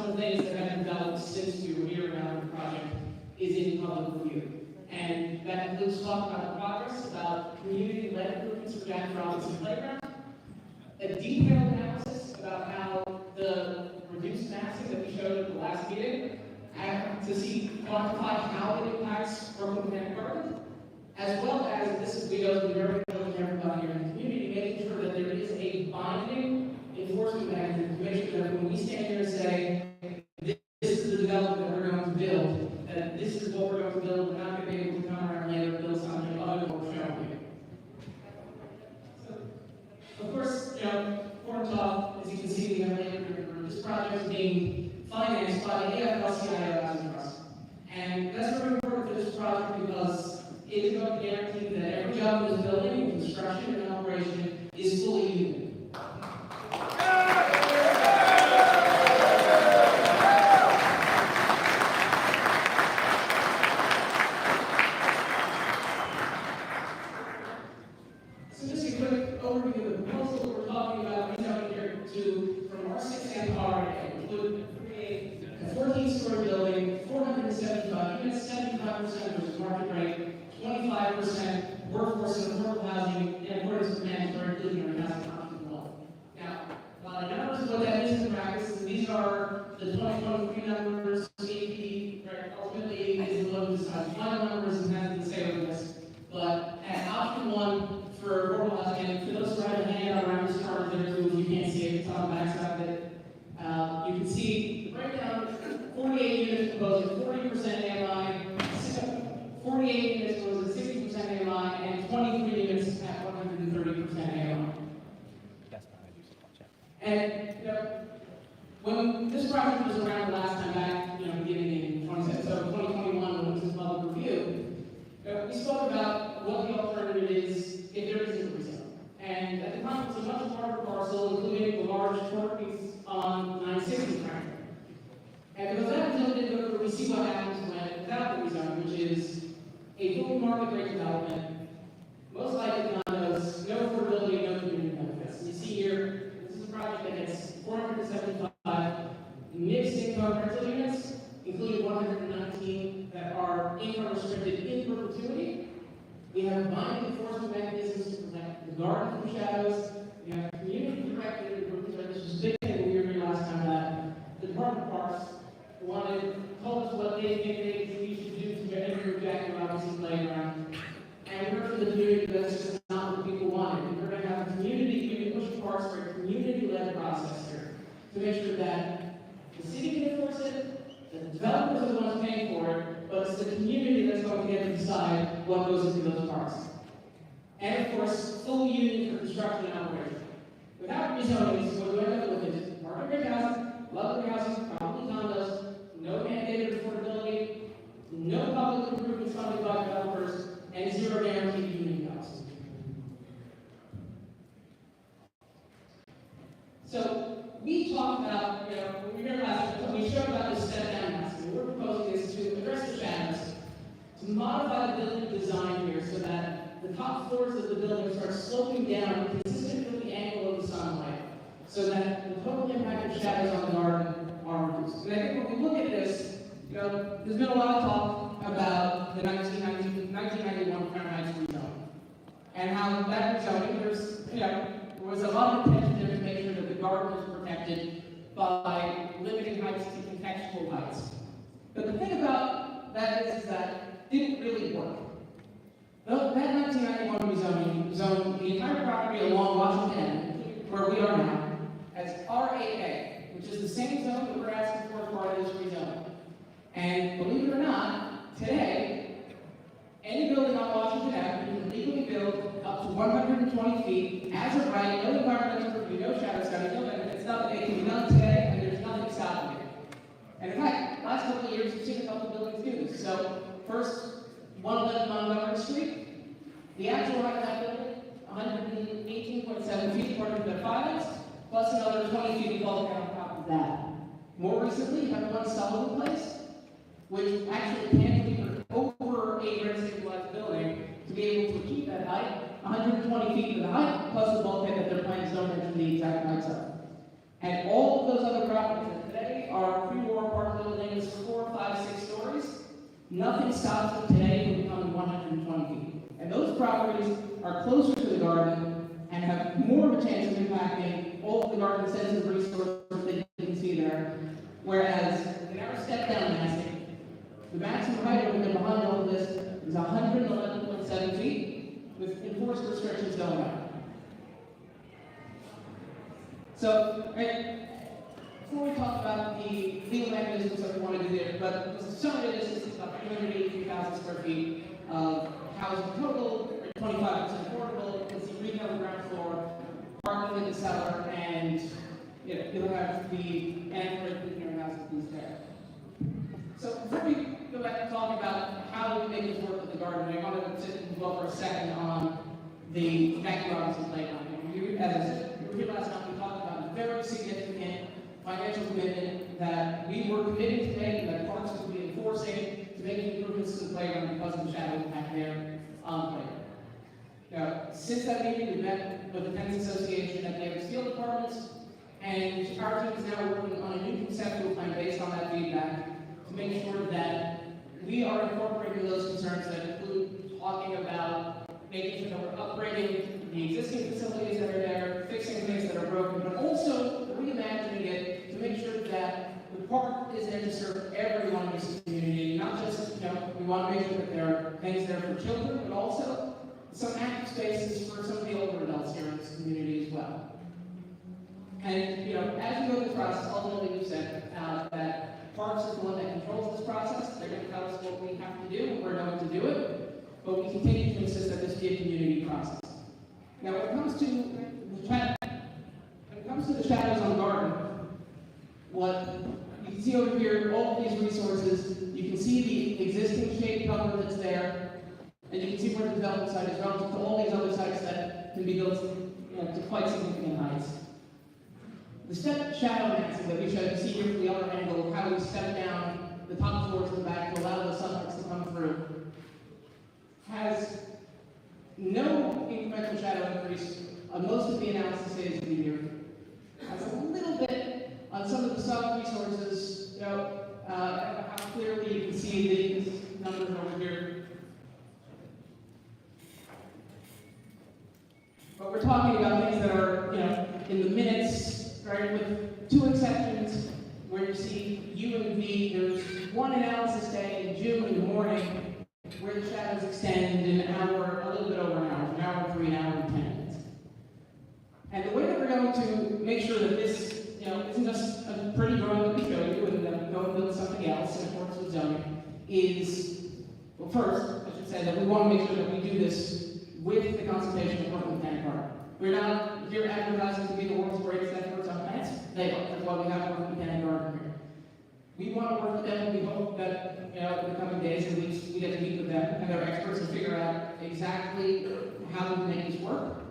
of the things that have developed since we were here around the project is in public review. And that includes talking about the progress, about community-led improvements for Jack Robinson Playground, a detailed analysis about how the reduced massing that we showed at the last meeting, to see quantify how it impacts Brooklyn Botanic Garden, as well as, this is, we know to be very important to everybody here in the community, making sure that there is a binding enforcement mechanism to make sure that when we stand here and say, this is the development that we're going to build, that this is what we're going to build, we're not going to be able to come around later and build something other than what we're showing you. So, of course, important talk, as you can see, we have later, this project is being financed by the AFL-CIO Housing Trust. And that's very important for this project because it is going to guarantee that every job in this building, construction and operation, is fully union. So just a quick overview of the proposal that we're talking about rezoning here from R6 and RA, include create a 14-story building, 475 units, 75% was market rate, 25% workforce and affordable housing, in accordance with mandatory inclusionary housing option 1. Now, while I know what that means in practice, these are the 2023 numbers, CAP, ultimately is the low design. Final numbers and has to say over this, but at option 1 for affordable housing, and for those who have a handout around this chart there too, if you can't see it, it's on the back side of it. You can see the breakdown, 48 units proposed at 40% AMI, 48 units proposed at 60% AMI, and 23 units at 130% AMI. And when this project was around the last time back, beginning in 2021, when it was in public review, we spoke about what the alternative is if there isn't a rezone. And at the time, it was a much larger parcel, including the large court piece on 960 Franklin. And because that rezone didn't go through, we see what happens when without the rezone, which is a full market rate development, most likely condos, no affordability, no community benefits. You see here, this is a project that has 475 mixed income rental units, including 119 that are income restricted in perpetuity. We have binding enforcement mechanisms to protect the garden from shadows. We have community directed improvements. This was a big thing when we were here last time that the Department of Parks told us what they think we should do to get improve Jack Robinson Playground. And we heard from the community that this is not what people wanted. We're going to have a community pushing parks for a community-led process here to make sure that the city can enforce it, that the developers are the ones paying for it, but it's the community that's going to get to decide what goes into those parks. And of course, full union for construction and operation. Without rezoning, what we end up with is market rate housing, luxury housing, probably condos, no mandated affordability, no public improvements funded by developers, and zero guaranteed union jobs. So we talked about, when we were here last week, we showed about this step down housing. What we're proposing is to address the shadows, to modify the building design here so that the top floors of the building start sloping down consistent with the angle of the sunlight, so that the total impact of shadows on the garden are reduced. And I think when we look at this, there's been a lot of talk about the 1991 Fahrenheit rezoning, and how that rezoning, there was a lot of attention there to make sure that the garden was protected by limiting heights to contextual heights. But the thing about that is that it didn't really work. That 1991 rezoning zoned the entire property along Washington, where we are now, as RAA, which is the same zone that we're asking for as part of this rezoning. And believe it or not, today, any building on Washington Avenue can legally build up to 120 feet, as of right, no environmental review, no shadow study, no benefits, nothing. It can be done today, and there's nothing stopping it. And in fact, last couple of years, we've seen a couple of buildings do this. So, first, 111 Montgomery Street, the actual height of that building, 118.7 feet according to their filings, plus another 20 feet of bulkhead on top of that. More recently, you have one Sullivan Place, which actually can be over a residential building to be able to keep that height, 120 feet to the height, plus the bulkhead that their plans don't mention the exact heights of. And all of those other properties that today are stops today will become 120 feet. And those properties are closer to the garden and have more of a chance of impacting all of the garden sensitive resources that you can see there. Whereas in our step down massing, the maximum height over there behind all of this is 111.7 feet with enforced restrictions going on. So, before we talk about the legal mechanisms that we want to do there, but some of it is about 383,000 square feet of housing total, 25% affordable. You can see retail on the ground floor, parking in the cellar, and you'll have the ancillary cleaner housing piece there. So before we go back and talk about how we make this work with the garden, I want to sit and dwell for a second on the Jackie Robinson playground. As I said, we were here last night, we talked about a very significant financial commitment that we were committing to make, that parks would be enforcing to make improvements to the playground because of the shadow impact there on the playground. Now, since that meeting, we met with the Tenants Association at the Steel Departments, and our team is now working on a new conceptual plan based on that feedback to make sure that we are incorporating those concerns that include talking about making sure that we're upgrading the existing facilities that are there, fixing things that are broken, but also reimagining it to make sure that the park is there to serve everyone in this community, not just, we want to make sure that there are things there for children, but also some active spaces for some of the older adults here in this community as well. And, as we go through this process, ultimately we've said that Parks is the one that controls this process. They're going to tell us what we have to do, and we're going to do it, but we continue to insist that this be a community process. Now, when it comes to the shadows on the garden, what you can see over here, all of these resources, you can see the existing shade cover that's there, and you can see where the development site is relative to all these other sites that can be built to quite significant heights. The step shadow massing that we showed, you see here from the other angle, how we step down the top floors and the back to allow the sunlight to come through, has no incremental shadow increase on most of the analysis stages of the year. Has a little bit on some of the sub-resources, how clearly you can see these numbers over here. But we're talking about things that are, in the minutes, right, with two exceptions, where you see U and V. There's one analysis day in June in the morning where the shadows extend an hour, a little bit over an hour 3, an hour and 10 minutes. And the way that we're going to make sure that this, isn't just a pretty drawing that we show you and then go and build something else in accordance with zoning is, well, first, I should say that we want to make sure that we do this with the consultation of Portland County Park. We're not here advertising to be the world's greatest experts on plants. They are. That's why we have Portland County Garden here. We want to work with them, and we hope that, in the coming days and weeks, we get to meet with them and their experts and figure out exactly how we make this work.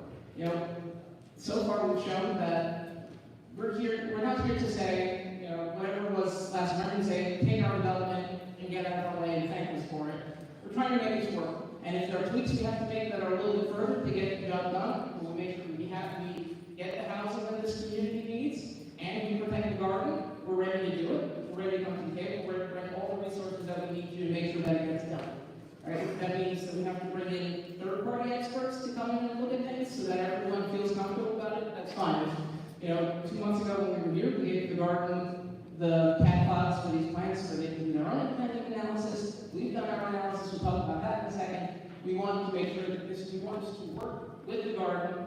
So far we've shown that we're not here to say, whatever it was last summer, and say, take our development and get out of our way and thank us for it. We're trying to make this work. And if there are tweaks we have to make that are a little bit further to get the job done, we'll make sure we get the housing that this community needs, and we protect the garden. We're ready to do it. We're ready to come to the table. We're ready to bring all the resources that we need to make sure that it gets done. All right? That means that we have to bring in third-party experts to come in and look at things so that everyone feels comfortable about it. That's fine. 2 months ago when we were here, we gave the garden the CAD files for these plants so they can do their own independent analysis. We've done our analysis. We'll talk about that in a second. We want to make sure that we want this to work with the garden.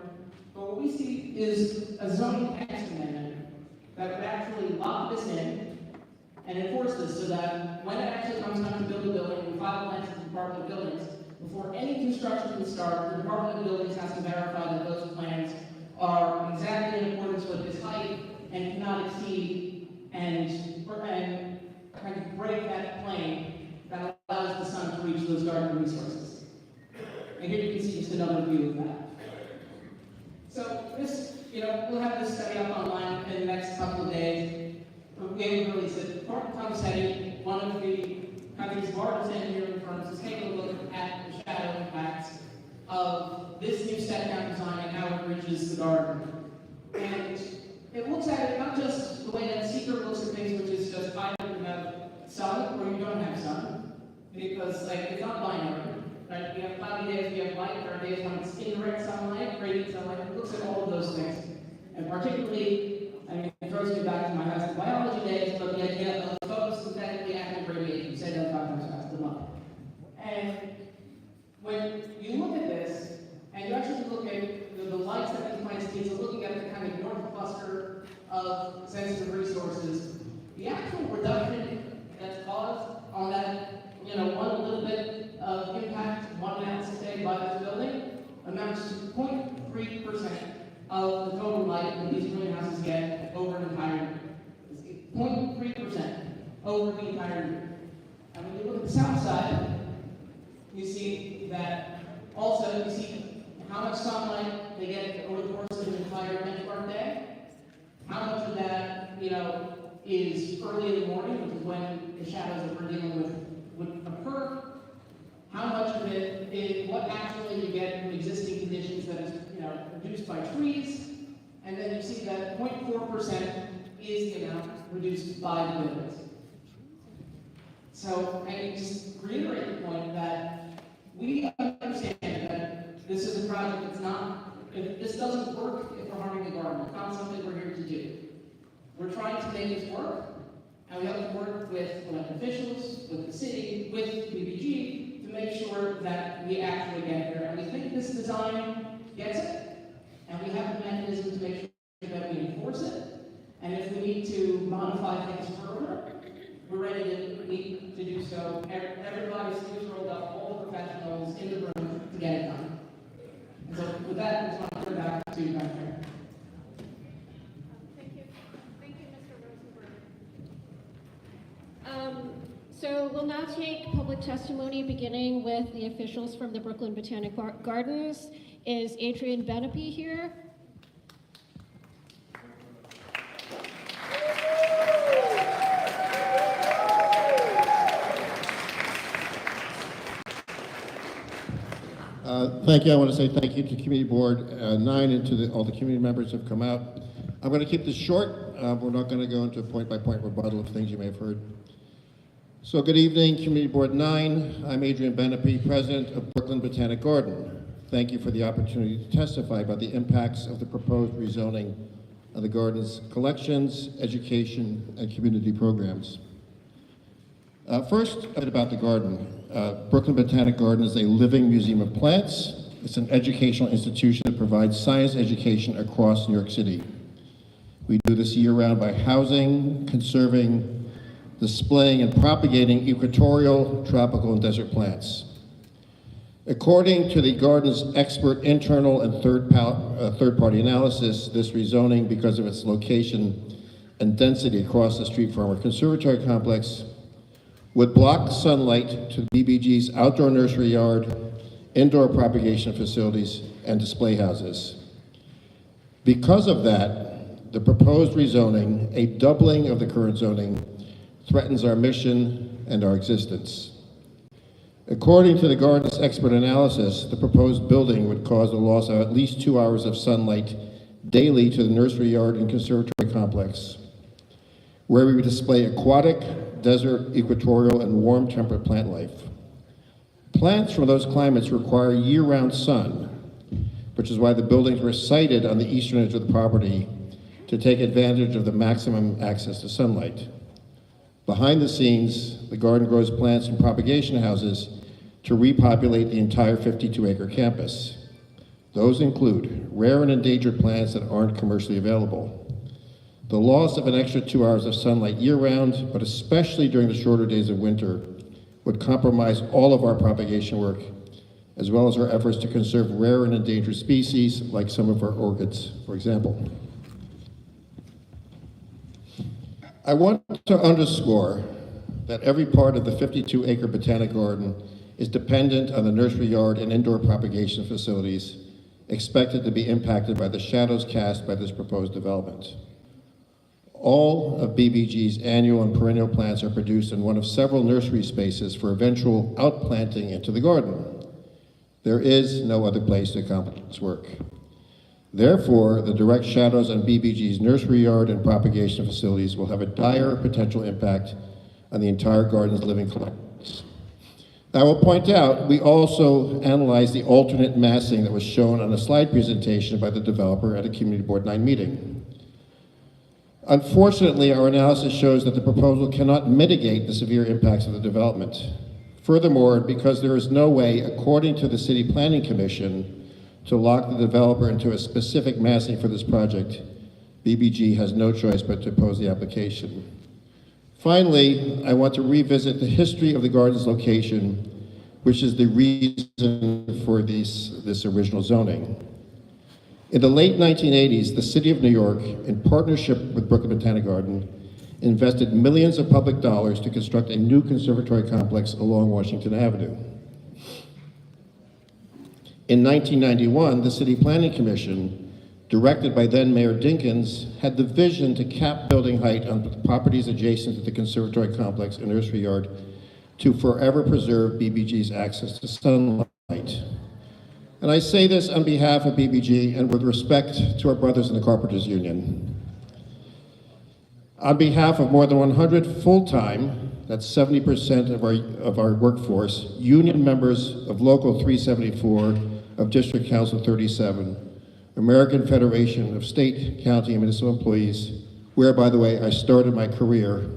But what we see is a zoning text amendment that would actually lock this in and enforce this so that when it actually comes time to build a building, we file plans with the Department of Buildings. Before any construction can start, the Department of Buildings has to verify that those plans are exactly in accordance with this height and cannot exceed and kind of break that plane that allows the sun to reach those garden resources. And here you can see just another view of that. So this, we'll have this study up online in the next couple of days. We will release it. Thomas Hetty, one of the country's largest engineering firms, is taking a look at the shadow impacts of this new step-down design and how it reaches the garden. And it looks at it not just the way that Seeker looks at things, which is just either you have sun or you don't have sun, because like it's not binary, right? We have cloudy days, we have light, there are days when it's indirect sunlight, radiant sunlight. It looks at all of those things, and particularly, I mean, it throws me back to my high school biology days, but the idea of photosynthetically active radiation, say that 5 times fast, good luck. And when you look at this, and you actually look at the lights that these plants need, so looking at the kind of north cluster of sensitive resources, the actual reduction that's caused on that, one little bit of impact, 1 ounce a day by this building, amounts to 0.3% of the total light that these greenhouses get over an entire year. 0.3% over the entire year. And when you look at the south side, you see that also, you see how much sunlight they get over the course of an entire benchmark day. How much of that, is early in the morning, which is when the shadows that we're dealing with would occur. How much of it is what actually you get from existing conditions that is, reduced by trees. And then you see that 0.4% is the amount reduced by the buildings. So, I just reiterate the point that we understand that this is a project that's not, if this doesn't work if we're harming the garden, it's not something we're here to do. We're trying to make this work, and we have to work with elected officials, with the city, with BBG, to make sure that we actually get there. And we think this design gets it, and we have the mechanism to make sure that we enforce it. And if we need to modify things further, we're ready to do so. Everybody's sleeves rolled up, all the professionals in the room to get it done. And so with that, I just want to turn it back to you, Madam Chair. Thank you, Mr. Rosenberg. So we'll now take public testimony, beginning with the officials from the Brooklyn Botanic Gardens. Is Adrian Benepe here? Thank you. I want to say thank you to Community Board 9 and to all the community members who have come out. I'm going to keep this short. We're not going to go into a point-by-point rebuttal of things you may have heard. So good evening, Community Board 9. I'm Adrian Benepe, President of Brooklyn Botanic Garden. Thank you for the opportunity to testify about the impacts of the proposed rezoning of the garden's collections, education, and community programs. First, a bit about the garden. Brooklyn Botanic Garden is a living museum of plants. It's an educational institution that provides science education across New York City. We do this year-round by housing, conserving, displaying, and propagating equatorial, tropical, and desert plants. According to the garden's expert internal and third-party analysis, this rezoning, because of its location and density across the street from our conservatory complex, would block sunlight to BBG's outdoor nursery yard, indoor propagation facilities, and display houses. Because of that, the proposed rezoning, a doubling of the current zoning, threatens our mission and our existence. According to the garden's expert analysis, the proposed building would cause the loss of at least 2 hours of sunlight daily to the nursery yard and conservatory complex, where we would display aquatic, desert, equatorial, and warm temperate plant life. Plants from those climates require year-round sun, which is why the buildings were sited on the eastern edge of the property to take advantage of the maximum access to sunlight. Behind the scenes, the garden grows plants and propagation houses to repopulate the entire 52-acre campus. Those include rare and endangered plants that aren't commercially available. The loss of an extra 2 hours of sunlight year-round, but especially during the shorter days of winter, would compromise all of our propagation work, as well as our efforts to conserve rare and endangered species, like some of our orchids, for example. I want to underscore that every part of the 52-acre botanic garden is dependent on the nursery yard and indoor propagation facilities expected to be impacted by the shadows cast by this proposed development. All of BBG's annual and perennial plants are produced in one of several nursery spaces for eventual outplanting into the garden. There is no other place to accomplish this work. Therefore, the direct shadows on BBG's nursery yard and propagation facilities will have a dire potential impact on the entire garden's living collections. I will point out, we also analyzed the alternate massing that was shown on a slide presentation by the developer at a Community Board 9 meeting. Unfortunately, our analysis shows that the proposal cannot mitigate the severe impacts of the development. Furthermore, because there is no way, according to the City Planning Commission, to lock the developer into a specific massing for this project, BBG has no choice but to oppose the application. Finally, I want to revisit the history of the garden's location, which is the reason for this original zoning. In the late 1980s, the City of New York, in partnership with Brooklyn Botanic Garden, invested millions of public dollars to construct a new conservatory complex along Washington Avenue. In 1991, the City Planning Commission, directed by then Mayor Dinkins, had the vision to cap building height on the properties adjacent to the conservatory complex and nursery yard to forever preserve BBG's access to sunlight. And I say this on behalf of BBG and with respect to our brothers in the Carpenters Union. On behalf of more than 100 full-time, that's 70% of our workforce, union members of Local 374 of District Council 37, American Federation of State, County, and Municipal Employees, where, by the way, I started my career.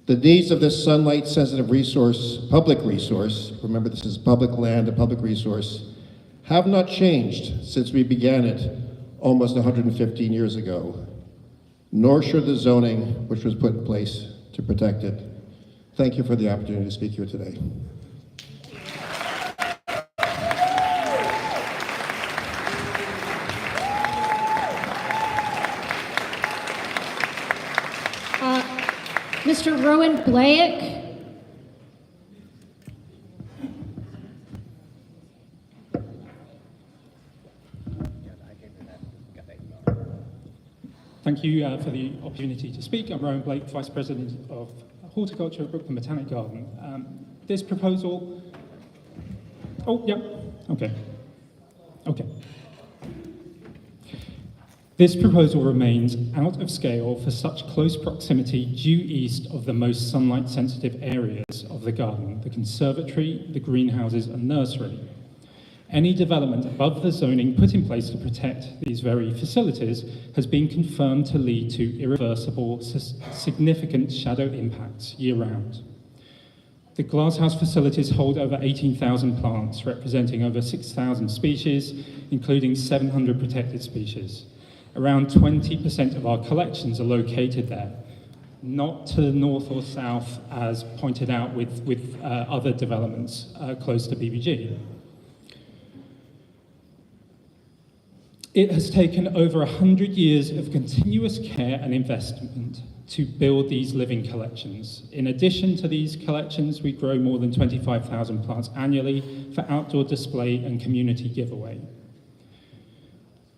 The needs of this sunlight-sensitive resource, public resource, remember this is public land, a public resource, have not changed since we began it almost 115 years ago, nor should the zoning which was put in place to protect it. Thank you for the opportunity to speak here today. Mr. Rowan Blake. Thank you for the opportunity to speak. I'm Rowan Blake, Vice President of Horticulture at Brooklyn Botanic Garden. This proposal... Oh, yeah, okay. This proposal remains out of scale for such close proximity due east of the most sunlight-sensitive areas of the garden, the conservatory, the greenhouses, and nursery. Any development above the zoning put in place to protect these very facilities has been confirmed to lead to irreversible, significant shadow impacts year-round. The glasshouse facilities hold over 18,000 plants, representing over 6,000 species, including 700 protected species. Around 20% of our collections are located there, not to the north or south, as pointed out with other developments close to BBG. It has taken over 100 years of continuous care and investment to build these living collections. In addition to these collections, we grow more than 25,000 plants annually for outdoor display and community giveaway.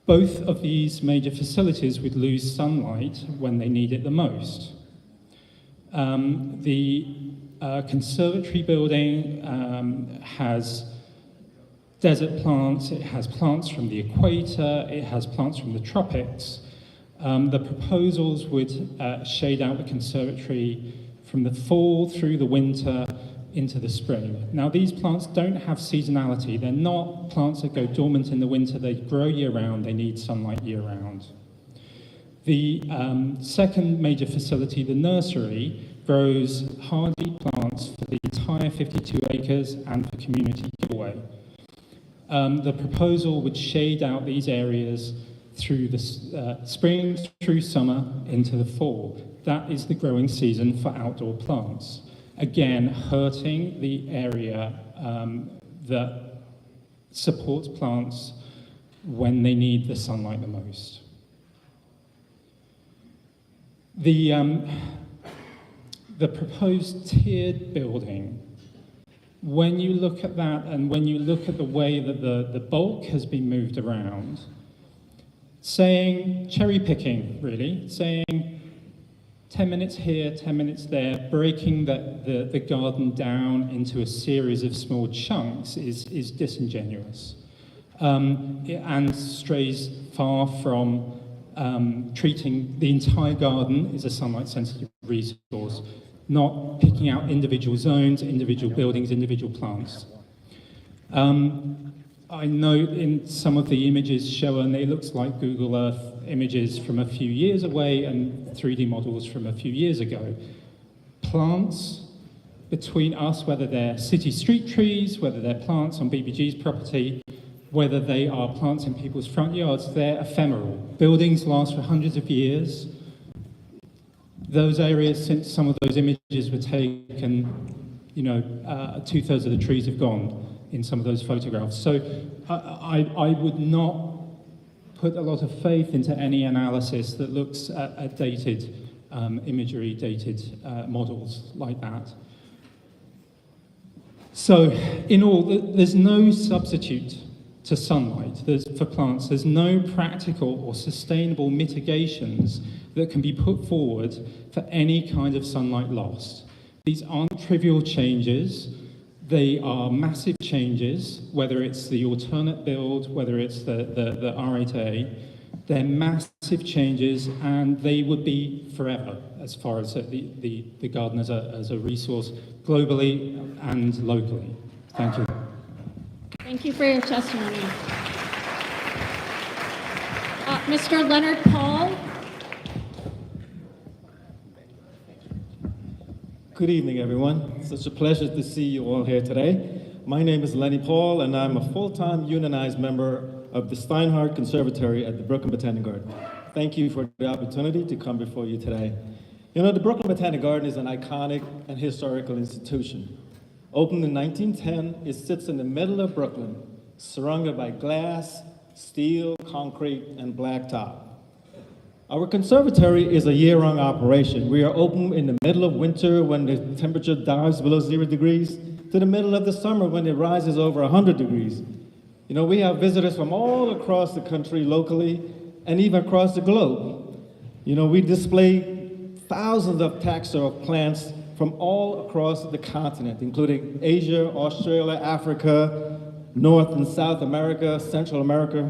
Both of these major facilities would lose sunlight when they need it the most. The conservatory building has desert plants, it has plants from the equator, it has plants from the tropics. The proposals would shade out the conservatory from the fall through the winter into the spring. Now, these plants don't have seasonality. They're not plants that go dormant in the winter. They grow year-round. They need sunlight year-round. The second major facility, the nursery, grows hardy plants for the entire 52 acres and for community giveaway. The proposal would shade out these areas through the spring, through summer, into the fall. That is the growing season for outdoor plants. Again, hurting the area that supports plants when they need the sunlight the most. The proposed tiered building, when you look at that and when you look at the way that the bulk has been moved around, saying, cherry picking really, saying 10 minutes here, 10 minutes there, breaking the garden down into a series of small chunks is disingenuous and strays far from treating the entire garden as a sunlight-sensitive resource, not picking out individual zones, individual buildings, individual plants. I know in some of the images shown, it looks like Google Earth images from a few years away and 3D models from a few years ago. Plants between us, whether they're city street trees, whether they're plants on BBG's property, whether they are plants in people's front yards, they're ephemeral. Buildings last for hundreds of years. Those areas, since some of those images were taken, you know, 2/3 of the trees have gone in some of those photographs. So I would not put a lot of faith into any analysis that looks at dated imagery, dated models like that. So in all, there's no substitute to sunlight. For plants, there's no practical or sustainable mitigations that can be put forward for any kind of sunlight loss. These aren't trivial changes. They are massive changes, whether it's the alternate build, whether it's the R8A. They're massive changes, and they would be forever as far as the garden as a resource globally and locally. Thank you. Thank you for your testimony. Mr. Leonard Paul. Good evening, everyone. It's such a pleasure to see you all here today. My name is Lenny Paul, and I'm a full-time unionized member of the Steinhardt Conservatory at the Brooklyn Botanic Garden. Thank you for the opportunity to come before you today. You know, the Brooklyn Botanic Garden is an iconic and historical institution. Opened in 1910, it sits in the middle of Brooklyn, surrounded by glass, steel, concrete, and blacktop. Our conservatory is a year-round operation. We are open in the middle of winter when the temperature dives below 0 degrees to the middle of the summer when it rises over 100 degrees. You know, we have visitors from all across the country locally and even across the globe. You know, we display thousands of taxa of plants from all across the continent, including Asia, Australia, Africa, North and South America, Central America.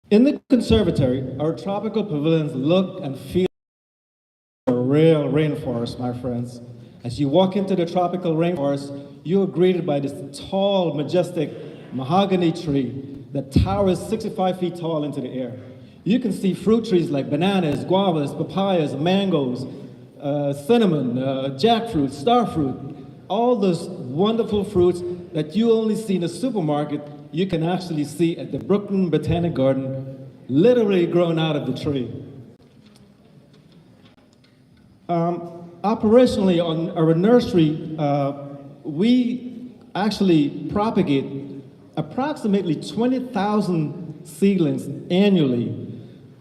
In the conservatory, our tropical pavilions look and feel like a real rainforest, my friends. As you walk into the tropical rainforest, you are greeted by this tall, majestic mahogany tree that towers 65 feet tall into the air. You can see fruit trees like bananas, guavas, papayas, mangoes, cinnamon, jackfruit, starfruit, all those wonderful fruits that you only see in the supermarket, you can actually see at the Brooklyn Botanic Garden, literally grown out of the tree. Operationally, on our nursery, we actually propagate approximately 20,000 seedlings annually.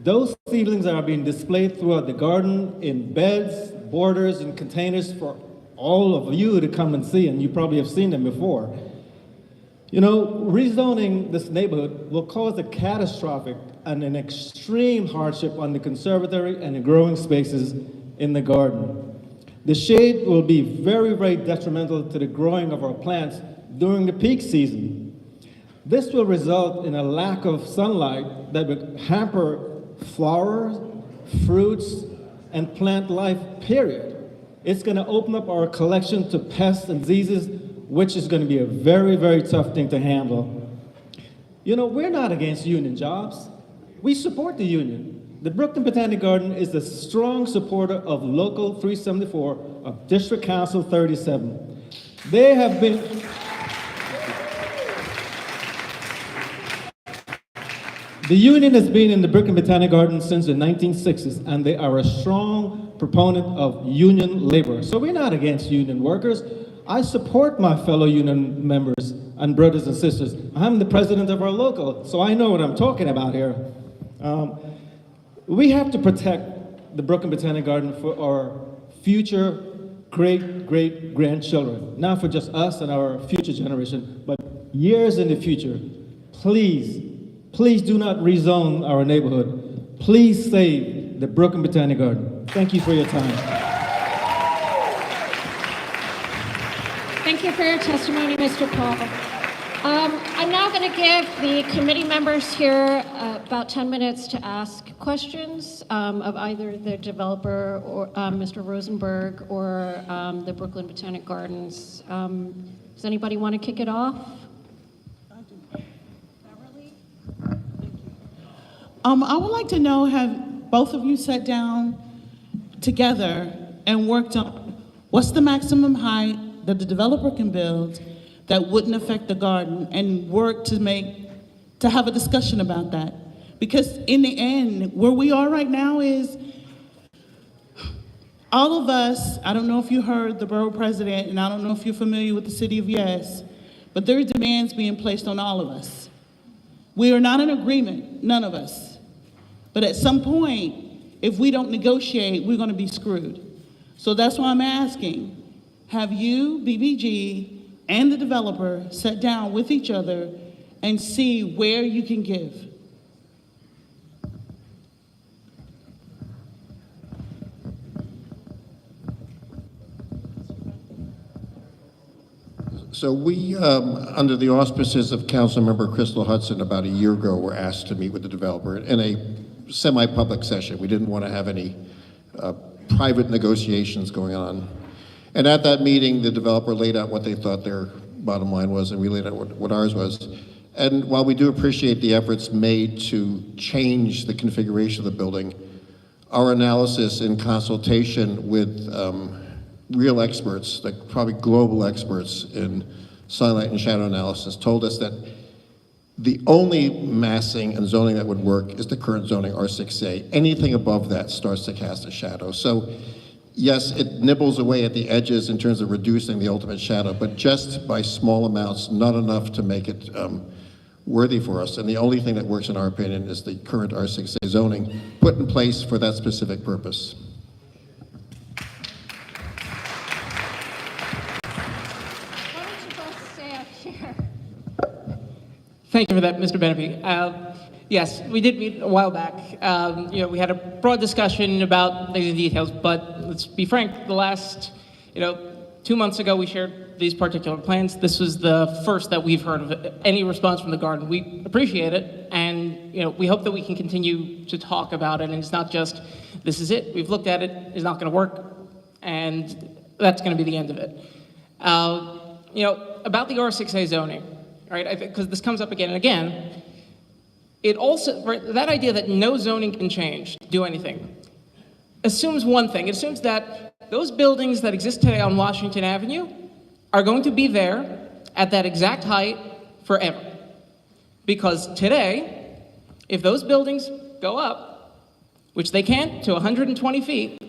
Those seedlings are being displayed throughout the garden in beds, borders, and containers for all of you to come and see, and you probably have seen them before. You know, rezoning this neighborhood will cause a catastrophic and an extreme hardship on the conservatory and the growing spaces in the garden. The shade will be very, very detrimental to the growing of our plants during the peak season. This will result in a lack of sunlight that will hamper flowers, fruits, and plant life, period. It's going to open up our collection to pests and diseases, which is going to be a very, very tough thing to handle. You know, we're not against union jobs. We support the union. The Brooklyn Botanic Garden is a strong supporter of Local 374 of District Council 37. They have been... The union has been in the Brooklyn Botanic Garden since the 1960s, and they are a strong proponent of union labor. So we're not against union workers. I support my fellow union members and brothers and sisters. I'm the president of our local, so I know what I'm talking about here. We have to protect the Brooklyn Botanic Garden for our future great-great-grandchildren, not for just us and our future generation, but years in the future. Please, please do not rezone our neighborhood. Please save the Brooklyn Botanic Garden. Thank you for your time. Thank you for your testimony, Mr. Paul. I'm now going to give the committee members here about 10 minutes to ask questions of either the developer or Mr. Rosenberg or the Brooklyn Botanic Gardens. Does anybody want to kick it off? I would like to know, have both of you sat down together and worked on what's the maximum height that the developer can build that wouldn't affect the garden, and work to have a discussion about that? Because in the end, where we are right now is all of us, I don't know if you heard the borough president, and I don't know if you're familiar with the city of Yes, but there are demands being placed on all of us. We are not in agreement, none of us. But at some point, if we don't negotiate, we're going to be screwed. So that's why I'm asking, have you, BBG, and the developer sit down with each other and see where you can give? So we, under the auspices of Councilmember Crystal Hudson, about a year ago, were asked to meet with the developer in a semi-public session. We didn't want to have any private negotiations going on. And at that meeting, the developer laid out what they thought their bottom line was, and we laid out what ours was. And while we do appreciate the efforts made to change the configuration of the building, our analysis in consultation with real experts, like probably global experts in sunlight and shadow analysis, told us that the only massing and zoning that would work is the current zoning R6A. Anything above that starts to cast a shadow. So yes, it nibbles away at the edges in terms of reducing the ultimate shadow, but just by small amounts, not enough to make it worthy for us. And the only thing that works, in our opinion, is the current R6A zoning put in place for that specific purpose. Why don't you both stay up here? Thank you for that, Mr. Benepe. Yes, we did meet a while back. We had a broad discussion about these details, but let's be frank, the last, 2 months ago, we shared these particular plans. This was the first that we've heard of any response from the garden. We appreciate it, and, we hope that we can continue to talk about it, and it's not just, this is it, we've looked at it, it's not gonna work, and that's gonna be the end of it. About the R6A zoning, right, because this comes up again and again, it also, right, that idea that no zoning can change, do anything, assumes one thing. It assumes that those buildings that exist today on Washington Avenue are going to be there at that exact height forever. Because today, if those buildings go up, which they can to 120 feet,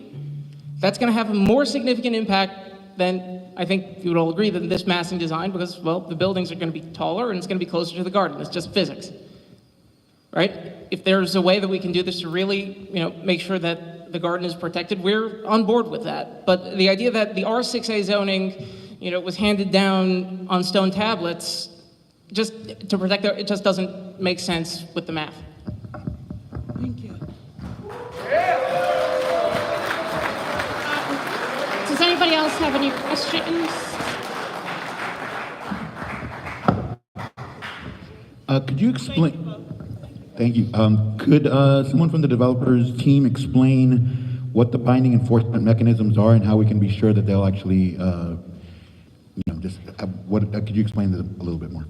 that's going to have a more significant impact than, I think you would all agree, than this massing design, because, well, the buildings are going to be taller and it's going to be closer to the garden. It's just physics. Right? If there's a way that we can do this to really, make sure that the garden is protected, we're on board with that. But the idea that the R6A zoning, was handed down on stone tablets just to protect it just doesn't make sense with the math. Thank you. Does anybody else have any questions? Could you explain? Thank you. Could someone from the developers team explain what the binding enforcement mechanisms are and how we can be sure that they'll actually, could you explain that a little bit more?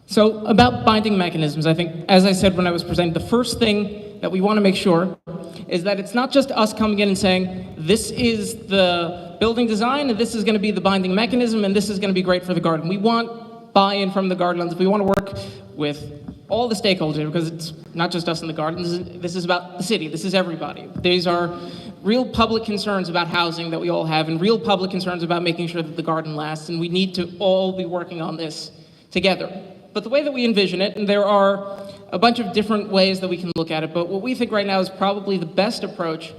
So about binding mechanisms, I think, as I said when I was presenting, the first thing that we want to make sure is that it's not just us coming in and saying, this is the building design, and this is going to be the binding mechanism, and this is going to be great for the garden. We want buy-in from the gardenlands. We want to work with all the stakeholders, because it's not just us in the garden. This is about the city. This is everybody. These are real public concerns about housing that we all have, and real public concerns about making sure that the garden lasts, and we need to all be working on this together. But the way that we envision it, and there are a bunch of different ways that we can look at it, but what we think right now is probably the best approach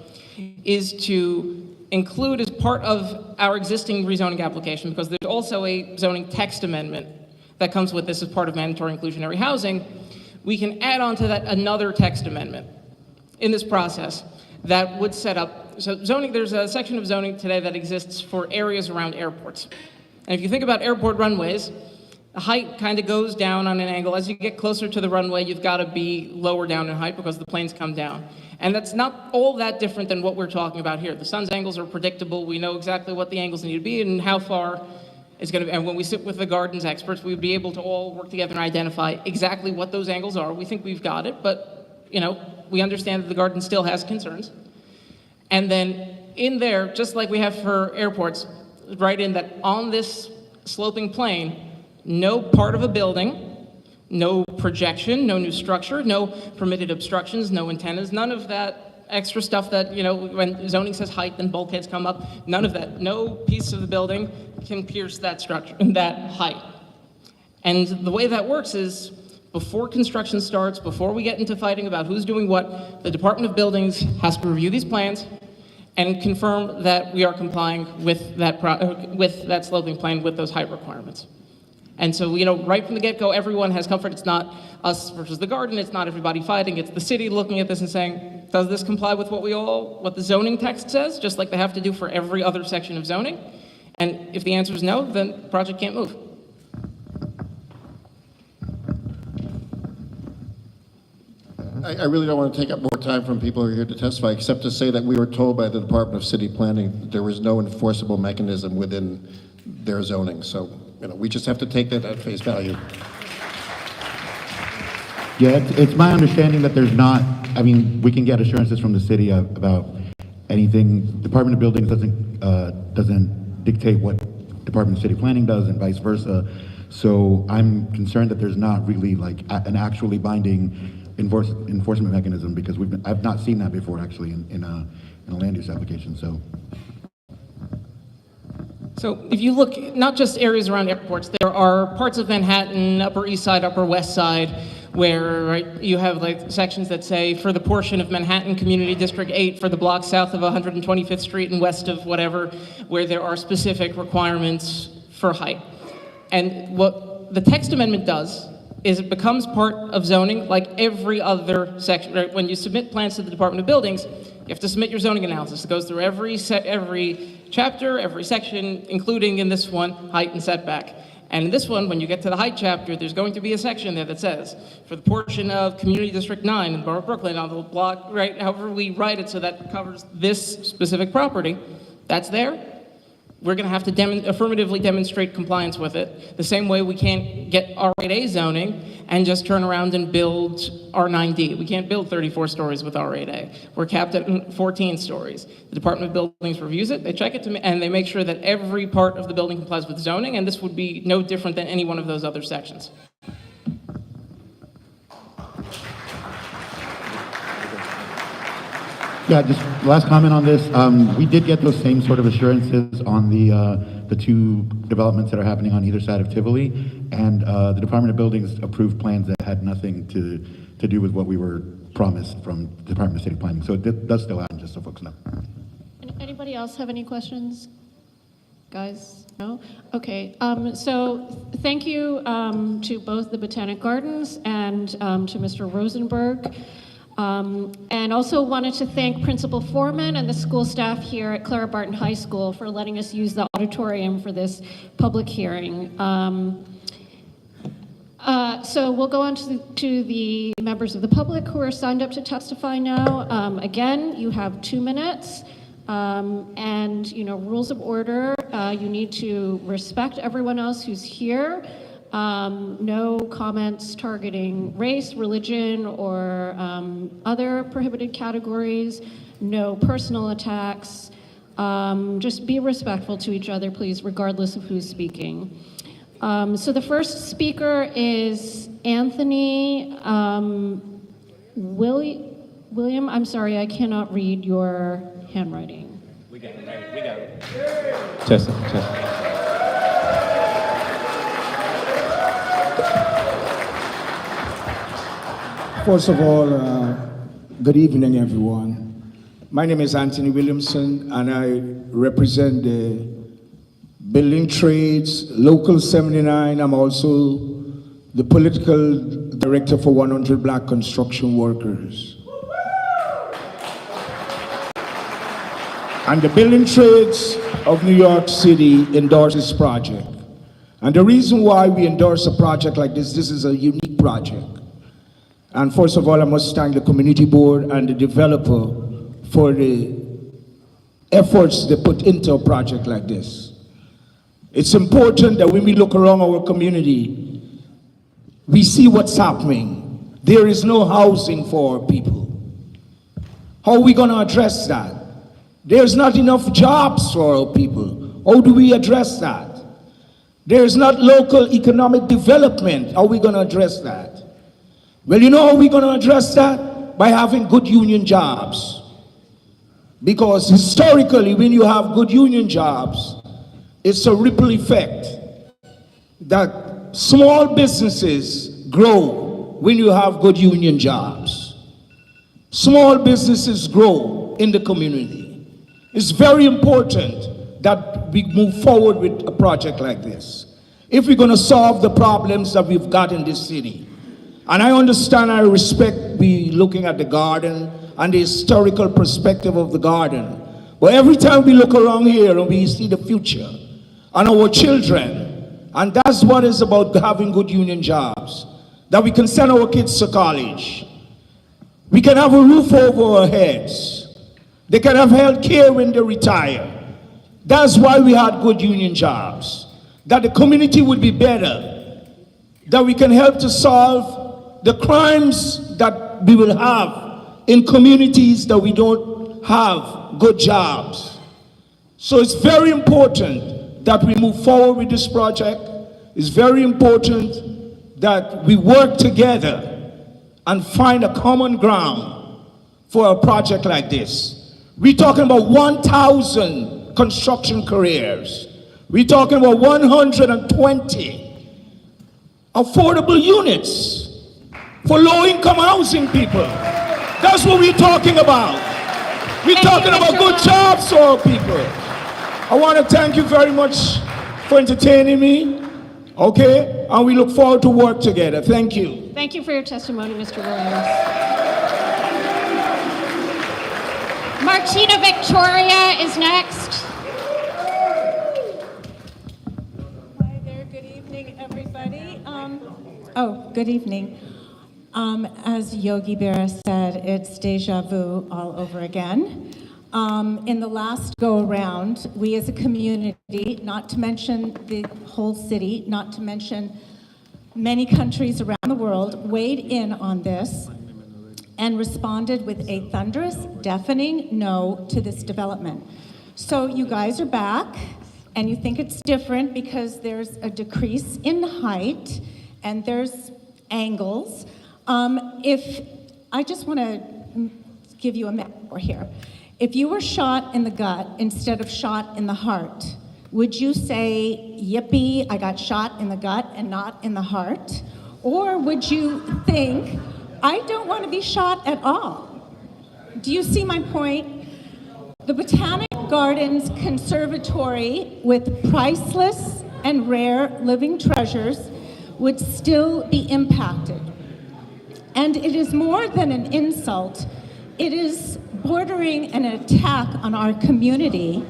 is to include as part of our existing rezoning application, because there's also a zoning text amendment that comes with this as part of mandatory inclusionary housing. We can add on to that another text amendment in this process that would set up, so zoning, there's a section of zoning today that exists for areas around airports. And if you think about airport runways, the height kind of goes down on an angle. As you get closer to the runway, you've got to be lower down in height because the planes come down. And that's not all that different than what we're talking about here. The sun's angles are predictable. We know exactly what the angles need to be and how far it's going to be. And when we sit with the gardens experts, we would be able to all work together and identify exactly what those angles are. We think we've got it, but we understand that the garden still has concerns. And then in there, just like we have for airports, write in that on this sloping plane, no part of a building, no projection, no new structure, no permitted obstructions, no antennas, none of that extra stuff that, when zoning says height, then bulkheads come up, none of that. No piece of the building can pierce that structure, that height. And the way that works is, before construction starts, before we get into fighting about who's doing what, the Department of Buildings has to review these plans and confirm that we are complying with that sloping plane with those height requirements. And so, right from the get-go, everyone has comfort. It's not us versus the garden. It's not everybody fighting. It's the city looking at this and saying, does this comply with what the zoning text says, just like they have to do for every other section of zoning? And if the answer is no, then the project can't move. I really don't want to take up more time from people who are here to testify, except to say that we were told by the Department of City Planning that there was no enforceable mechanism within their zoning. So, we just have to take that at face value. Yeah, it's my understanding that there's not, we can get assurances from the city about anything. Department of Buildings doesn't dictate what Department of City Planning does and vice versa. So I'm concerned that there's not really like an actually binding enforcement mechanism, because I've not seen that before actually in a land use application. So if you look, not just areas around airports, there are parts of Manhattan, Upper East Side, Upper West Side, where you have like sections that say for the portion of Manhattan Community District 8, for the block south of 125th Street and west of whatever, where there are specific requirements for height. And what the text amendment does is it becomes part of zoning like every other section. Right? When you submit plans to the Department of Buildings, you have to submit your zoning analysis. It goes through every chapter, every section, including in this one, height and setback. And in this one, when you get to the height chapter, there's going to be a section there that says, for the portion of Community District 9 in the Borough of Brooklyn on the block, right, however we write it so that covers this specific property, that's there. We're going to have to affirmatively demonstrate compliance with it. The same way we can't get R8A zoning and just turn around and build R9D. We can't build 34 stories with R8A. We're capped at 14 stories. The Department of Buildings reviews it, they check it, and they make sure that every part of the building complies with zoning, and this would be no different than any one of those other sections. Yeah, just last comment on this. We did get those same sort of assurances on the two developments that are happening on either side of Tivoli, and the Department of Buildings approved plans that had nothing to do with what we were promised from the Department of City Planning. So it does still happen, just so folks know. Anybody else have any questions? Guys, no? Okay, so thank you to both the Botanic Gardens and to Mr. Rosenberg. And also wanted to thank Principal Foreman and the school staff here at Clara Barton High School for letting us use the auditorium for this public hearing. So we'll go on to the members of the public who are signed up to testify now. Again, you have 2 minutes. And, rules of order, you need to respect everyone else who's here. No comments targeting race, religion, or other prohibited categories. No personal attacks. Just be respectful to each other, please, regardless of who's speaking. So the first speaker is Anthony William. I'm sorry, I cannot read your handwriting. We got it, right? We got it. Chester. First of all, good evening, everyone. My name is Anthony Williamson, and I represent the Building Trades, Local 79. I'm also the political director for 100 Black Construction Workers. And the Building Trades of New York City endorsed this project. And the reason why we endorse a project like this is a unique project. And first of all, I must thank the community board and the developer for the efforts they put into a project like this. It's important that when we look around our community, we see what's happening. There is no housing for our people. How are we going to address that? There's not enough jobs for our people. How do we address that? There's not local economic development. How are we going to address that? Well, you know how we're going to address that? By having good union jobs. Because historically, when you have good union jobs, it's a ripple effect that small businesses grow when you have good union jobs. Small businesses grow in the community. It's very important that we move forward with a project like this. If we're going to solve the problems that we've got in this city. And I understand, I respect we looking at the garden and the historical perspective of the garden. But every time we look around here and we see the future and our children, and that's what it's about, having good union jobs, that we can send our kids to college. We can have a roof over our heads. They can have health care when they retire. That's why we had good union jobs. That the community would be better. That we can help to solve the crimes that we will have in communities that we don't have good jobs. So it's very important that we move forward with this project. It's very important that we work together and find a common ground for a project like this. We're talking about 1,000 construction careers. We're talking about 120 affordable units for low-income housing people. That's what we're talking about. We're talking about good jobs for our people. I want to thank you very much for entertaining me, okay? And we look forward to work together. Thank you. Thank you for your testimony, Mr. Williams. Martina Victoria is next. Hi there, good evening, everybody. Good evening. As Yogi Berra said, it's deja vu all over again. In the last go-around, we as a community, not to mention the whole city, not to mention many countries around the world, weighed in on this and responded with a thunderous, deafening no to this development. So you guys are back, and you think it's different because there's a decrease in height and there's angles. If I just want to give you a metaphor here. If you were shot in the gut instead of shot in the heart, would you say, yippee, I got shot in the gut and not in the heart? Or would you think, I don't want to be shot at all? Do you see my point? The Botanic Gardens Conservatory, with priceless and rare living treasures, would still be impacted. And it is more than an insult. It is bordering an attack on our community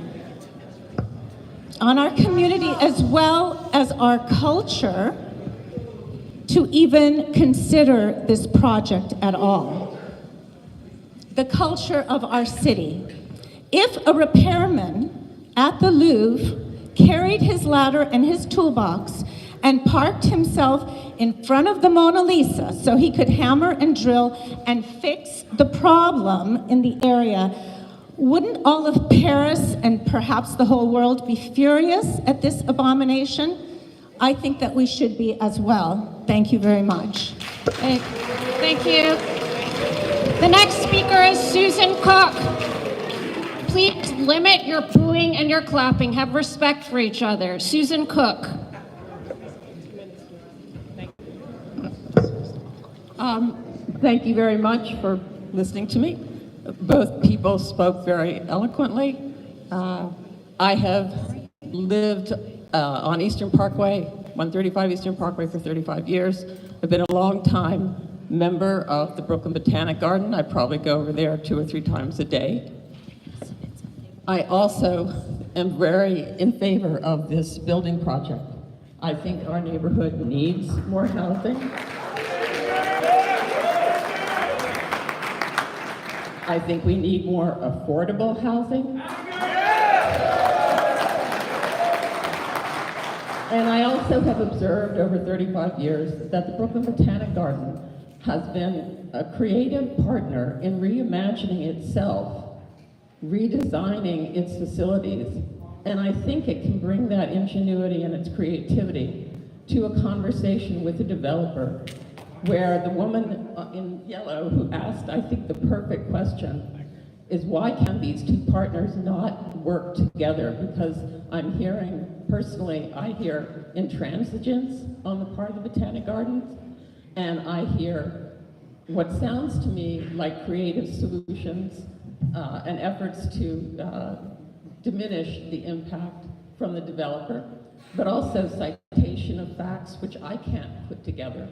as well as our culture, to even consider this project at all. The culture of our city. If a repairman at the Louvre carried his ladder and his toolbox and parked himself in front of the Mona Lisa so he could hammer and drill and fix the problem in the area, wouldn't all of Paris and perhaps the whole world be furious at this abomination? I think that we should be as well. Thank you very much. Thank you. The next speaker is Susan Cook. Please limit your booing and your clapping. Have respect for each other. Susan Cook. Thank you very much for listening to me. Both people spoke very eloquently. I have lived on Eastern Parkway, 135 Eastern Parkway, for 35 years. I've been a long time member of the Brooklyn Botanic Garden. I probably go over there 2 or 3 times a day. I also am very in favor of this building project. I think our neighborhood needs more housing. I think we need more affordable housing. And I also have observed over 35 years that the Brooklyn Botanic Garden has been a creative partner in reimagining itself, redesigning its facilities. And I think it can bring that ingenuity and its creativity to a conversation with the developer, where the woman in yellow who asked, I think, the perfect question is, why can these two partners not work together? Because I'm hearing, personally, I hear intransigence on the part of the Botanic Gardens, and I hear what sounds to me like creative solutions and efforts to diminish the impact from the developer, but also citation of facts which I can't put together.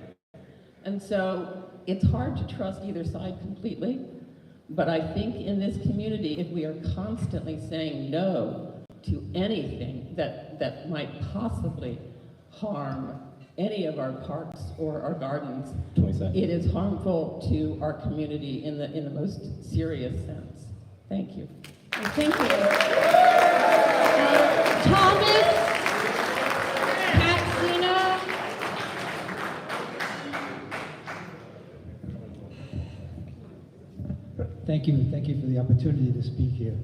And so it's hard to trust either side completely, but I think in this community, if we are constantly saying no to anything that might possibly harm any of our parks or our gardens, 20 seconds. it is harmful to our community in the most serious sense. Thank you. Thank you. Thomas Katsina. Thank you for the opportunity to speak here.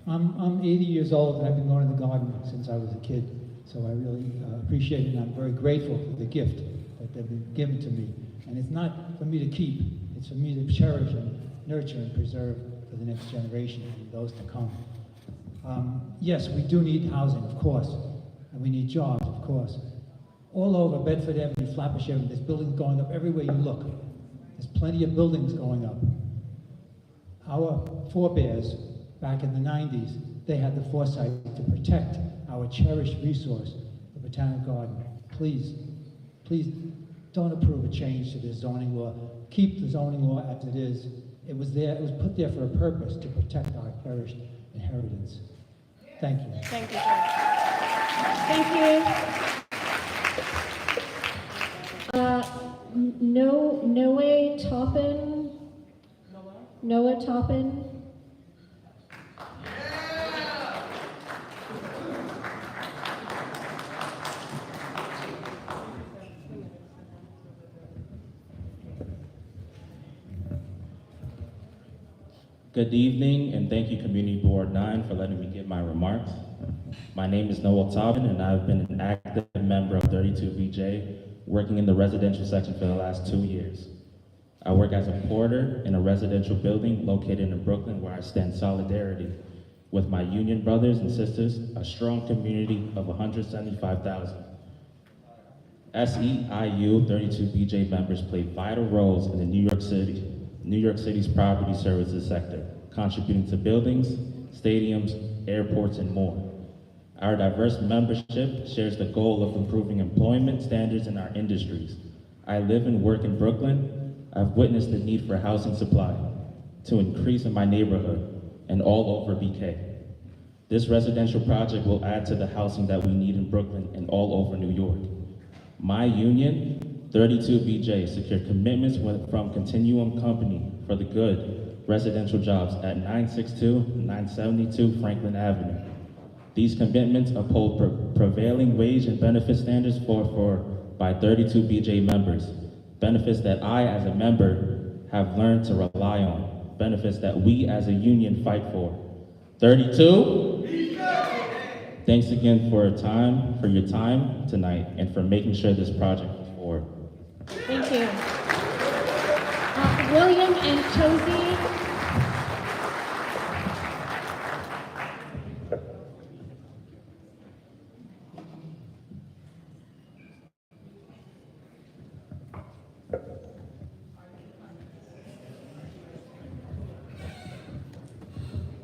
I'm 80 years old and I've been going to the garden since I was a kid, so I really appreciate it, and I'm very grateful for the gift that they've been given to me. And it's not for me to keep, it's for me to cherish and nurture and preserve for the next generation and those to come. Yes, we do need housing, of course, and we need jobs, of course. All over Bedford Avenue, Flatbush Avenue, there's buildings going up everywhere you look. There's plenty of buildings going up. Our forebears back in the 90s, they had the foresight to protect our cherished resource, the Botanic Garden. Please, please don't approve a change to this zoning law. Keep the zoning law as it is. It was there, it was put there for a purpose, to protect our cherished inheritance. Thank you. Thank you, sir. Thank you. Noah Toppin. Noah Toppin. Good evening, and thank you, Community Board 9, for letting me give my remarks. My name is Noel Taubin, and I've been an active member of 32BJ, working in the residential section for the last 2 years. I work as a porter in a residential building located in Brooklyn, where I stand solidarity with my union brothers and sisters, a strong community of 175,000. SEIU 32BJ members play vital roles in the New York City's property services sector, contributing to buildings, stadiums, airports, and more. Our diverse membership shares the goal of improving employment standards in our industries. I live and work in Brooklyn. I've witnessed the need for housing supply to increase in my neighborhood and all over BK. This residential project will add to the housing that we need in Brooklyn and all over New York. My union, 32BJ, secured commitments from Continuum Company for the Good residential jobs at 962 and 972 Franklin Avenue. These commitments uphold prevailing wage and benefit standards by 32BJ members, benefits that I, as a member, have learned to rely on, benefits that we as a union fight for. 32? Thanks again for your time tonight and for making sure this project moves forward. Thank you. William Antosi.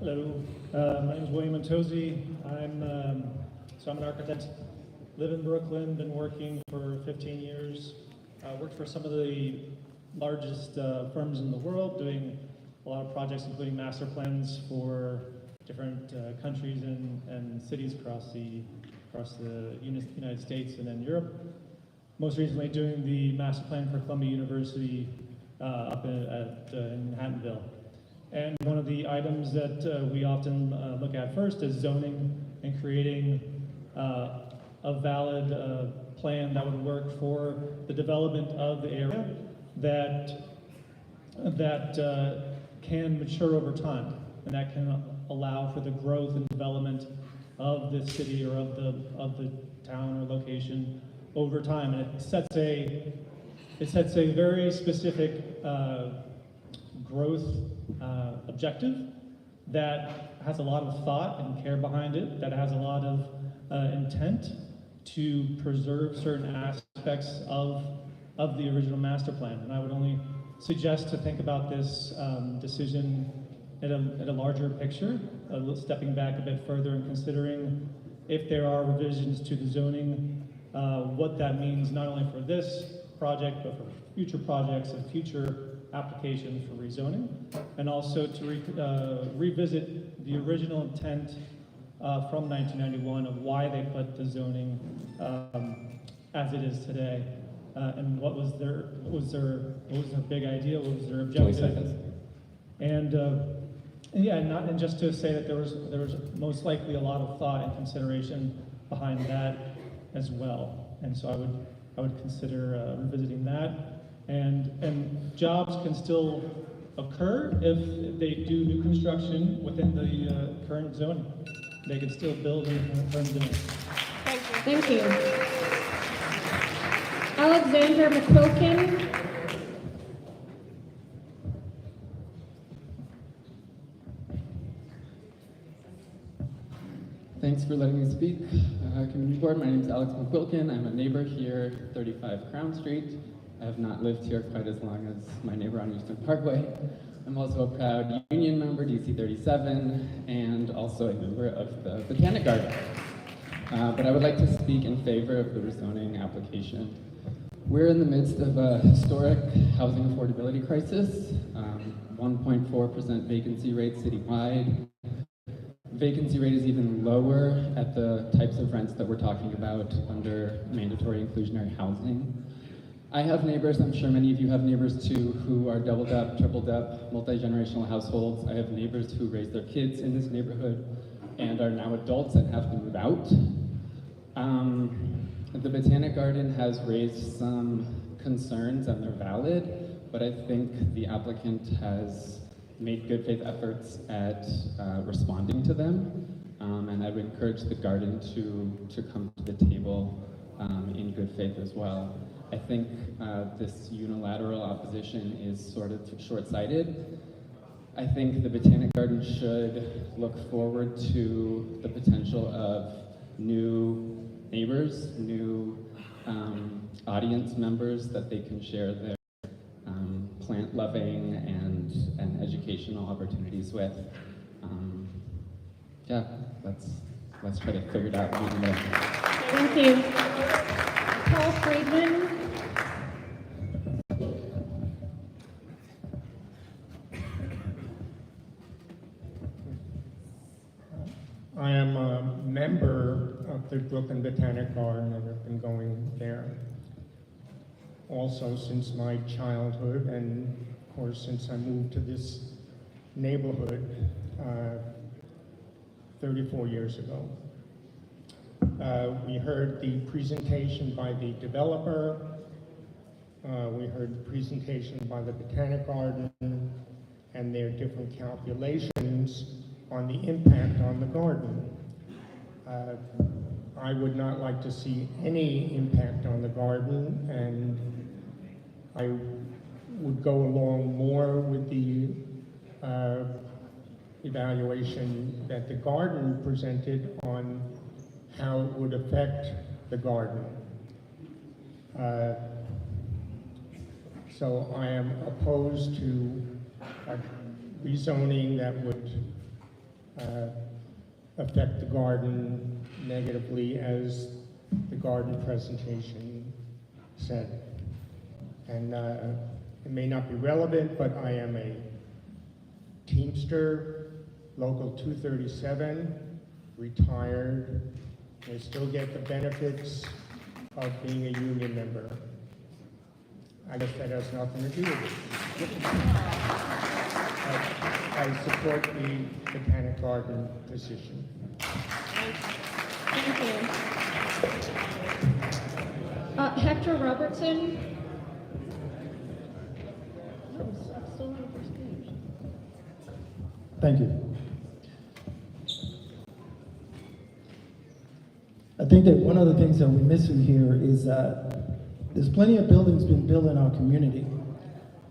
Hello, my name is William Antosi. I'm an architect, live in Brooklyn, been working for 15 years. Worked for some of the largest firms in the world, doing a lot of projects, including master plans for different countries and cities across the across the United States and then Europe. Most recently doing the master plan for Columbia University up in Manhattanville. And one of the items that we often look at first is zoning and creating a valid plan that would work for the development of the area that can mature over time and that can allow for the growth and development of the city or of the town or location over time. And it sets a very specific growth objective that has a lot of thought and care behind it, that has a lot of intent to preserve certain aspects of the original master plan. And I would only suggest to think about this decision at a larger picture, stepping back a bit further and considering if there are revisions to the zoning, what that means not only for this project, but for future projects and future applications for rezoning, and also to revisit the original intent from 1991 of why they put the zoning as it is today, and what was their big idea, what was their objective, and just to say that there was most likely a lot of thought and consideration behind that as well, and so I would consider revisiting that. And jobs can still occur if they do new construction within the current zoning. They can still build in the current zoning. Thank you. Alexander McQuilkin. Thanks for letting me speak. Community Board, my name is Alex McQuilkin. I'm a neighbor here, 35 Crown Street. I have not lived here quite as long as my neighbor on Eastern Parkway. I'm also a proud union member, DC 37, and also a member of the Botanic Garden. But I would like to speak in favor of the rezoning application. We're in the midst of a historic housing affordability crisis, 1.4% vacancy rate citywide. Vacancy rate is even lower at the types of rents that we're talking about under mandatory inclusionary housing. I have neighbors, I'm sure many of you have neighbors too, who are doubled up, tripled up, multi-generational households. I have neighbors who raise their kids in this neighborhood and are now adults and have to move out. The Botanic Garden has raised some concerns and they're valid, but I think the applicant has made good faith efforts at responding to them. And I would encourage the garden to come to the table in good faith as well. I think this unilateral opposition is sort of short-sighted. I think the Botanic Garden should look forward to the potential of new neighbors, new audience members that they can share their plant-loving and educational opportunities with. Yeah, let's try to figure it out. Thank you. Paul Friedman. I am a member of the Brooklyn Botanic Garden and have been going there also since my childhood, and of course since I moved to this neighborhood 34 years ago. We heard the presentation by the developer, we heard the presentation by the Botanic Garden and their different calculations on the impact on the garden. I would not like to see any impact on the garden, and I would go along more with the evaluation that the garden presented on how it would affect the garden. So I am opposed to a rezoning that would affect the garden negatively, as the garden presentation said. And it may not be relevant, but I am a Teamster, Local 237, retired, They still get the benefits of being a union member. I guess that has nothing to do with it. I support the Botanic Garden position. Thank you. Hector Robertson. Thank you. I think that one of the things that we're missing here is that there's plenty of buildings being built in our community.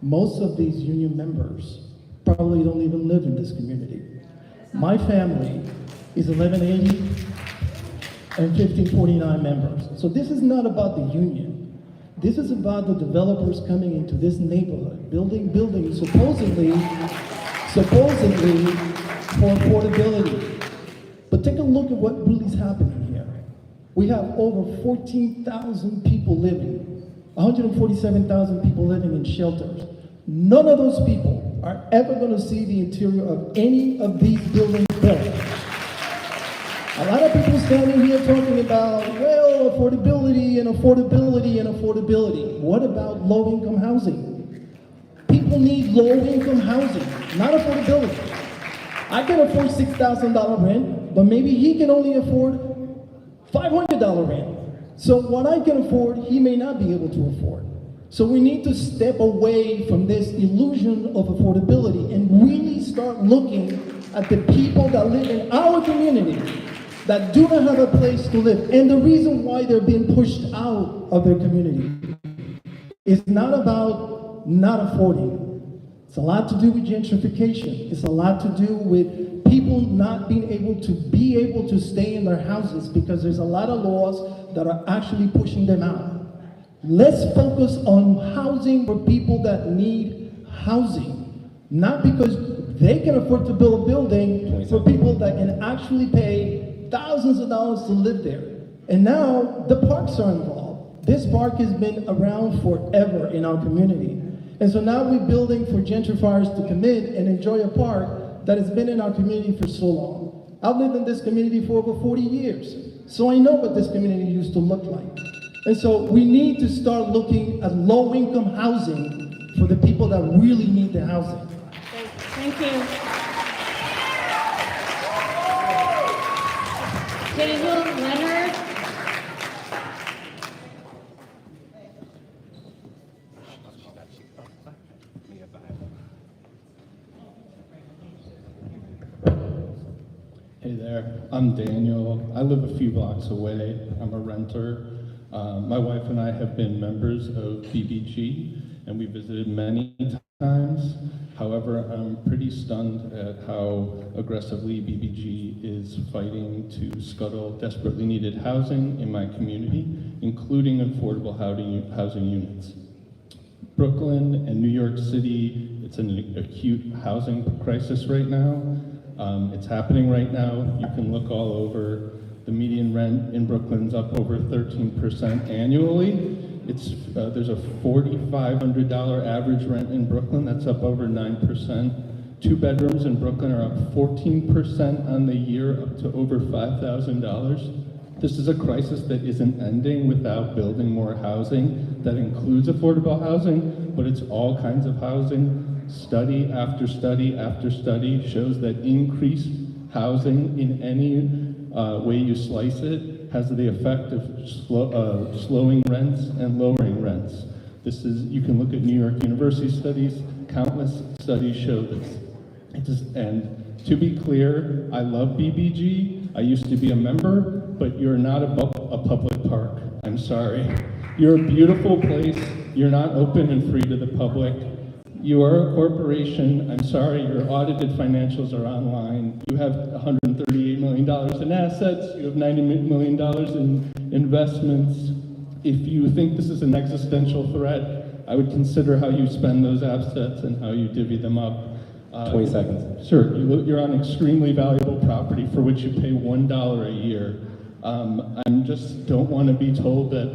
Most of these union members probably don't even live in this community. My family is 1180 and 1549 members. So this is not about the union. This is about the developers coming into this neighborhood, building buildings supposedly for affordability. But take a look at what really is happening here. We have over 14,000 people living, 147,000 people living in shelters. None of those people are ever going to see the interior of any of these buildings built. A lot of people standing here talking about, well, affordability and affordability and affordability. What about low-income housing? People need low-income housing, not affordability. I can afford $6,000 rent, but maybe he can only afford $500 rent. So what I can afford, he may not be able to afford. So we need to step away from this illusion of affordability and really start looking at the people that live in our community that do not have a place to live. And the reason why they're being pushed out of their community is not about not affording. It's a lot to do with gentrification. It's a lot to do with people not being able to stay in their houses because there's a lot of laws that are actually pushing them out. Let's focus on housing for people that need housing, not because they can afford to build a building for people that can actually pay thousands of dollars to live there. And now the parks are involved. This park has been around forever in our community. And so now we're building for gentrifiers to come in and enjoy a park that has been in our community for so long. I've lived in this community for over 40 years, so I know what this community used to look like. And so we need to start looking at low-income housing for the people that really need the housing. Thank you. Daniel Leonard. Hey there, I'm Daniel. I live a few blocks away. I'm a renter. My wife and I have been members of BBG, and we visited many times. However, I'm pretty stunned at how aggressively BBG is fighting to scuttle desperately needed housing in my community, including affordable housing units. Brooklyn and New York City, it's an acute housing crisis right now. It's happening right now. You can look all over. The median rent in Brooklyn's up over 13% annually. There's a $4,500 average rent in Brooklyn. That's up over 9%. 2 bedrooms in Brooklyn are up 14% on the year, up to over $5,000. This is a crisis that isn't ending without building more housing. That includes affordable housing, but it's all kinds of housing. Study after study after study shows that increased housing in any way you slice it has the effect of slowing rents and lowering rents. You can look at New York University studies, countless studies show this. And to be clear, I love BBG. I used to be a member, but you're not a public park. I'm sorry. You're a beautiful place. You're not open and free to the public. You are a corporation. I'm sorry, your audited financials are online. You have $138 million in assets. You have $90 million in investments. If you think this is an existential threat, I would consider how you spend those assets and how you divvy them up. 20 seconds. Sure, you're on extremely valuable property for which you pay $1 a year. I just don't want to be told that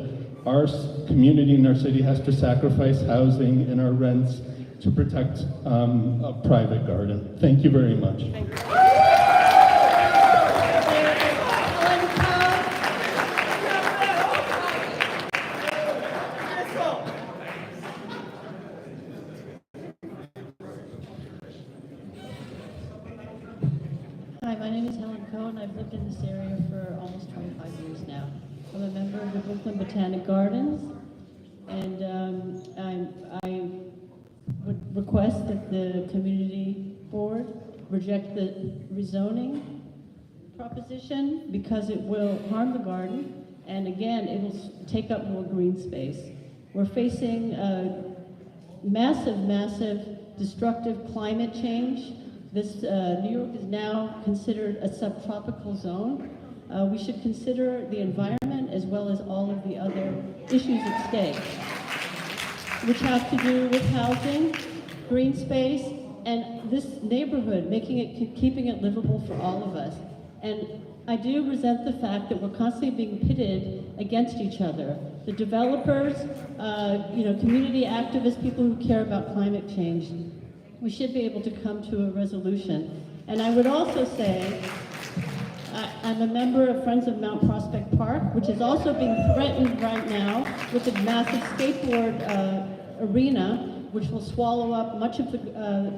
our community and our city has to sacrifice housing and our rents to protect a private garden. Thank you very much. in this area for almost 25 years now. I'm a member of the Brooklyn Botanic Gardens, and I would request that the community board reject the rezoning proposition because it will harm the garden, and again, it will take up more green space. We're facing massive destructive climate change. This New York is now considered a subtropical zone. We should consider the environment as well as all of the other issues at stake, which have to do with housing, green space, and this neighborhood, keeping it livable for all of us. And I do resent the fact that we're constantly being pitted against each other. The developers, community activists, people who care about climate change. We should be able to come to a resolution. And I would also say, I'm a member of Friends of Mount Prospect Park, which is also being threatened right now with a massive skateboard arena, which will swallow up much of the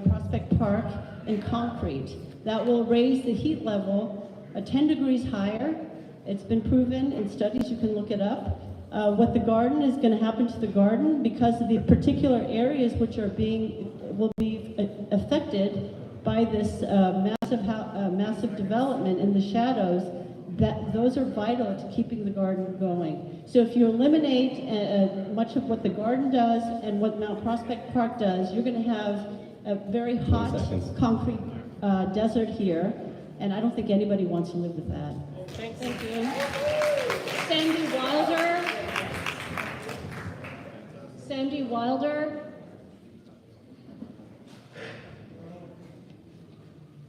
Prospect Park in concrete. That will raise the heat level 10 degrees higher. It's been proven in studies, you can look it up. What the garden is going to happen to the garden because of the particular areas which will be affected by this massive development in the shadows, those are vital to keeping the garden going. So if you eliminate much of what the garden does and what Mount Prospect Park does, you're going to have a very hot concrete desert here, and I don't think anybody wants to live with that. Thank you. Sandy Wilder. Sandy Wilder.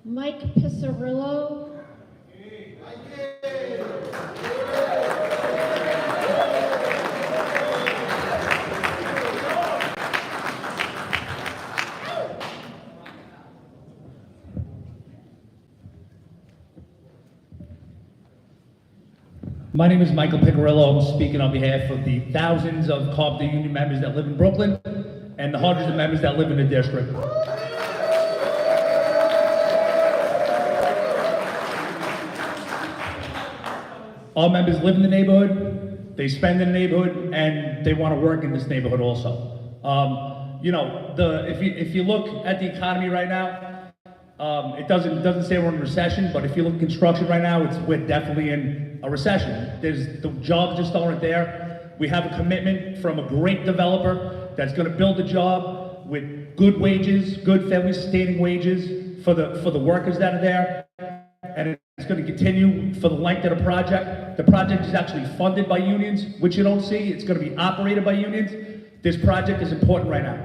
Mike Pizzarillo. My name is Michael Picarillo. I'm speaking on behalf of the thousands of Carpenter Union members that live in Brooklyn and the hundreds of members that live in the district. All members live in the neighborhood, they spend in the neighborhood, and they want to work in this neighborhood also. If you look at the economy right now, it doesn't say we're in a recession, but if you look at construction right now, we're definitely in a recession. The jobs just aren't there. We have a commitment from a great developer that's going to build a job with good wages, good family sustaining wages for the workers that are there, and it's going to continue for the length of the project. The project is actually funded by unions, which you don't see. It's going to be operated by unions. This project is important right now.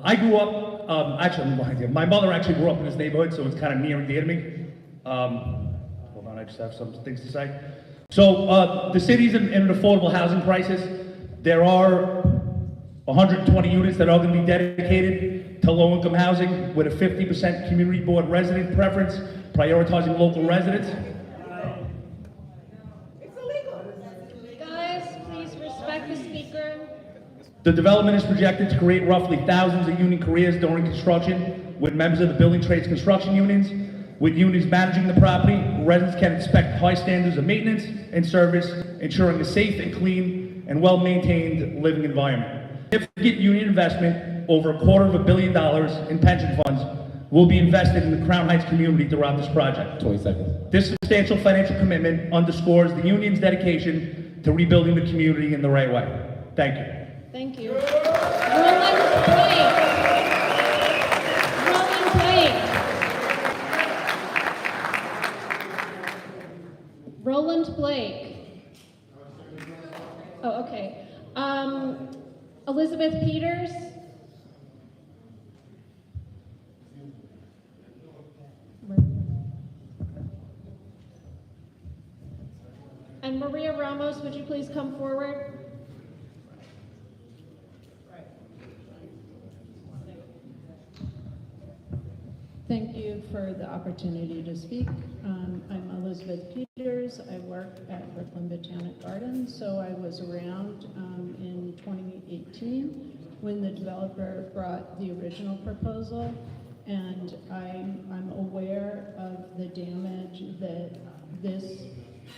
I grew up, my mother actually grew up in this neighborhood, so it's kind of near and dear to me. Hold on, I just have some things to say. So the city's in an affordable housing crisis. There are 120 units that are going to be dedicated to low-income housing with a 50% community board resident preference, prioritizing local residents. Guys, please respect the speaker. The development is projected to create roughly thousands of union careers during construction with members of the building trades construction unions. With unions managing the property, residents can expect high standards of maintenance and service, ensuring a safe and clean and well-maintained living environment. Significant union investment, over $250 million in pension funds, will be invested in the Crown Heights community throughout this project. 20 seconds. This substantial financial commitment underscores the union's dedication to rebuilding the community in the right way. Thank you. Thank you. Roland Blake. Roland Blake. Oh, okay. Elizabeth Peters. And Maria Ramos, would you please come forward? Thank you for the opportunity to speak. I'm Elizabeth Peters. I work at Brooklyn Botanic Gardens, so I was around in 2018 when the developer brought the original proposal, and I'm aware of the damage that this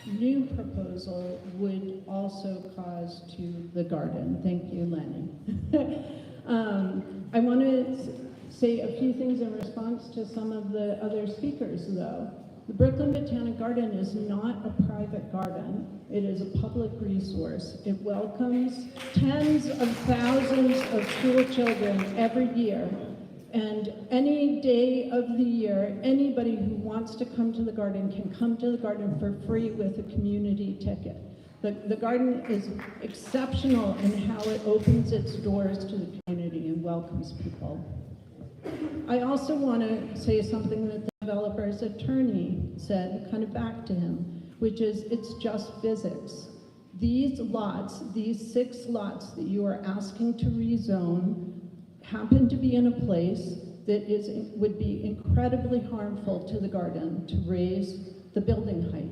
new proposal would also cause to the garden. Thank you, Lenny. I want to say a few things in response to some of the other speakers, though. The Brooklyn Botanic Garden is not a private garden. It is a public resource. It welcomes tens of thousands of school children every year. And any day of the year, anybody who wants to come to the garden can come to the garden for free with a community ticket. The garden is exceptional in how it opens its doors to the community and welcomes people. I also want to say something that the developer's attorney said, kind of back to him, which is it's just physics. These lots, these 6 lots that you are asking to rezone happen to be in a place that would be incredibly harmful to the garden to raise the building height.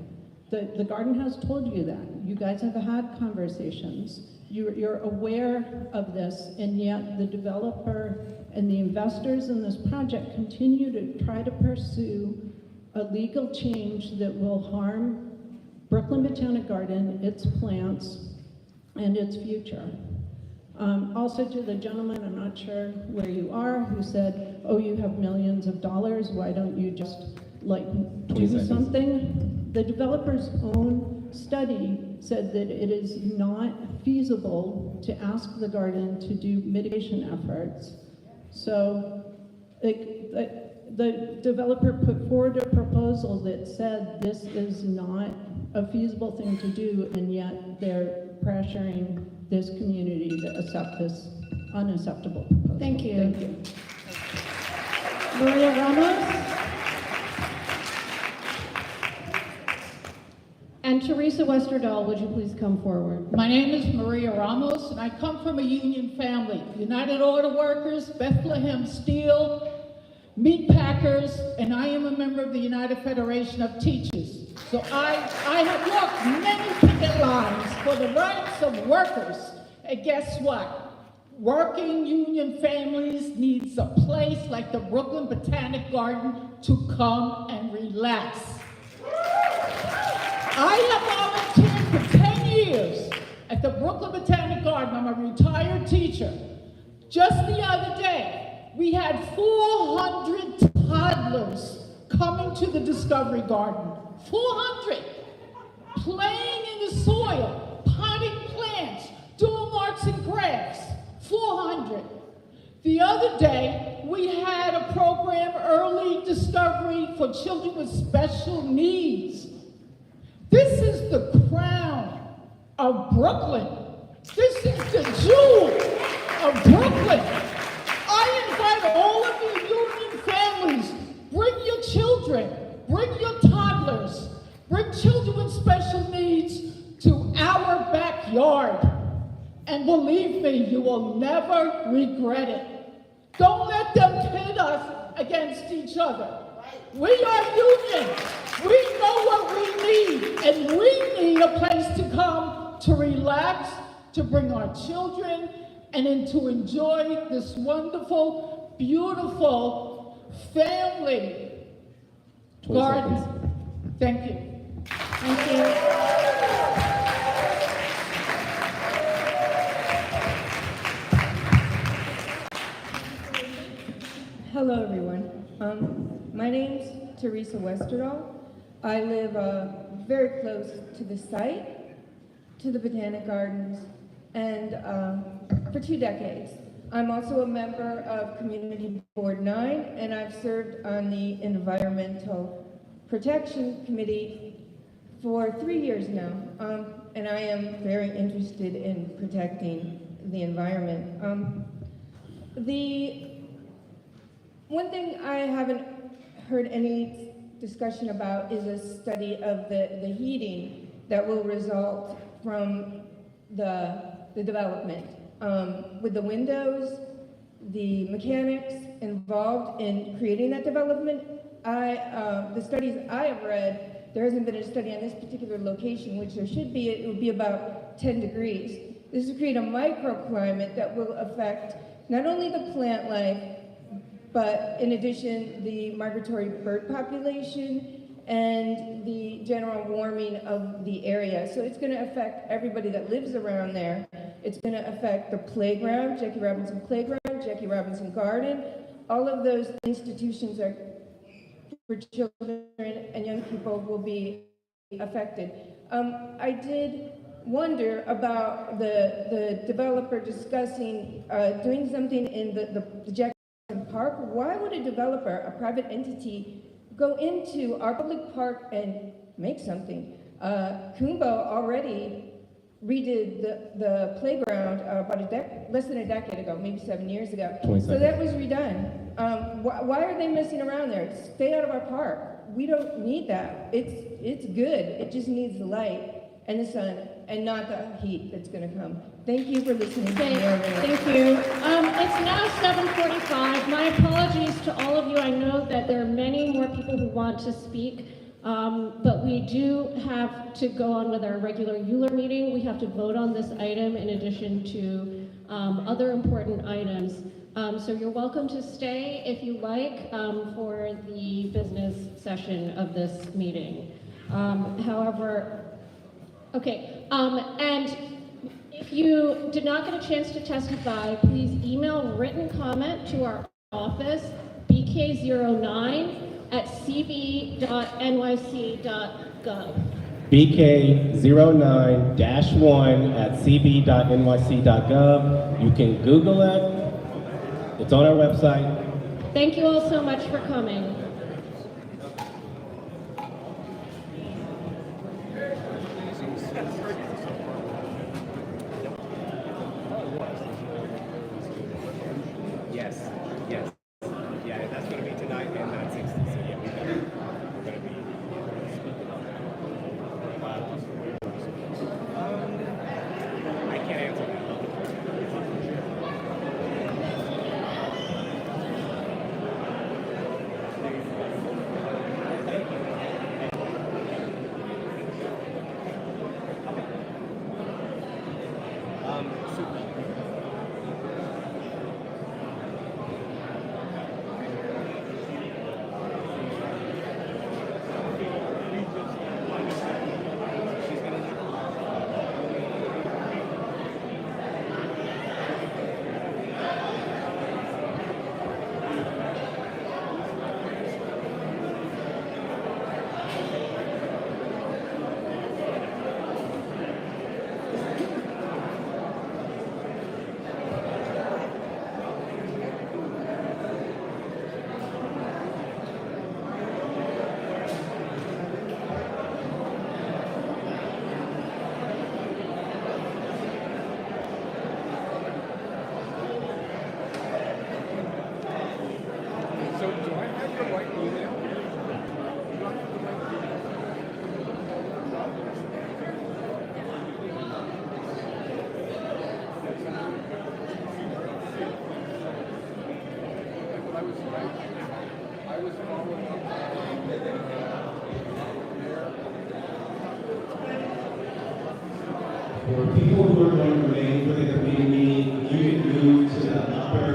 The garden has told you that. You guys have had conversations. You're aware of this, and yet the developer and the investors in this project continue to try to pursue a legal change that will harm Brooklyn Botanic Garden, its plants, and its future. Also to the gentleman, I'm not sure where you are, who said, oh, you have millions of dollars, why don't you just do something? The developer's own study said that it is not feasible to ask the garden to do mitigation efforts. So the developer put forward a proposal that said this is not a feasible thing to do, and yet they're pressuring this community to accept this unacceptable proposal. Thank you. Thank you. Maria Ramos? And Teresa Westerdahl, would you please come forward? My name is Maria Ramos, and I come from a union family. United Auto Workers, Bethlehem Steel, Meat Packers, and I am a member of the United Federation of Teachers. So I have walked many picket lines for the rights of workers. And guess what? Working union families needs a place like the Brooklyn Botanic Garden to come and relax. I have volunteered for 10 years at the Brooklyn Botanic Garden. I'm a retired teacher. Just the other day, we had 400 toddlers coming to the Discovery Garden. 400! Playing in the soil, potting plants, doing arts and crafts. 400. The other day, we had a program, Early Discovery for Children with Special Needs. This is the crown of Brooklyn. This is the jewel of Brooklyn. I invite all of you union families, bring your children, bring your toddlers, bring children with special needs to our backyard. And believe me, you will never regret it. Don't let them pit us against each other. We are union. We know what we need, and we need a place to come to relax, to bring our children, and then to enjoy this wonderful, beautiful family garden. Thank you. Thank you. Hello, everyone. My name's Teresa Westerdahl. I live very close to the site, to the Botanic Gardens, and for 2 decades. I'm also a member of Community Board 9, and I've served on the Environmental Protection Committee for 3 years now, and I am very interested in protecting the environment. The one thing I haven't heard any discussion about is a study of the heating that will result from the development. With the windows, the mechanics involved in creating that development, the studies I have read, there hasn't been a study on this particular location, which there should be. It would be about 10 degrees. This will create a microclimate that will affect not only the plant life, but in addition, the migratory bird population and the general warming of the area. So it's going to affect everybody that lives around there. It's going to affect the playground, Jackie Robinson Playground, Jackie Robinson Garden. All of those institutions are for children and young people will be affected. I did wonder about the developer discussing doing something in the Jackson Park. Why would a developer, a private entity, go into our public park and make something? Kumbo already redid the playground about less than a decade ago, maybe 7 years ago. So that was redone. Why are they messing around there? Stay out of our park. We don't need that. It's good. It just needs the light and the sun and not the heat that's going to come. Thank you for listening to me. Thank you. It's now 7:45. My apologies to all of you. I know that there are many more people who want to speak, but we do have to go on with our regular ULURP meeting. We have to vote on this item in addition to other important items. So you're welcome to stay if you like for the business session of this meeting. However, okay, and if you did not get a chance to testify, please email written comment to our office, bk09@cb.nyc.gov. BK09-1@cb.nyc.gov. You can Google it. It's on our website. Thank you all so much for coming. Yes, yes. Yeah, that's going to be tonight and 9:60. So yeah, we're going to be speaking on that. I can't answer that. For people who are going to remain for the committee meeting, you can move to the upper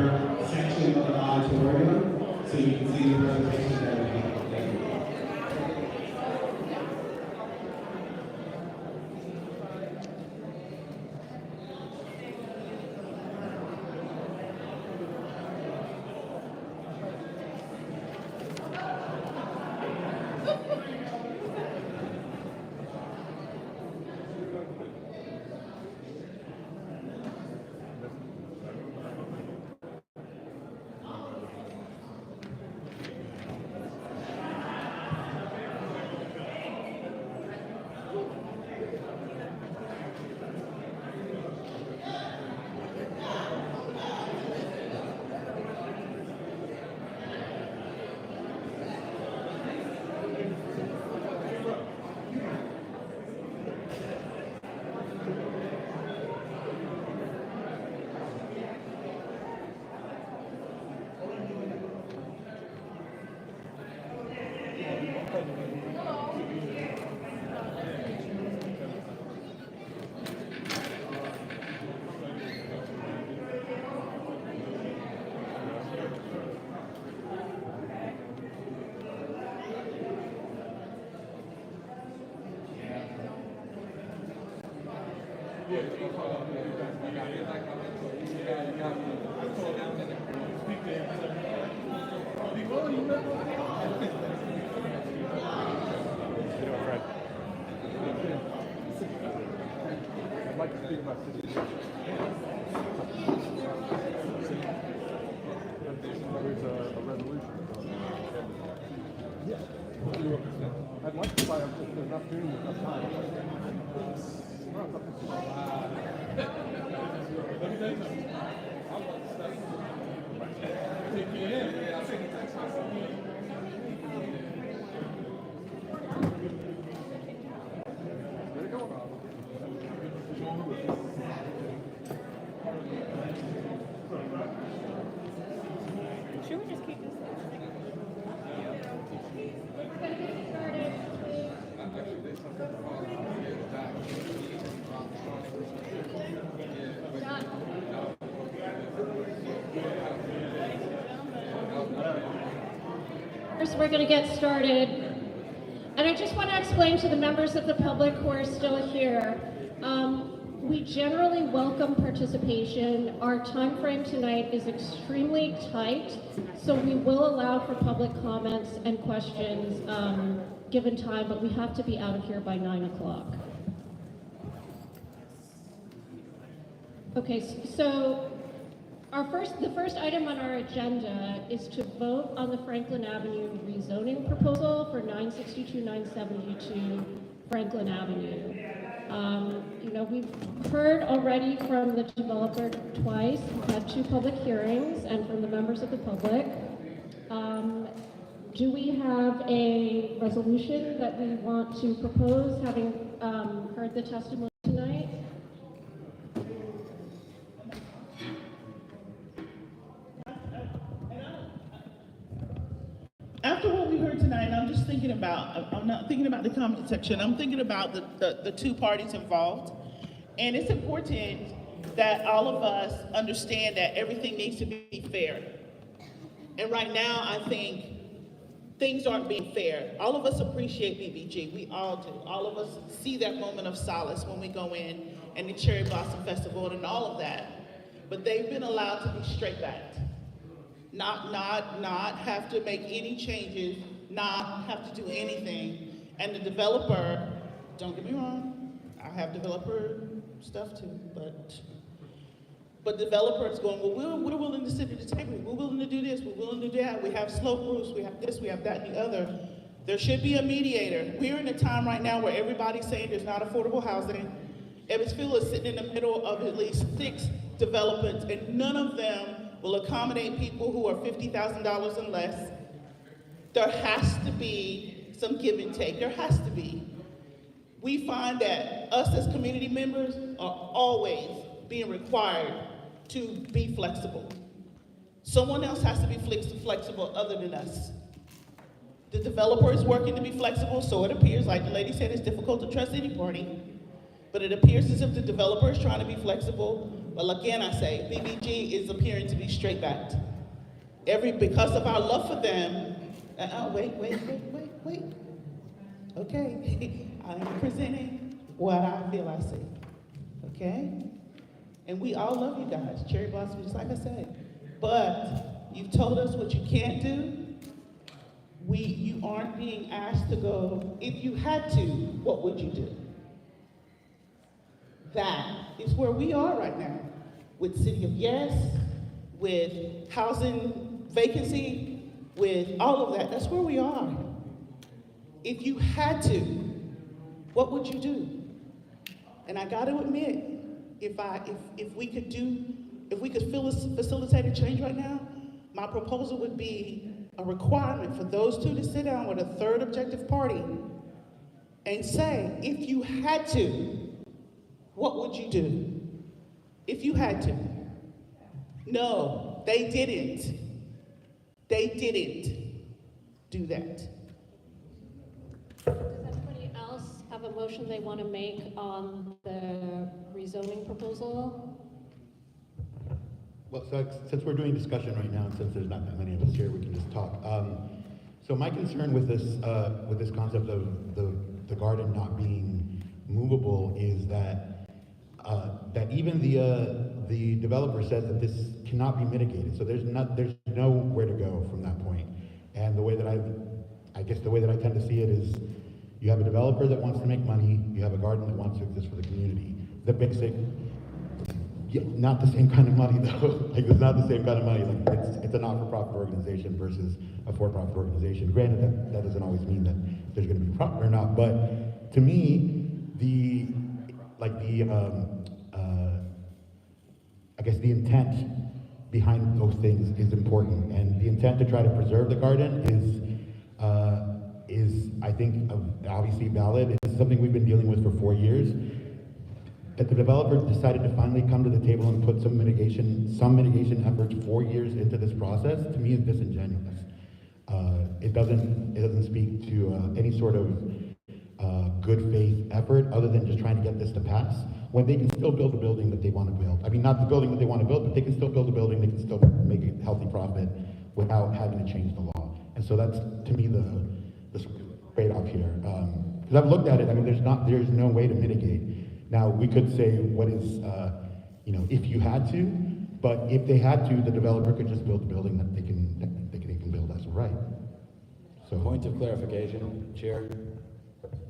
section of the auditorium so you can see the presentations that we have. Thank you. I'd like to speak about city. There's a resolution. Yeah. I'd like to buy if there's enough room, enough time. Should we just keep this? First, we're going to get started. And I just want to explain to the members of the public who are still here, we generally welcome participation. Our time frame tonight is extremely tight, so we will allow for public comments and questions given time, but we have to be out of here by 9 o'clock. Okay, so the first item on our agenda is to vote on the Franklin Avenue rezoning proposal for 962, 972 Franklin Avenue. We've heard already from the developer twice, we've had 2 public hearings, and from the members of the public. Do we have a resolution that we want to propose, having heard the testimony tonight? After what we heard tonight, I'm just thinking about, I'm not thinking about the comment section, I'm thinking about the 2 parties involved. And it's important that all of us understand that everything needs to be fair. And right now, I think things aren't being fair. All of us appreciate BBG, we all do. All of us see that moment of solace when we go in and the Cherry Blossom Festival and all of that. But they've been allowed to be straight backed. Not have to make any changes, not have to do anything. And the developer, don't get me wrong, I have developer stuff too, but developers going, well, we're willing to sit at the table, we're willing to do this, we're willing to do that, we have slope roofs, we have this, we have that, and the other. There should be a mediator. We're in a time right now where everybody's saying there's not affordable housing. Evansville is sitting in the middle of at least 6 developments, and none of them will accommodate people who are $50,000 and less. There has to be some give and take, there has to be. We find that us as community members are always being required to be flexible. Someone else has to be flexible other than us. The developer is working to be flexible, so it appears, like the lady said, it's difficult to trust any party, but it appears as if the developer is trying to be flexible. Well, again, I say, BBG is appearing to be straight backed. Because of our love for them, wait. Okay, I am presenting what I feel I see, okay? And we all love you guys, Cherry Blossom, just like I said. But you've told us what you can't do. You aren't being asked to go. If you had to, what would you do? That is where we are right now, with City of Yes, with housing vacancy, with all of that. That's where we are. If you had to, what would you do? And I got to admit, if we could facilitate a change right now, my proposal would be a requirement for those 2 to sit down with a 3rd objective party and say, if you had to, what would you do? If you had to. No, they didn't. They didn't do that. Does anybody else have a motion they want to make on the rezoning proposal? Well, so since we're doing discussion right now, and since there's not that many of us here, we can just talk. So my concern with this concept of the garden not being movable is that that even the developer says that this cannot be mitigated. So there's nowhere to go from that point. And the way that I guess the way that I tend to see it is, you have a developer that wants to make money, you have a garden that wants to exist for the community. The basic, not the same kind of money though. Like, it's not the same kind of money. Like, it's a not-for-profit organization versus a for-profit organization. Granted, that doesn't always mean that there's going to be profit or not. But to me, I guess the intent behind those things is important, and the intent to try to preserve the garden is I think obviously valid. It's something we've been dealing with for 4 years. That the developer decided to finally come to the table and put some mitigation efforts 4 years into this process, to me, is disingenuous. It doesn't speak to any sort of good faith effort other than just trying to get this to pass, when they can still build a building that they want to build. I mean, not the building that they want to build, but they can still build a building, they can still make a healthy profit without having to change the law. And so that's, to me, the trade-off here. Because I've looked at it, I mean, there's no way to mitigate. Now, we could say, what is, if you had to, but if they had to, the developer could just build a building that they can even build as a right. So, Point of clarification, Chair.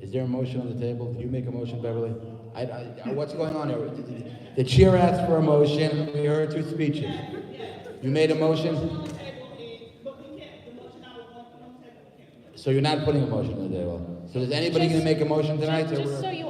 Is there a motion on the table? Did you make a motion, Beverly? What's going on here? The chair asked for a motion. We heard 2 speeches. You made a motion? So you're not putting a motion on the table. So is anybody going to make a motion tonight? Just so you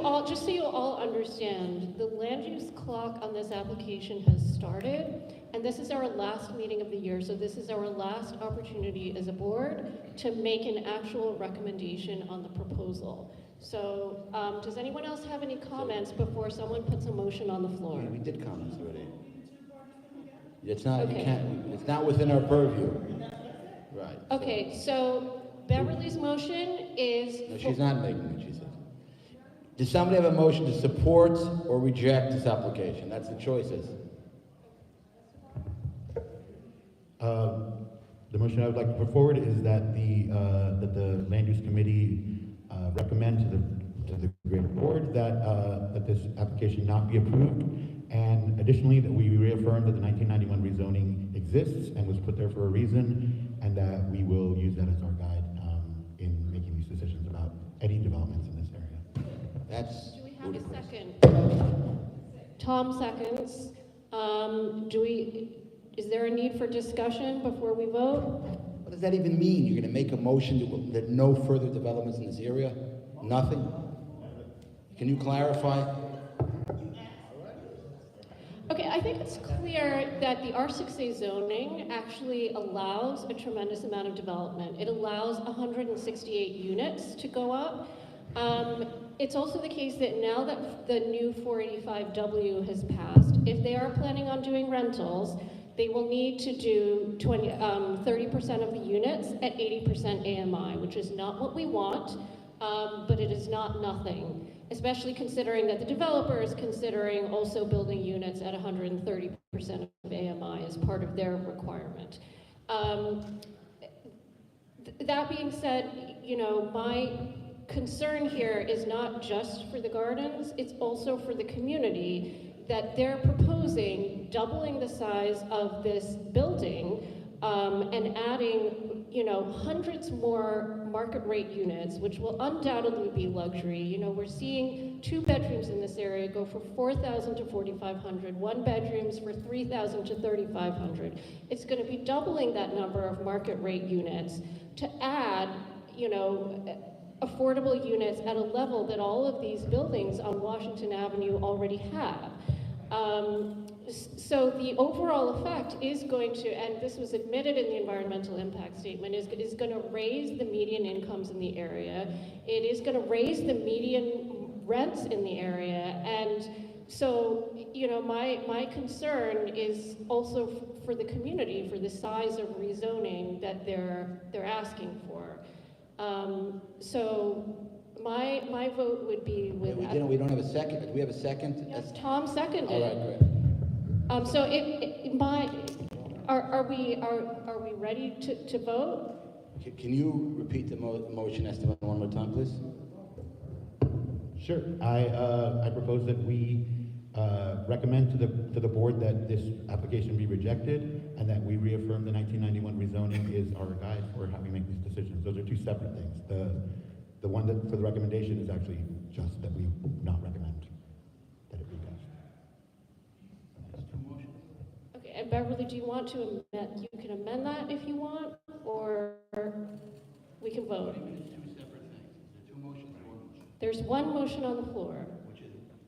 all understand, the land use clock on this application has started, and this is our last meeting of the year, so this is our last opportunity as a board to make an actual recommendation on the proposal. So, does anyone else have any comments before someone puts a motion on the floor? We did comments already. It's not, Okay. it's not within our purview. Right. Okay, so Beverly's motion is... No, she's not making it, she says. Does somebody have a motion to support or reject this application? That's the choices. The motion I would like to put forward is that the land use committee recommend to the greater board that this application not be approved, and additionally that we reaffirm that the 1991 rezoning exists and was put there for a reason, and that we will use that as our guide in making these decisions about any developments in this area. That's Do we have a second? Tom seconds. Is there a need for discussion before we vote? What does that even mean? You're going to make a motion that no further developments in this area? Nothing? Can you clarify? Okay, I think it's clear that the R6A zoning actually allows a tremendous amount of development. It allows 168 units to go up. It's also the case that now that the new 485W has passed, if they are planning on doing rentals, they will need to do 30% of the units at 80% AMI, which is not what we want, but it is not nothing, especially considering that the developer is considering also building units at 130% of AMI as part of their requirement. That being said, my concern here is not just for the gardens, it's also for the community, that they're proposing doubling the size of this building and adding, hundreds more market rate units, which will undoubtedly be luxury. We're seeing 2 bedrooms in this area go for $4,000 to $4,500, 1 bedrooms for $3,000 to $3,500. It's going to be doubling that number of market rate units to add, affordable units at a level that all of these buildings on Washington Avenue already have. So the overall effect is going to, and this was admitted in the environmental impact statement, is going to raise the median incomes in the area. It is going to raise the median rents in the area. And so, my concern is also for the community, for the size of rezoning that they're asking for. So my vote would be with... We don't have a second. Do we have a second? Yes, Tom seconded. All right, great. So are we ready to vote? Can you repeat the motion, Esteban, one more time, please? Sure. I propose that we recommend to the board that this application be rejected and that we reaffirm the 1991 rezoning is our guide for how we make these decisions. Those are two separate things. The one that for the recommendation is actually just that we not recommend that it be passed. Okay, and Beverly, do you want to amend, you can amend that if you want, or we can vote? There's one motion on the floor,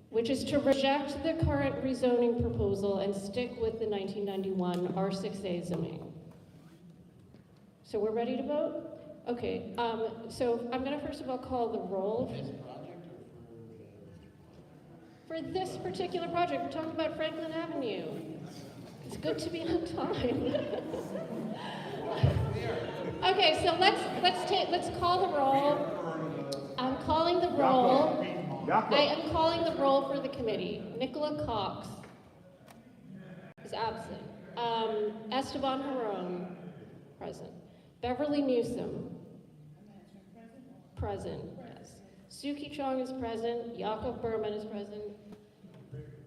which is to reject the current rezoning proposal and stick with the 1991 R6A zoning. So we're ready to vote? Okay, so I'm gonna first of all call the roll. For this particular project, we're talking about Franklin Avenue. It's good to be on time. Okay, so let's call the roll. I'm calling the roll. I am calling the roll for the committee. Nicola Cox is absent. Esteban Harron, present. Beverly Newsom, present, yes. Suki Chong is present. Jakob Berman is present.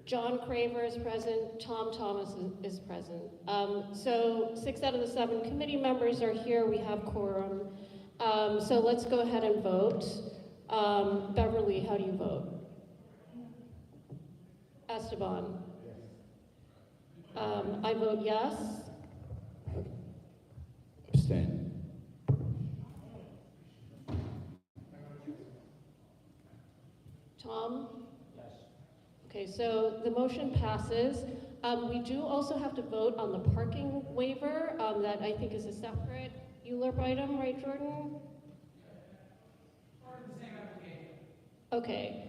John Craver is present. Tom Thomas is present. So 6 out of the 7 committee members are here. We have quorum. So let's go ahead and vote. Beverly, how do you vote? Esteban? I vote yes. Abstain. Tom? Yes. Okay, so the motion passes. We do also have to vote on the parking waiver that I think is a separate ULURP item, right, Jordan? Okay.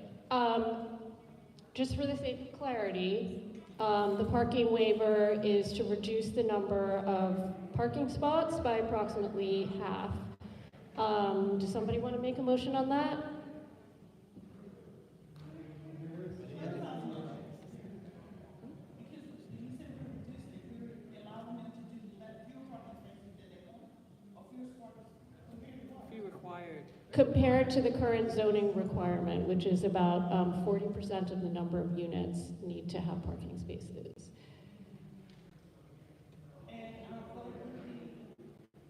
Just for the sake of clarity, the parking waiver is to reduce the number of parking spots by approximately half. Does somebody want to make a motion on that? Compared to the current zoning requirement, which is about 40% of the number of units need to have parking spaces. And our vote would be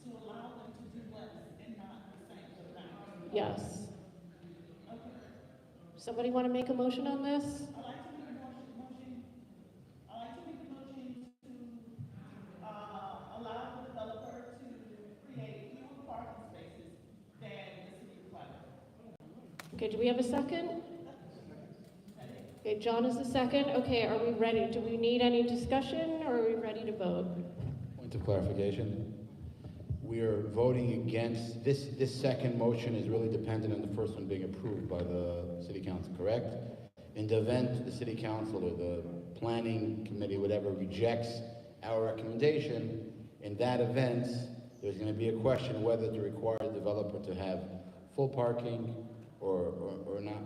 to allow them to do less and not the same amount. Yes. Okay. Somebody want to make a motion on this? I'd like to make a motion to allow the developer to create fewer parking spaces than the city requires. Okay, do we have a second? Okay, John is the second. Okay, are we ready? Do we need any discussion or are we ready to vote? Point of clarification. We are voting against, this second motion is really dependent on the first one being approved by the city council, correct? In the event the city council or the planning committee, whatever, rejects our recommendation, in that event, there's going to be a question whether to require the developer to have full parking or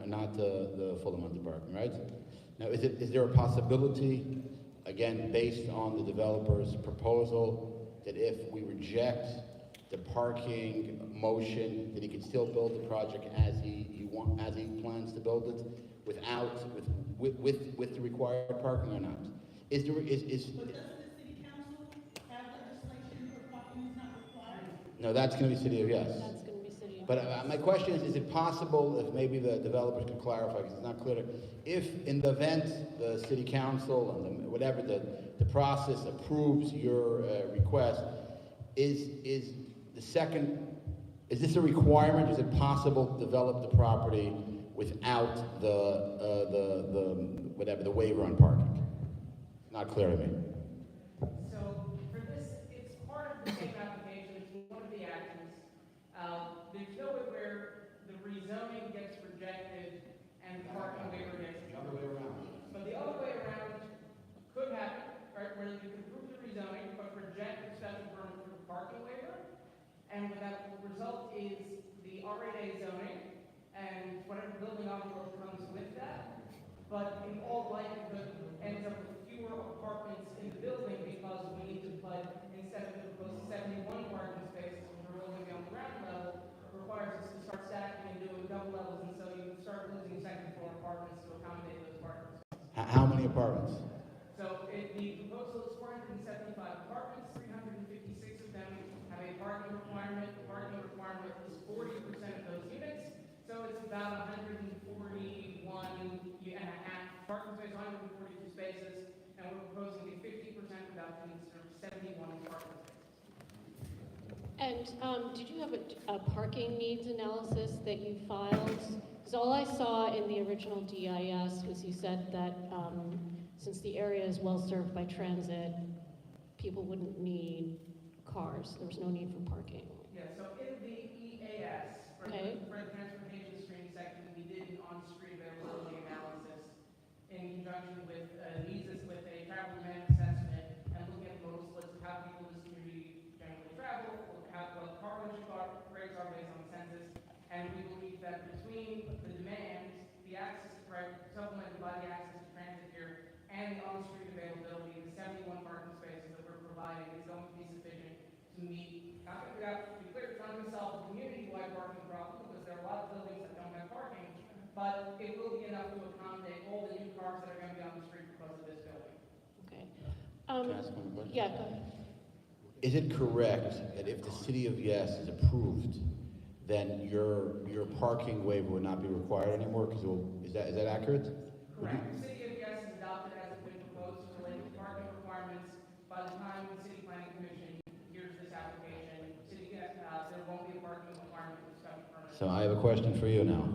not the full amount of parking, right? Now, is there a possibility, again, based on the developer's proposal, that if we reject the parking motion, that he can still build the project as he plans to build it, with the required parking or not? Is there But does the city council have legislation where parking is not required? No, that's going to be city of yes. That's going to be city. But my question is it possible, if maybe the developers could clarify, because it's not clear, if in the event the city council and whatever the process approves your request, is this a requirement? Is it possible to develop the property without the waiver on parking? Not clear to me. So for this, it's part of the same application, it's one of the actions. There's no way where the rezoning gets rejected and the parking waiver gets. The other way around. But the other way around could happen, right, where you can approve the rezoning, but reject the special permit for the parking waiver. And what that will result is the R8A zoning and whatever building envelope comes with that. But in all likelihood, ends up with fewer apartments in the building because we need to put, instead of those 71 parking spaces, which are only on the ground level, requires us to start stacking and doing double levels, and so you start losing second floor apartments to accommodate those parking spaces. How many apartments? So the proposal is 475 apartments, 356 of them have a parking requirement. The parking requirement is 40% of those units, so it's about 141 and a half parking spaces, 142 spaces, and we're proposing a 50% reduction, so 71 parking spaces. And did you have a parking needs analysis that you filed? Because all I saw in the original DIS was you said that since the area is well served by transit, people wouldn't need cars. There was no need for parking. Yeah, so in the EAS, for the transportation stream section, we did an on-street availability analysis in conjunction with NESIS with a travel demand assessment and looking at modal splits of how people in this community generally travel, what car ownership rates are based on census, and we believe that between the demand, the access, supplemented by the access to transit here, and the on-street availability, the 71 parking spaces that we're providing is going to be sufficient to meet, not to be clear, it's not going to solve the community-wide parking problem, because there are a lot of buildings that don't have parking, but it will be enough to accommodate all the new cars that are going to be on the street because of this building. Okay. Can I ask one question? Yeah, go ahead. Is it correct that if the city of Yes is approved, then your parking waiver would not be required anymore? Because is that accurate? Correct. The city of Yes has adopted as it's been proposed related to parking requirements. By the time the city planning commission hears this application, there won't be a parking requirement for special permit. So I have a question for you now.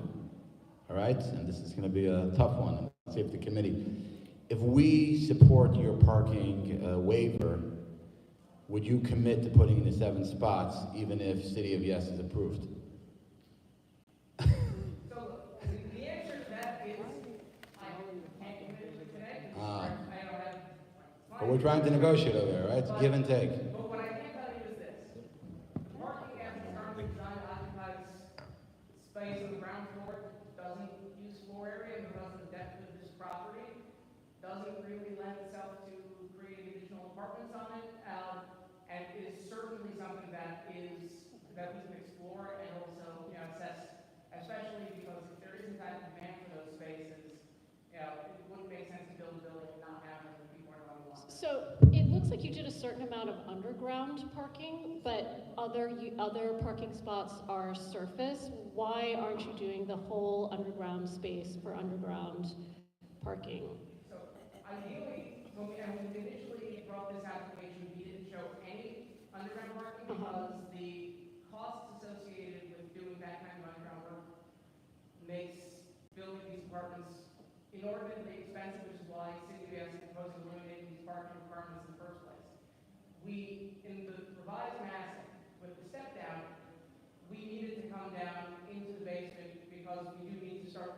All right, and this is going to be a tough one. Let's see if the committee, if we support your parking waiver, would you commit to putting in the 7 spots even if City of Yes is approved? So the answer to that is I can't commit to today. I don't have. But we're trying to negotiate over there, right? It's give and take. But what I can tell you is this: the parking as it's currently designed occupies space on the ground floor, doesn't use floor area, and because of the depth of this property, doesn't really lend itself to creating additional apartments on it, and is certainly something that we can explore and also assess, especially because if there isn't that demand for those spaces, it wouldn't make sense to build a building and not have it if people are going to want it. So it looks like you did a certain amount of underground parking, but other parking spots are surface. Why aren't you doing the whole underground space for underground parking? So ideally, when we initially brought this application, we didn't show any underground parking because the costs associated with doing that kind of underground work makes building these apartments inordinately expensive, which is why City of Yes is proposing eliminating these parking requirements in the first place. We, in the revised massing, with the step down, we needed to come down into the basement because we are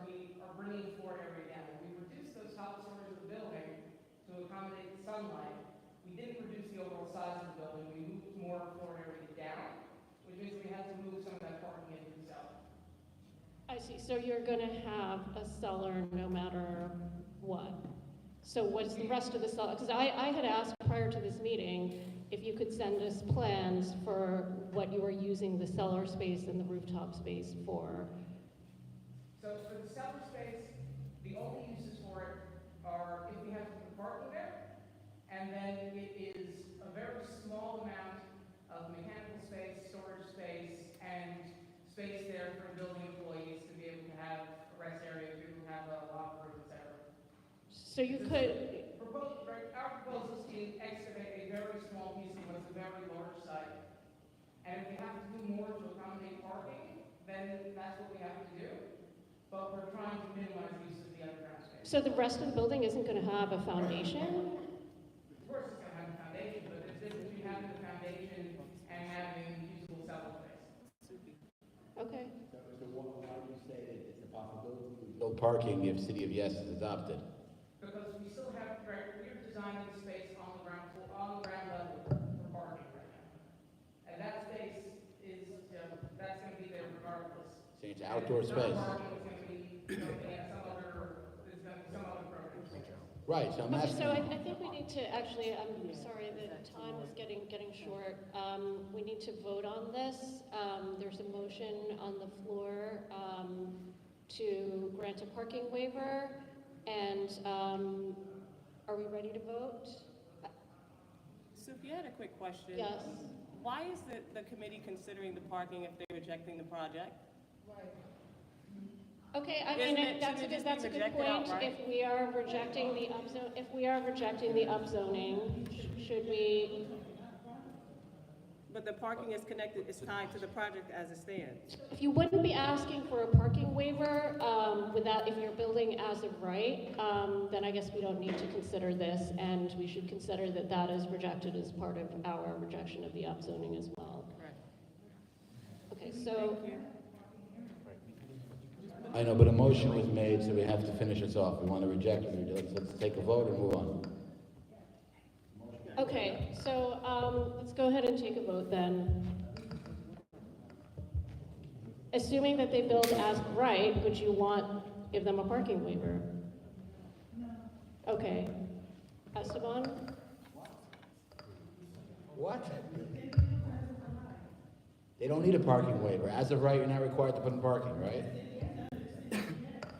bringing floor area down. We reduced those top stories of the building to accommodate the sunlight. We didn't reduce the overall size of the building. We moved more floor area down, which means we had to move some of that parking into the cellar. I see. So you're going to have a cellar no matter what. So what's the rest of the cellar? Because I had asked prior to this meeting if you could send us plans for what you were using the cellar space and the rooftop space for. So for the cellar space, the only uses for it are if we have to put parking there, and then it is a very small amount of mechanical space, storage space, and space there for building employees to be able to have a rest area, to have a locker room, etc. So you could. Our proposal is to excavate a very small piece of what's a very large site. And if we have to do more to accommodate parking, then that's what we have to do. But we're trying to minimize use of the underground space. So the rest of the building isn't going to have a foundation? Of course it's going to have a foundation, but there's difference between having a foundation and having usable cellar space. Okay. So why do you say that it's a possibility to build parking if City of Yes is adopted? Because we still have, we're designing the space on the ground floor, on the ground level for parking right now. And that space is, that's going to be there regardless. So it's outdoor space. Parking is going to be, there's going to be some other program. Right, so I'm Okay, asking. so I think we need to actually, I'm sorry, the time is getting short. We need to vote on this. There's a motion on the floor to grant a parking waiver, and Are we ready to vote? Sophie, I had a quick question. Yes. Why is the committee considering the parking if they're rejecting the project? Okay, I mean, that's a good point. If we are rejecting the upzoning, should we? But the parking is connected, is tied to the project as it stands. If you wouldn't be asking for a parking waiver, if you're building as of right, then I guess we don't need to consider this, and we should consider that that is rejected as part of our rejection of the upzoning as well. Correct. Okay, so. I know, but a motion was made, so we have to finish this off. We want to reject it. Let's take a vote and move on. Okay, so let's go ahead and take a vote then. Assuming that they build as right, would you give them a parking waiver? No. Okay. Esteban? What? They don't need a parking waiver. As of right, you're not required to put in parking, right?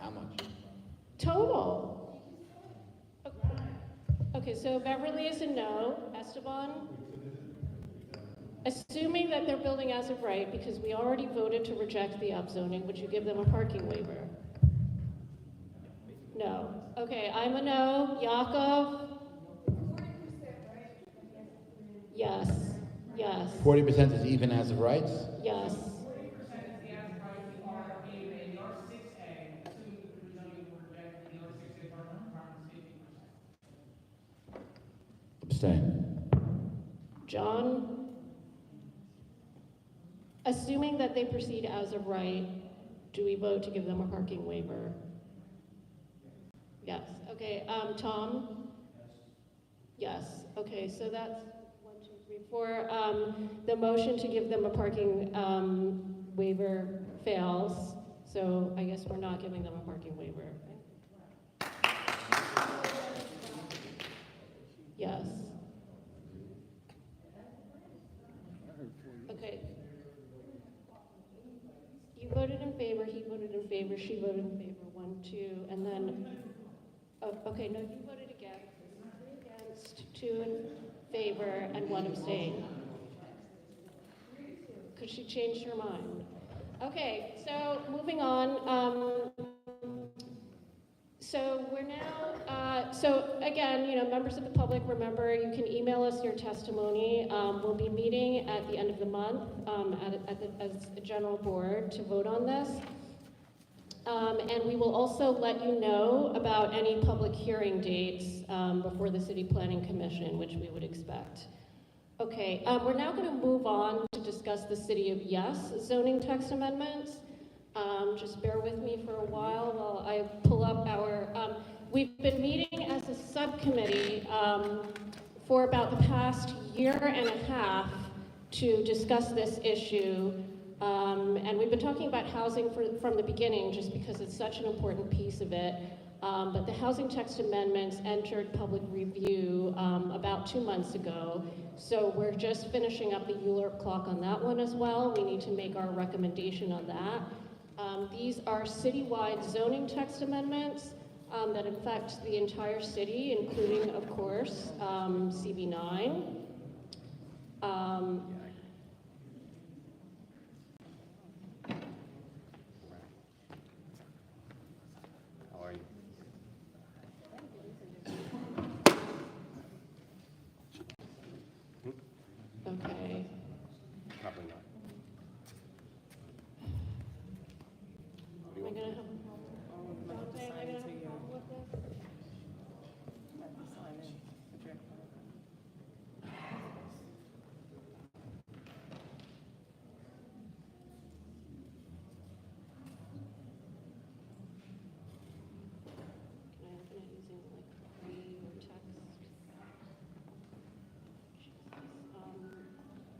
How much? Total. Okay, so Beverly is a no. Esteban? Assuming that they're building as of right, because we already voted to reject the upzoning, would you give them a parking waiver? No. Okay, I'm a no. Yakov? Yes. Yes. 40% is even as of rights? Yes. Abstain. John? Assuming that they proceed as of right, do we vote to give them a parking waiver? Yes. Okay, Tom? Yes. Okay, so that's 1, 2, 3, 4. The motion to give them a parking waiver fails, so I guess we're not giving them a parking waiver. Yes. Okay. You voted in favor, he voted in favor, she voted in favor, 1, 2, and then, oh, okay, no, you voted against, 3 against, 2 in favor, and 1 abstain. Because she changed her mind. Okay, so moving on. So we're now, so again, members of the public, remember, you can email us your testimony. We'll be meeting at the end of the month as a general board to vote on this. And we will also let you know about any public hearing dates before the City Planning Commission, which we would expect. Okay, we're now going to move on to discuss the City of Yes zoning text amendments. Just bear with me for a while I pull up our, we've been meeting as a subcommittee for about the past year and a half to discuss this issue. And we've been talking about housing from the beginning just because it's such an important piece of it. But the housing text amendments entered public review about 2 months ago. So we're just finishing up the ULURP clock on that one as well. We need to make our recommendation on that. These are citywide zoning text amendments that affect the entire city, including, of course, CB9. How are you? Okay. Probably not. Am I gonna have a problem? Okay, am I gonna have a problem with this? Can I open it using like free or text?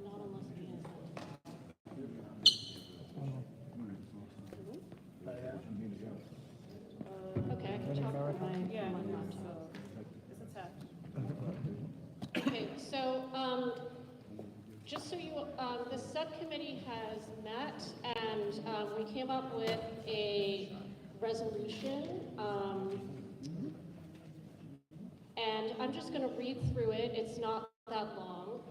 Not unless it is. Okay, I can talk from my laptop. It's attached. Okay, so just so you, the subcommittee has met and we came up with a resolution. And I'm just going to read through it. It's not that long.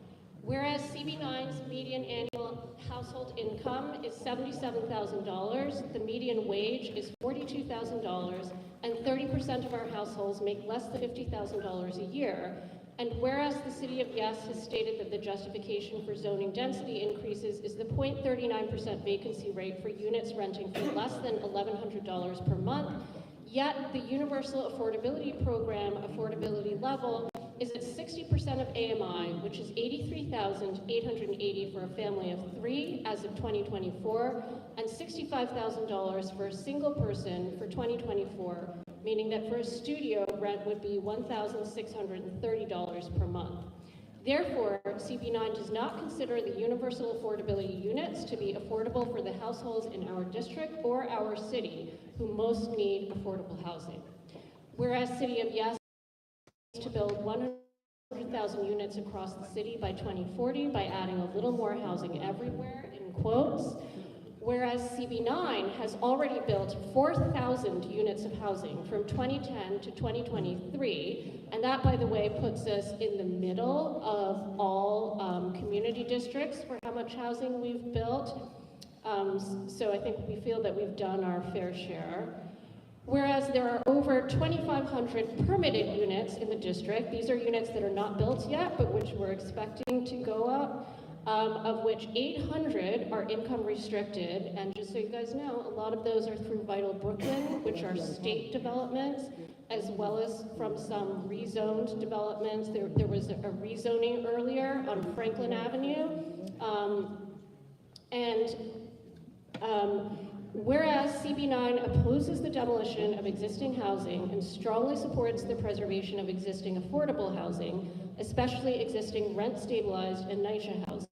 Whereas CB9's median annual household income is $77,000, the median wage is $42,000, and 30% of our households make less than $50,000 a year. And whereas the City of Yes has stated that the justification for zoning density increases is the 0.39% vacancy rate for units renting for less than $1,100 per month, yet the Universal Affordability Program affordability level is at 60% of AMI, which is $83,880 for a family of 3 as of 2024, and $65,000 for a single person for 2024, meaning that for a studio, rent would be $1,630 per month. Therefore, CB9 does not consider the universal affordability units to be affordable for the households in our district or our city who most need affordable housing. Whereas City of Yes to build 100,000 units across the city by 2040 by adding a little more housing everywhere, in quotes, whereas CB9 has already built 4,000 units of housing from 2010 to 2023, and that, by the way, puts us in the middle of all community districts for how much housing we've built. So I think we feel that we've done our fair share. Whereas there are over 2,500 permitted units in the district. These are units that are not built yet, but which we're expecting to go up, of which 800 are income restricted. And just so you guys know, a lot of those are through Vital Brooklyn, which are state developments, as well as from some rezoned developments. There was a rezoning earlier on Franklin Avenue. Whereas CB9 opposes the demolition of existing housing and strongly supports the preservation of existing affordable housing, especially existing rent-stabilized and NYCHA housing.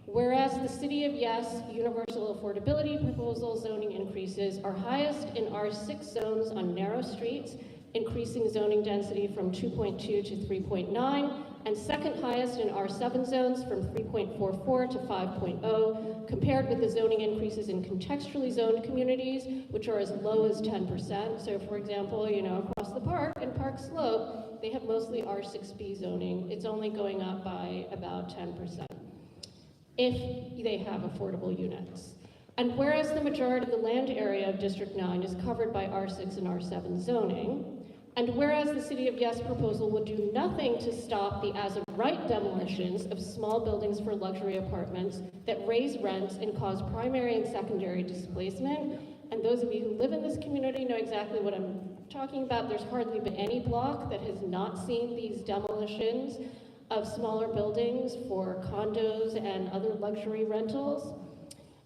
Whereas the City of Yes universal affordability proposal zoning increases are highest in R6 zones on narrow streets, increasing zoning density from 2.2 to 3.9, and second highest in R7 zones from 3.44 to 5.0, compared with the zoning increases in contextually zoned communities, which are as low as 10%. So for example, across the park in Park Slope, they have mostly R6B zoning. It's only going up by about 10% if they have affordable units. And whereas the majority of the land area of District 9 is covered by R6 and R7 zoning, and whereas the City of Yes proposal would do nothing to stop the as-of-right demolitions of small buildings for luxury apartments that raise rents and cause primary and secondary displacement, and those of you who live in this community know exactly what I'm talking about. There's hardly been any block that has not seen these demolitions of smaller buildings for condos and other luxury rentals.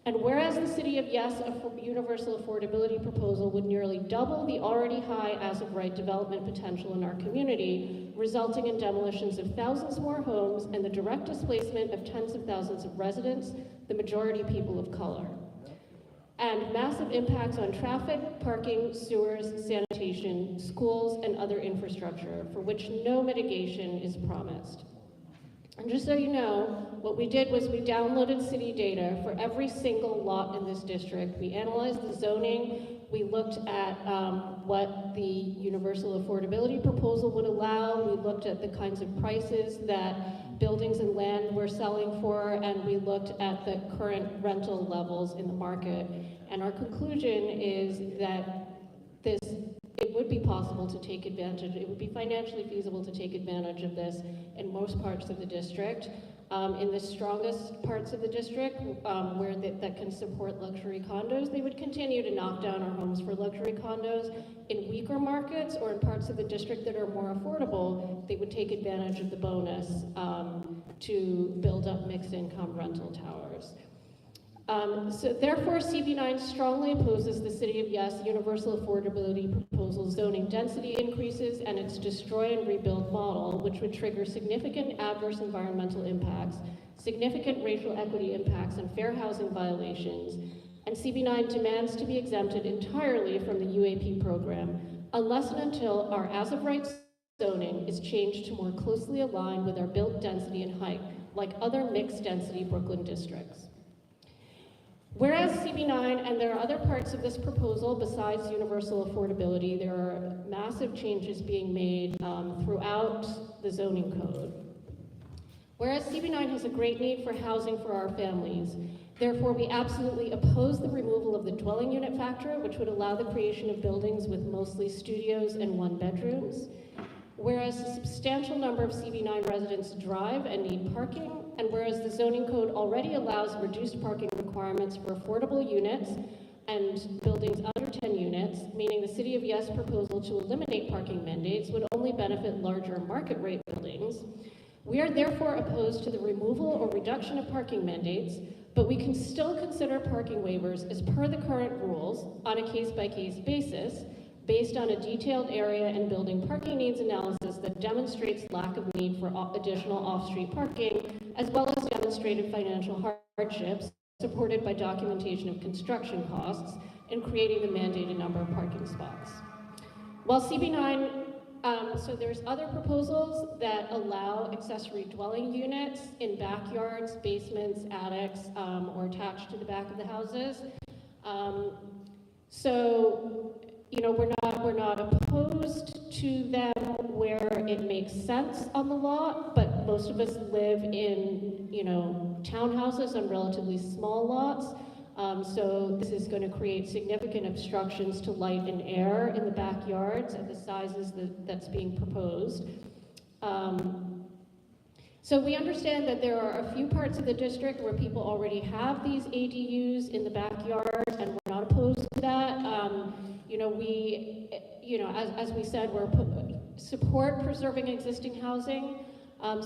And whereas the City of Yes universal affordability proposal would nearly double the already high as-of-right development potential in our community, resulting in demolitions of thousands more homes and the direct displacement of tens of thousands of residents, the majority people of color. And massive impacts on traffic, parking, sewers, sanitation, schools, and other infrastructure, for which no mitigation is promised. And just so you know, what we did was we downloaded city data for every single lot in this district. We analyzed the zoning. We looked at what the universal affordability proposal would allow. We looked at the kinds of prices that buildings and land were selling for, and we looked at the current rental levels in the market. And our conclusion is that it would be possible to take advantage, it would be financially feasible to take advantage of this in most parts of the district. In the strongest parts of the district, where that can support luxury condos, they would continue to knock down our homes for luxury condos. In weaker markets or in parts of the district that are more affordable, they would take advantage of the bonus to build up mixed income rental towers. So therefore, CB9 strongly opposes the City of Yes universal affordability proposal zoning density increases and its destroy and rebuild model, which would trigger significant adverse environmental impacts, significant racial equity impacts, and fair housing violations. And CB9 demands to be exempted entirely from the UAP program, unless and until our as-of-right zoning is changed to more closely align with our built density and height, like other mixed density Brooklyn districts. Whereas CB9, and there are other parts of this proposal besides universal affordability, there are massive changes being made throughout the zoning code. Whereas CB9 has a great need for housing for our families, therefore we absolutely oppose the removal of the dwelling unit factor, which would allow the creation of buildings with mostly studios and one-bedrooms. Whereas a substantial number of CB9 residents drive and need parking, and whereas the zoning code already allows reduced parking requirements for affordable units and buildings under 10 units, meaning the City of Yes proposal to eliminate parking mandates would only benefit larger market rate buildings, we are therefore opposed to the removal or reduction of parking mandates, but we can still consider parking waivers as per the current rules on a case-by-case basis, based on a detailed area and building parking needs analysis that demonstrates lack of need for additional off-street parking, as well as demonstrated financial hardships, supported by documentation of construction costs, in creating the mandated number of parking spots. While CB9, so there's other proposals that allow accessory dwelling units in backyards, basements, attics, or attached to the back of the houses. You know, we're not opposed to them where it makes sense on the lot, but most of us live in, you know, townhouses on relatively small lots. So this is going to create significant obstructions to light and air in the backyards at the sizes that's being proposed. So we understand that there are a few parts of the district where people already have these ADUs in the backyard, and we're not opposed to that. You know, as we said, we're support preserving existing housing.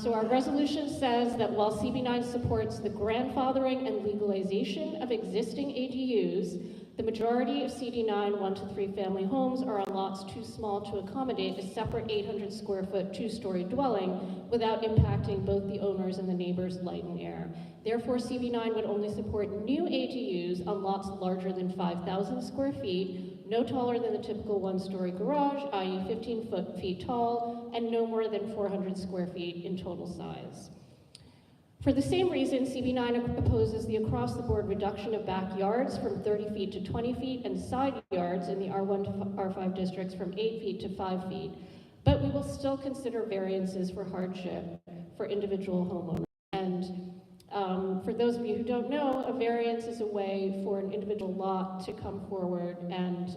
So our resolution says that while CB9 supports the grandfathering and legalization of existing ADUs, the majority of CD9 1 to 3 family homes are on lots too small to accommodate a separate 800 square foot 2-story dwelling without impacting both the owners and the neighbors' light and air. Therefore, CB9 would only support new ADUs on lots larger than 5,000 square feet, no taller than the typical 1-story garage, i.e. 15 feet tall, and no more than 400 square feet in total size. For the same reason, CB9 opposes the across-the-board reduction of backyards from 30 feet to 20 feet and side yards in the R1 to R5 districts from 8 feet to 5 feet. But we will still consider variances for hardship for individual homeowners. And for those of you who don't know, a variance is a way for an individual lot to come forward and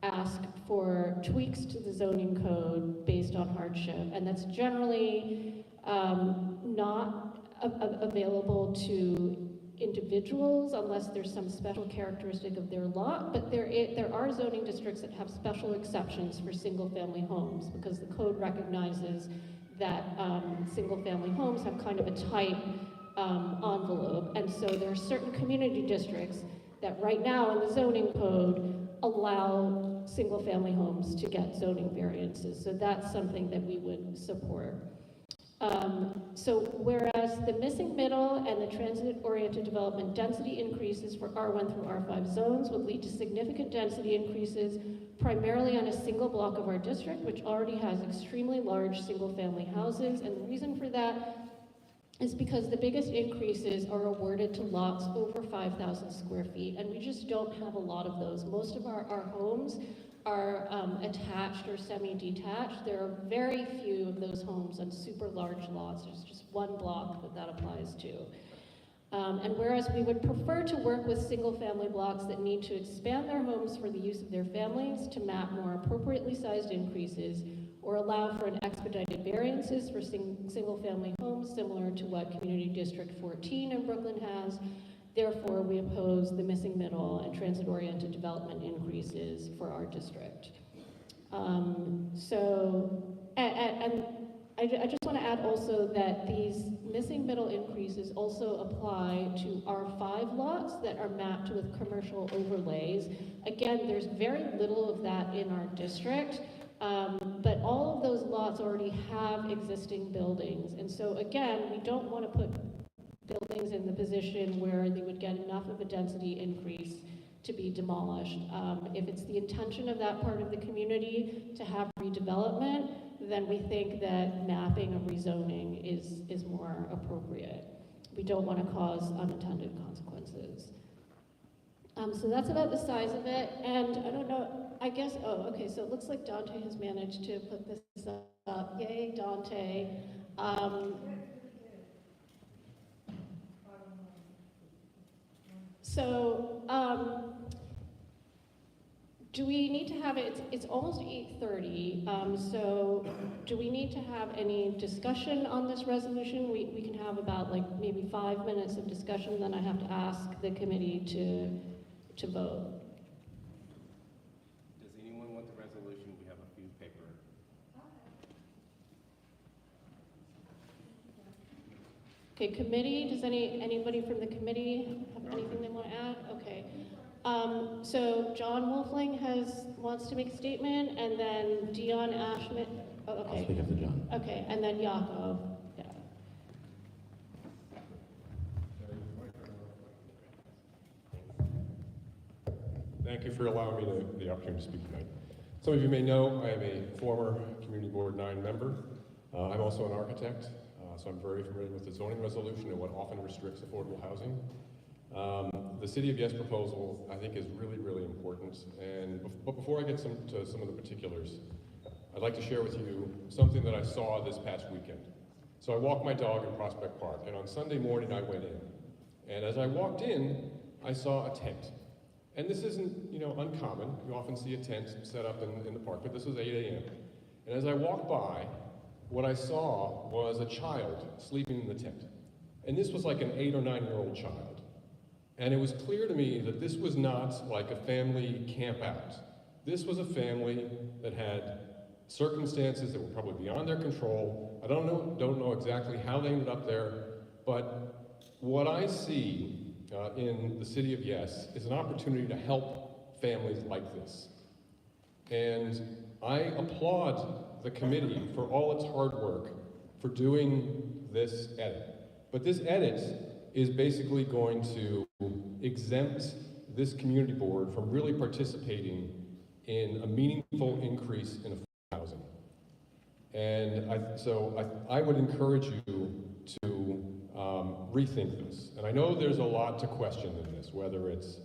ask for tweaks to the zoning code based on hardship. And that's generally not available to individuals unless there's some special characteristic of their lot, but there are zoning districts that have special exceptions for single-family homes because the code recognizes that single-family homes have kind of a tight envelope, and so there are certain community districts that right now in the zoning code allow single-family homes to get zoning variances, so that's something that we would support. So whereas the missing middle and the transit-oriented development density increases for R1 through R5 zones would lead to significant density increases primarily on a single block of our district, which already has extremely large single-family houses, and the reason for that is because the biggest increases are awarded to lots over 5,000 square feet, and we just don't have a lot of those. Most of our homes are attached or semi-detached. There are very few of those homes on super large lots. There's just one block that applies to. And whereas we would prefer to work with single-family blocks that need to expand their homes for the use of their families to map more appropriately sized increases or allow for an expedited variances for single-family homes similar to what Community District 14 in Brooklyn has. Therefore, we oppose the missing middle and transit-oriented development increases for our district. I just want to add also that these missing middle increases also apply to R5 lots that are mapped with commercial overlays. Again, there's very little of that in our district, but all of those lots already have existing buildings. And so again, we don't want to put buildings in the position where they would get enough of a density increase to be demolished. If it's the intention of that part of the community to have redevelopment, then we think that mapping of rezoning is more appropriate. We don't want to cause unintended consequences. So that's about the size of it, and I don't know, I guess, oh, okay, so it looks like Dante has managed to put this up. Yay, Dante. Do we need to have it, it's almost 8:30, so do we need to have any discussion on this resolution? We can have about like maybe 5 minutes of discussion, then I have to ask the committee to vote. Does anyone want the resolution? We have a few paper. Okay, committee, does anybody from the committee have anything they want to add? Okay. So John Wolfling wants to make a statement, and then Dion Ashman, oh, okay. I'll speak after John. Okay, and then Yaakov, yeah. Thank you for allowing me the opportunity to speak tonight. Some of you may know I am a former Community Board 9 member. I'm also an architect, so I'm very familiar with the zoning resolution and what often restricts affordable housing. The City of Yes proposal, I think, is really, really important. But before I get to some of the particulars, I'd like to share with you something that I saw this past weekend. So I walked my dog in Prospect Park, and on Sunday morning I went in. And as I walked in, I saw a tent. And this isn't, uncommon. You often see a tent set up in the park, but this was 8 a.m. And as I walked by, what I saw was a child sleeping in the tent. And this was like an 8 or 9-year-old child. And it was clear to me that this was not like a family camp out. This was a family that had circumstances that were probably beyond their control. I don't know exactly how they ended up there, but what I see in the City of Yes is an opportunity to help families like this. And I applaud the committee for all its hard work for doing this edit. But this edit is basically going to exempt this community board from really participating in a meaningful increase in affordable housing. And I would encourage you to rethink this. And I know there's a lot to question in this, whether it's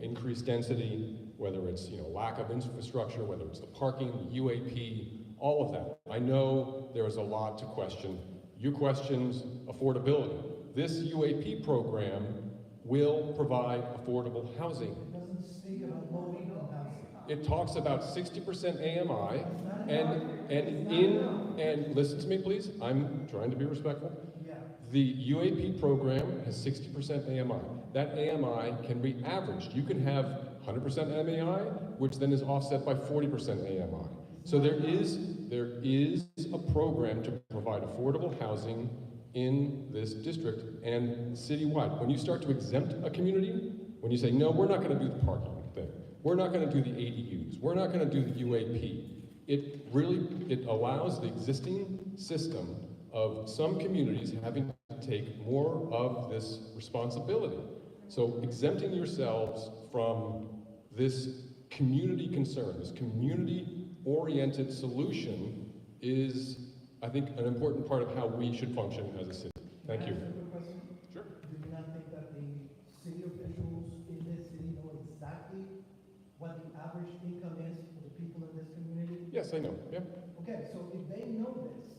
increased density, whether it's lack of infrastructure, whether it's the parking, the UAP, all of that. I know there is a lot to question. You questioned affordability. This UAP program will provide affordable housing. It doesn't speak about low-income housing. It talks about 60% AMI, and listen to me, please. I'm trying to be respectful. Yeah. The UAP program has 60% AMI. That AMI can be averaged. You can have 100% MAI, which then is offset by 40% AMI. So there is a program to provide affordable housing in this district and citywide. When you start to exempt a community, when you say, no, we're not going to do the parking thing, we're not going to do the ADUs, we're not going to do the UAP, it allows the existing system of some communities having to take more of this responsibility. So exempting yourselves from this community concern, this community-oriented solution is, I think, an important part of how we should function as a city. Thank you. Sure. Do you not think that the city officials in this city know exactly what the average income is for the people in this community? Yes, I know. Yeah. Okay, so if they know this,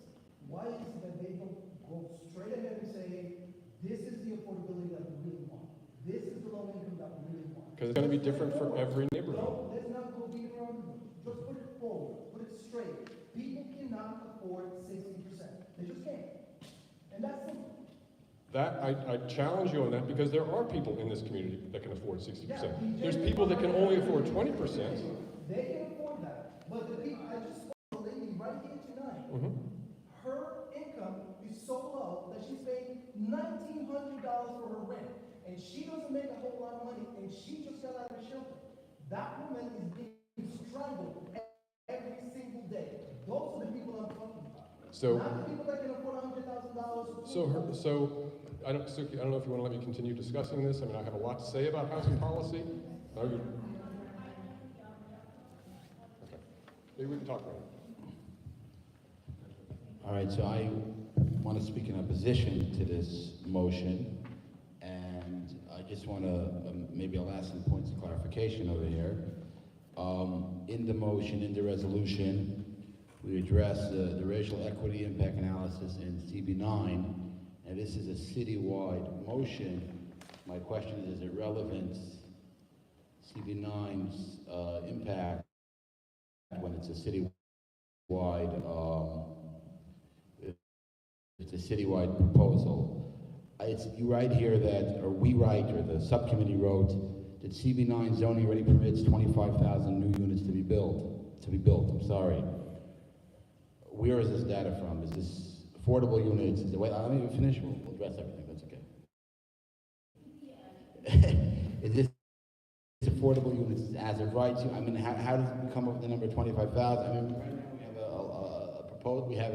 why is it that they don't go straight ahead and say, this is the affordability that we really want? This is the low income that we really want? Because it's going to be different for every neighborhood. No, let's not go beat around the bush. Just put it forward, put it straight. People cannot afford 60%. They just can't. And that's simple. That, I challenge you on that, because there are people in this community that can afford 60%. Yeah, There's people that can only afford 20%. They can afford that. But the people, I just spoke to a lady right here tonight. Her income is so low that she's paying $1,900 for her rent. And she doesn't make a whole lot of money, and she just got out of shelter. That woman is being strangled every single day. Those are the people I'm talking about. So, not the people that can afford $100,000. so I don't know if you want to let me continue discussing this. I mean, I have a lot to say about housing policy. Okay. Maybe we can talk about it. All right, so I want to speak in opposition to this motion, and I just want to, maybe I'll ask some points of clarification over here. In the motion, in the resolution, we address the racial equity impact analysis in CB9, and this is a citywide motion. My question is it relevant, CB9's impact, when it's a citywide, it's a citywide proposal? You write here that, or we write, or the subcommittee wrote, that CB9 zoning already permits 25,000 new units to be built, I'm sorry. Where is this data from? Is this affordable units? Wait, let me finish, we'll address everything, that's okay. Is this affordable units as of right? I mean, how does it come up with the number 25,000? I mean, right now we have a proposed, we have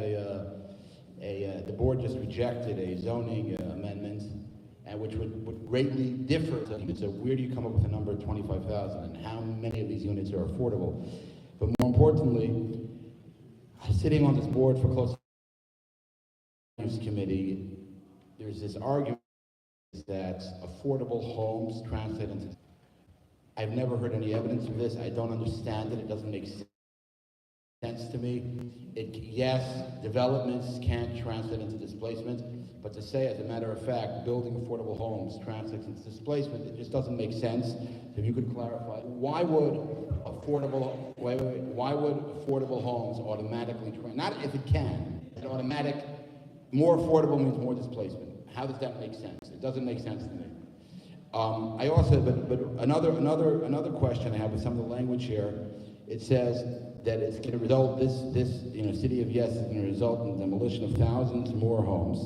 the board just rejected a zoning amendment, and which would greatly differ. So where do you come up with the number 25,000, and how many of these units are affordable? But more importantly, sitting on this board for close to use committee, there's this argument that affordable homes translate into. I've never heard any evidence of this. I don't understand it. It doesn't make sense to me. Yes, developments can't translate into displacement, but to say, as a matter of fact, building affordable homes translates into displacement, it just doesn't make sense. If you could clarify, why would affordable homes automatically, not if it can, more affordable means more displacement. How does that make sense? It doesn't make sense to me. I also, but another question I have with some of the language here, it says that it's going to result, city of Yes is going to result in the demolition of thousands more homes.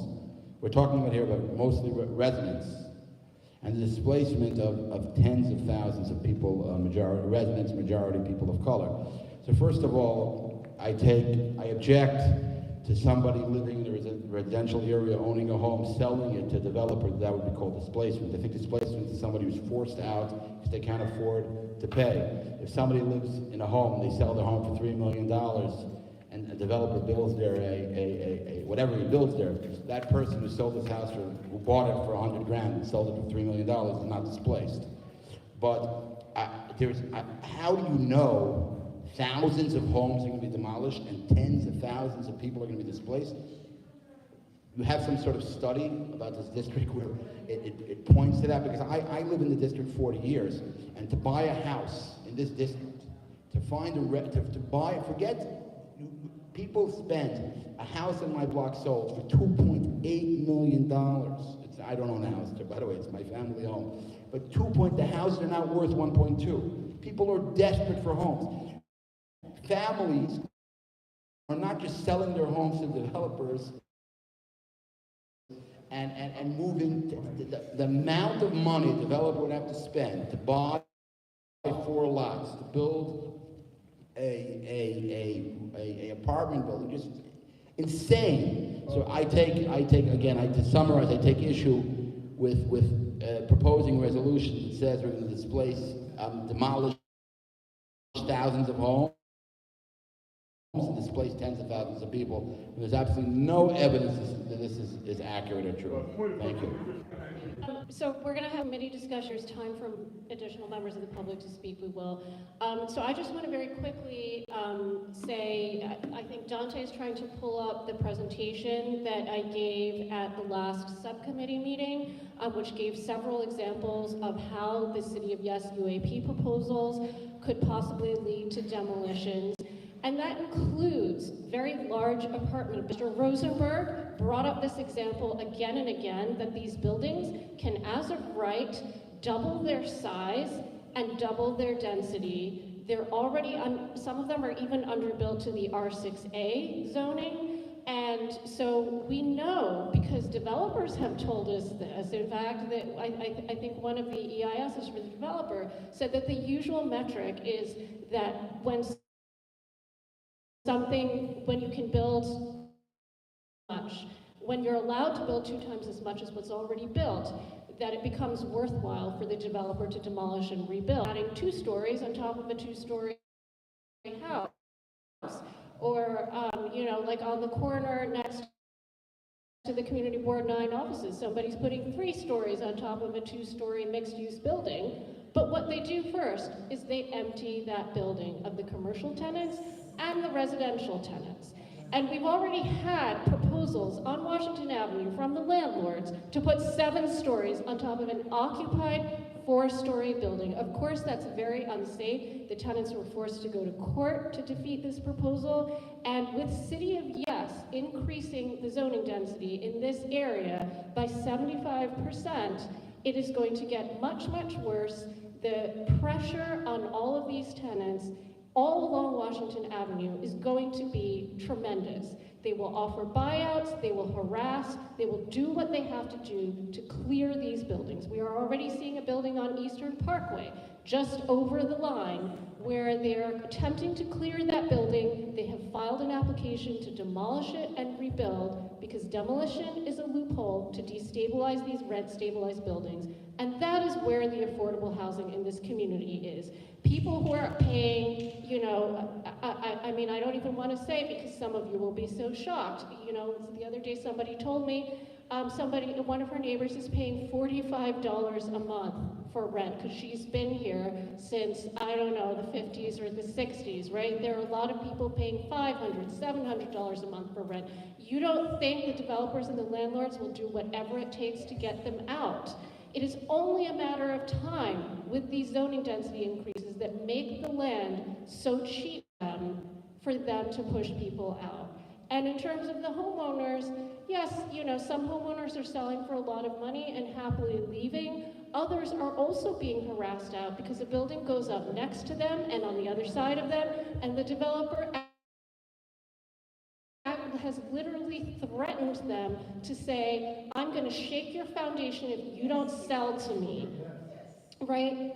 We're talking about here about mostly residents, and the displacement of tens of thousands of people, majority people of color. So first of all, I object to somebody living in a residential area, owning a home, selling it to a developer. That would be called displacement. I think displacement is somebody who's forced out because they can't afford to pay. If somebody lives in a home, they sell their home for $3 million, and a developer builds there whatever he builds there, that person who sold his house who bought it for $100 grand and sold it for $3 million is not displaced. But how do you know thousands of homes are going to be demolished and tens of thousands of people are going to be displaced? You have some sort of study about this district where it points to that? Because I live in the district 40 years, and to buy a house in this district, to find to buy, people spent, a house in my block sold for $2.8 million. I don't own a house, by the way, it's my family home. But the houses are not worth 1.2. People are desperate for homes. Families are not just selling their homes to developers and moving. The amount of money a developer would have to spend to buy 4 lots, to build a apartment building, just insane. So I take again, to summarize, I take issue with proposing a resolution that says we're going to demolish thousands of homes and displace tens of thousands of people. There's absolutely no evidence that this is accurate or true. Thank you. So we're going to have committee discussions, time for additional members of the public to speak, we will. So I just want to very quickly say, I think Dante is trying to pull up the presentation that I gave at the last subcommittee meeting, which gave several examples of how the City of Yes UAP proposals could possibly lead to demolitions. And that includes very large apartment. Mr. Rosenberg brought up this example again and again, that these buildings can, as of right, double their size and double their density. They're already, some of them are even underbuilt to the R6A zoning. And so we know, because developers have told us this, in fact, that I think one of the EISs for the developer said that the usual metric is that when you can build much, when you're allowed to build 2 times as much as what's already built, that it becomes worthwhile for the developer to demolish and rebuild. Adding 2 stories on top of a 2-story house, or like on the corner next to the Community Board 9 offices. Somebody's putting 3 stories on top of a 2-story mixed-use building. But what they do first is they empty that building of the commercial tenants and the residential tenants. And we've already had proposals on Washington Avenue from the landlords to put 7 stories on top of an occupied 4-story building. Of course, that's very unsafe. The tenants were forced to go to court to defeat this proposal. And with City of Yes increasing the zoning density in this area by 75%, it is going to get much, much worse. The pressure on all of these tenants all along Washington Avenue is going to be tremendous. They will offer buyouts, they will harass, they will do what they have to do to clear these buildings. We are already seeing a building on Eastern Parkway, just over the line, where they're attempting to clear that building. They have filed an application to demolish it and rebuild, because demolition is a loophole to destabilize these rent-stabilized buildings. And that is where the affordable housing in this community is. People who are paying, you know, I mean, I don't even want to say, because some of you will be so shocked. You know, the other day somebody told me, one of her neighbors is paying $45 a month for rent, because she's been here since, I don't know, the 50s or the 60s, right? There are a lot of people paying $500, $700 a month for rent. You don't think the developers and the landlords will do whatever it takes to get them out. It is only a matter of time with these zoning density increases that make the land so cheap for them to push people out. And in terms of the homeowners, yes, you know, some homeowners are selling for a lot of money and happily leaving. Others are also being harassed out because a building goes up next to them and on the other side of them, and the developer has literally threatened them to say, I'm going to shake your foundation if you don't sell to me, right?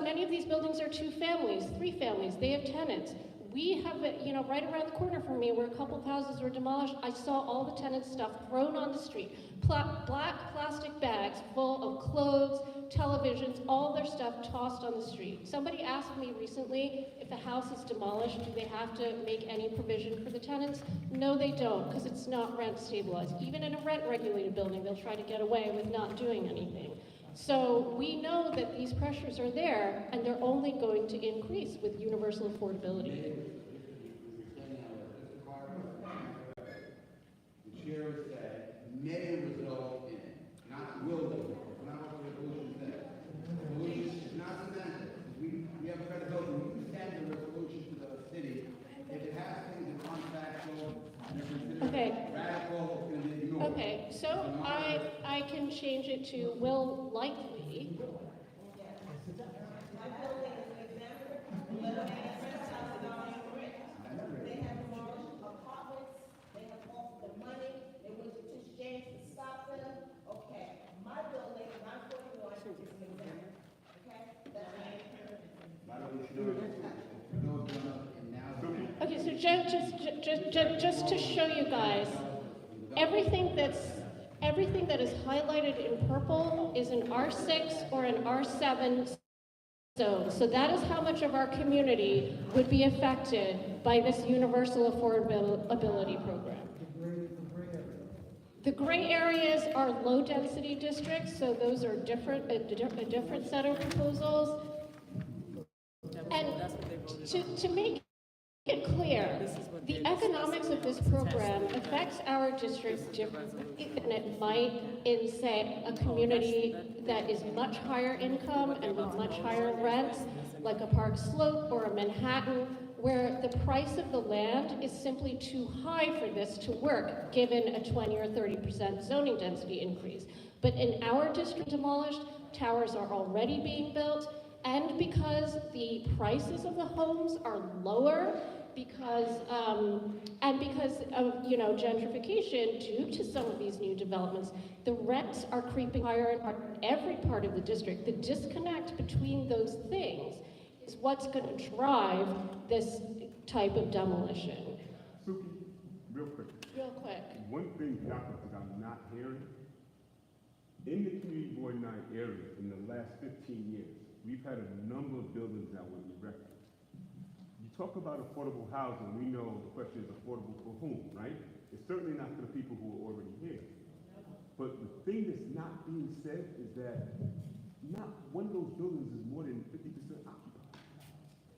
Many of these buildings are 2 families, 3 families, they have tenants. We have, you know, right around the corner from me where a couple of houses were demolished, I saw all the tenants' stuff thrown on the street. Black plastic bags full of clothes, televisions, all their stuff tossed on the street. Somebody asked me recently if a house is demolished, do they have to make any provision for the tenants? No, they don't, because it's not rent stabilized. Even in a rent regulated building, they'll try to get away with not doing anything. So we know that these pressures are there, and they're only going to increase with universal affordability. The chair said may result in, not will result, not what the resolution says. The resolution is not amended. We have credibility. When you send the resolution to the city, if it has things in contractual, Okay. radical, it's going to be ignored. Okay, so I can change it to will likely. Okay, so just to show you guys, everything that is highlighted in purple is an R6 or an R7 zone. So that is how much of our community would be affected by this universal affordability program. The gray areas are low density districts, so those are a different set of proposals. And to make it clear, the economics of this program affects our district differently than it might in, say, a community that is much higher income and with much higher rents, like a Park Slope or a Manhattan, where the price of the land is simply too high for this to work, given a 20 or 30% zoning density increase. But in our district demolished, towers are already being built, and because the prices of the homes are lower, because of gentrification due to some of these new developments, the rents are creeping higher in every part of the district. The disconnect between those things is what's going to drive this type of demolition. Suki, real quick. Real quick. One thing that I'm not hearing, in the Community Board 9 area, in the last 15 years, we've had a number of buildings that were erected. You talk about affordable housing, we know the question is affordable for whom, right? It's certainly not for the people who are already here. But the thing that's not being said is that not one of those buildings is more than 50% occupied.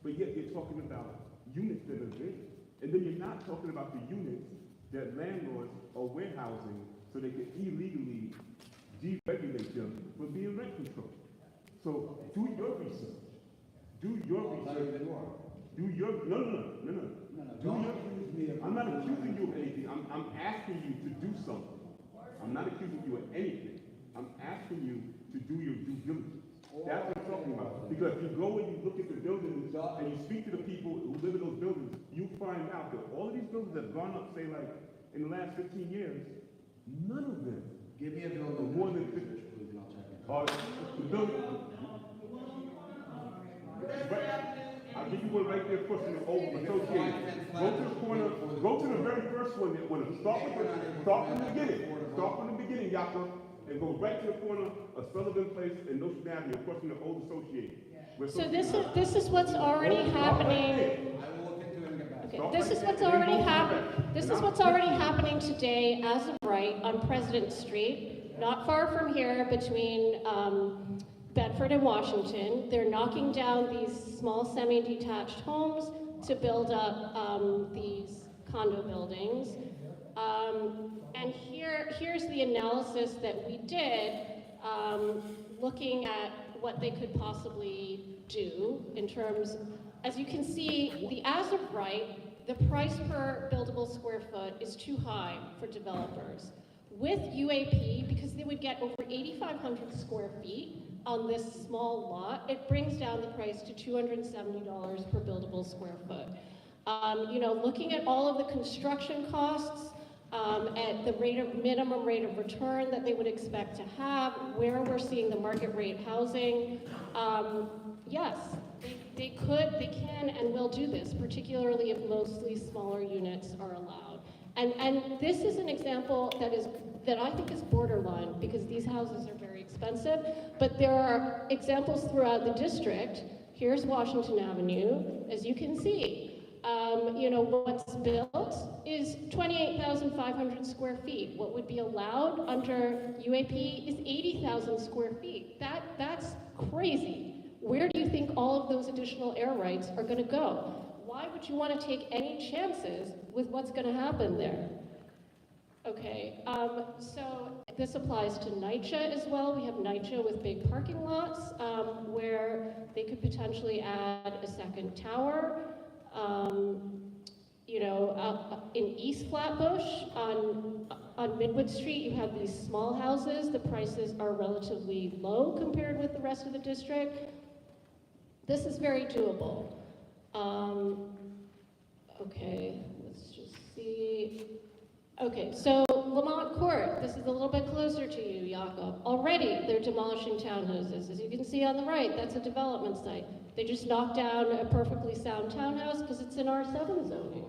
But yet you're talking about units that are there. And then you're not talking about the units that landlords are warehousing so they can illegally deregulate them for being rent controlled. So do your research. Do your research. Do your, I'm not accusing you of anything. I'm asking you to do something. I'm not accusing you of anything. I'm asking you to do your due diligence. That's what I'm talking about. Because if you go and you look at the buildings and you speak to the people who live in those buildings, you find out that all of these buildings have gone up, say like, in the last 15 years, none of them. Give me a building. More than 50. The building. I'll give you one right there first in the old associated. Go to the corner, go to the very first one that when start from the beginning. Start from the beginning, Yaka, and go right to the corner of Sullivan Place and Nostrand Avenue, across from the old associated. So this is what's already happening. Okay, this is what's already happening. This is what's already happening today, as of right, on President Street, not far from here, between Bedford and Washington. They're knocking down these small semi-detached homes to build up these condo buildings. And here's the analysis that we did, looking at what they could possibly do in terms, as you can see, the as of right, the price per buildable square foot is too high for developers. With UAP, because they would get over 8,500 square feet on this small lot, it brings down the price to $270 per buildable square foot. Looking at all of the construction costs, at the minimum rate of return that they would expect to have, where we're seeing the market rate housing, yes, they can and will do this, particularly if mostly smaller units are allowed. And this is an example that I think is borderline, because these houses are very expensive, but there are examples throughout the district. Here's Washington Avenue, as you can see. What's built is 28,500 square feet. What would be allowed under UAP is 80,000 square feet. That's crazy. Where do you think all of those additional air rights are going to go? Why would you want to take any chances with what's going to happen there? Okay, so this applies to NYCHA as well. We have NYCHA with big parking lots where they could potentially add a second tower. In East Flatbush on Midwood Street, you have these small houses. The prices are relatively low compared with the rest of the district. This is very doable. Okay, let's just see. Okay, so Lamont Court, this is a little bit closer to you, Jakob. Already, they're demolishing townhouses. As you can see on the right, that's a development site. They just knocked down a perfectly sound townhouse because it's in R7 zoning.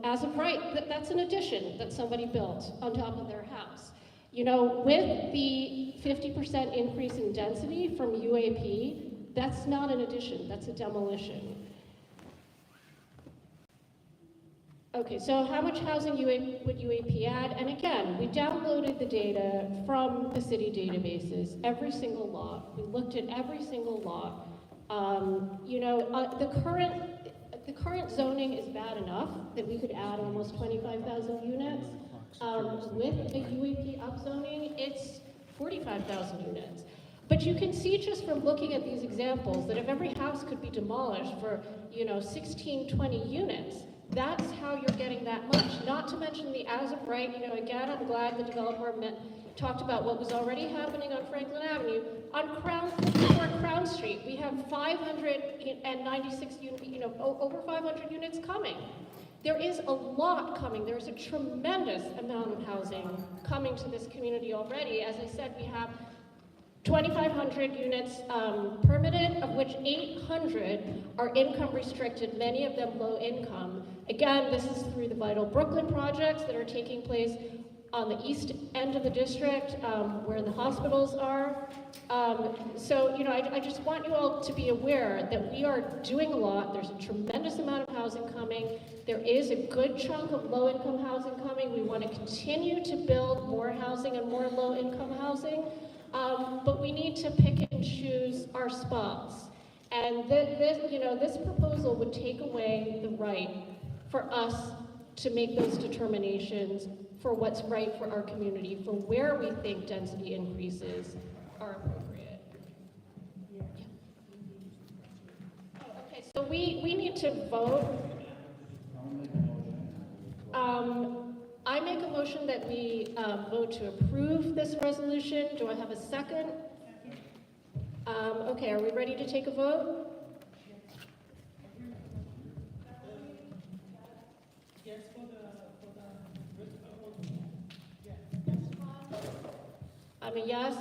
As of right, that's an addition that somebody built on top of their house. With the 50% increase in density from UAP, that's not an addition, that's a demolition. Okay, so how much housing would UAP add? And again, we downloaded the data from the city databases, every single lot. We looked at every single lot. The current zoning is bad enough that we could add almost 25,000 units. With a UAP upzoning, it's 45,000 units. But you can see just from looking at these examples that if every house could be demolished for, 16, 20 units, that's how you're getting that much. Not to mention the as of right, again, I'm glad the developer talked about what was already happening on Franklin Avenue. On Crown Street, we have 596 over 500 units coming. There is a lot coming. There's a tremendous amount of housing coming to this community already. As I said, we have 2,500 units permitted, of which 800 are income restricted, many of them low income. Again, this is through the Vital Brooklyn projects that are taking place on the east end of the district, where the hospitals are. So, you know, I just want you all to be aware that we are doing a lot. There's a tremendous amount of housing coming. There is a good chunk of low-income housing coming. We want to continue to build more housing and more low-income housing, but we need to pick and choose our spots. And this proposal would take away the right for us to make those determinations for what's right for our community, for where we think density increases are appropriate. Yeah. Okay, so we need to vote. I make a motion that we vote to approve this resolution. Do I have a second? Okay, are we ready to take a vote? I'm a yes.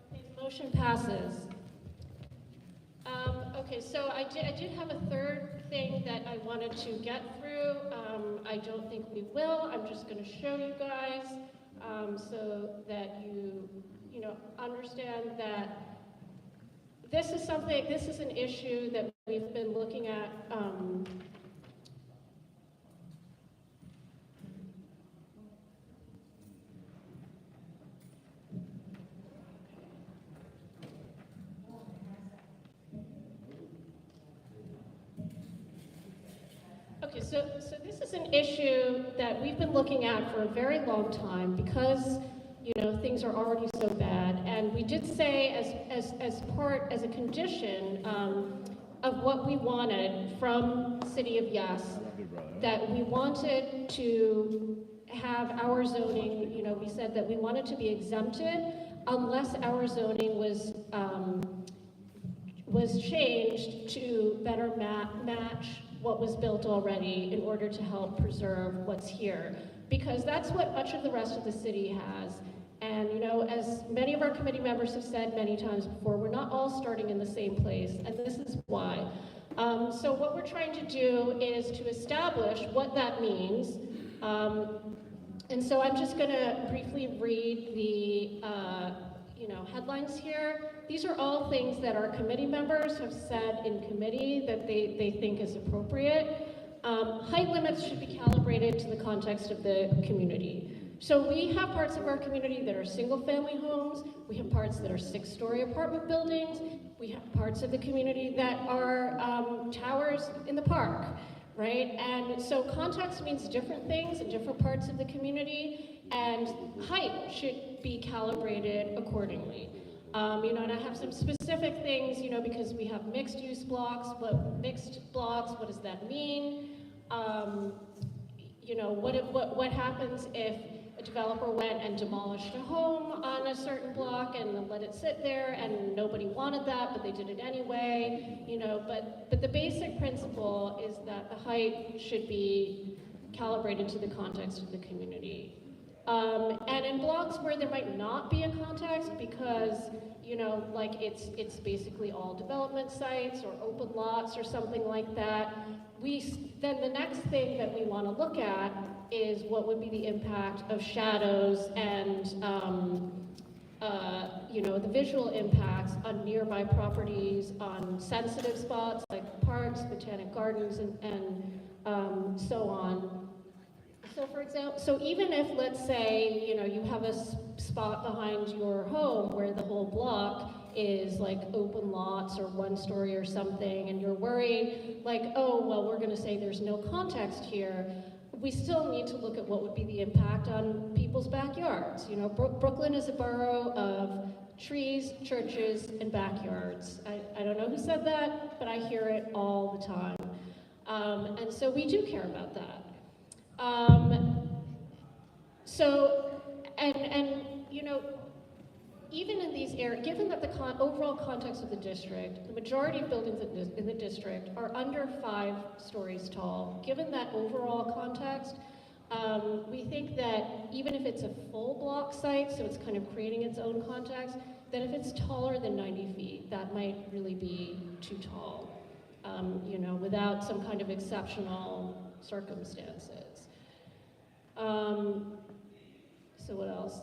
Okay, the motion passes. Okay, so I did have a third thing that I wanted to get through. I don't think we will. I'm just going to show you guys so that you know, understand that this is an issue that we've been looking at. Okay, so this is an issue that we've been looking at for a very long time because, you know, things are already so bad. And we did say as a condition of what we wanted from City of Yes, that we wanted to have our zoning, you know, we said that we wanted to be exempted unless our zoning was changed to better match what was built already in order to help preserve what's here. Because that's what much of the rest of the city has. And, you know, as many of our committee members have said many times before, we're not all starting in the same place, and this is why. So what we're trying to do is to establish what that means. And so I'm just gonna briefly read the headlines here. These are all things that our committee members have said in committee that they think is appropriate. Height limits should be calibrated to the context of the community. So we have parts of our community that are single-family homes. We have parts that are 6-story apartment buildings. We have parts of the community that are towers in the park, right? And so context means different things in different parts of the community, and height should be calibrated accordingly. And I have some specific things, because we have mixed-use blocks. Mixed blocks, what does that mean? What happens if a developer went and demolished a home on a certain block and let it sit there and nobody wanted that, but they did it anyway, but the basic principle is that the height should be calibrated to the context of the community. And in blocks where there might not be a context because, it's basically all development sites or open lots or something like that, then the next thing that we want to look at is what would be the impact of shadows and, the visual impacts on nearby properties, on sensitive spots like parks, botanic gardens, and so on. So for example, even if, let's say, you have a spot behind your home where the whole block is like open lots or 1-story or something, and you're worried like, oh, well, we're gonna say there's no context here, we still need to look at what would be the impact on people's backyards. Brooklyn is a borough of trees, churches, and backyards. I don't know who said that, but I hear it all the time. And so we do care about that. Even in these areas, given that the overall context of the district, the majority of buildings in the district are under 5 stories tall, given that overall context, we think that even if it's a full block site, so it's kind of creating its own context, that if it's taller than 90 feet, that might really be too tall, without some kind of exceptional circumstances. So what else?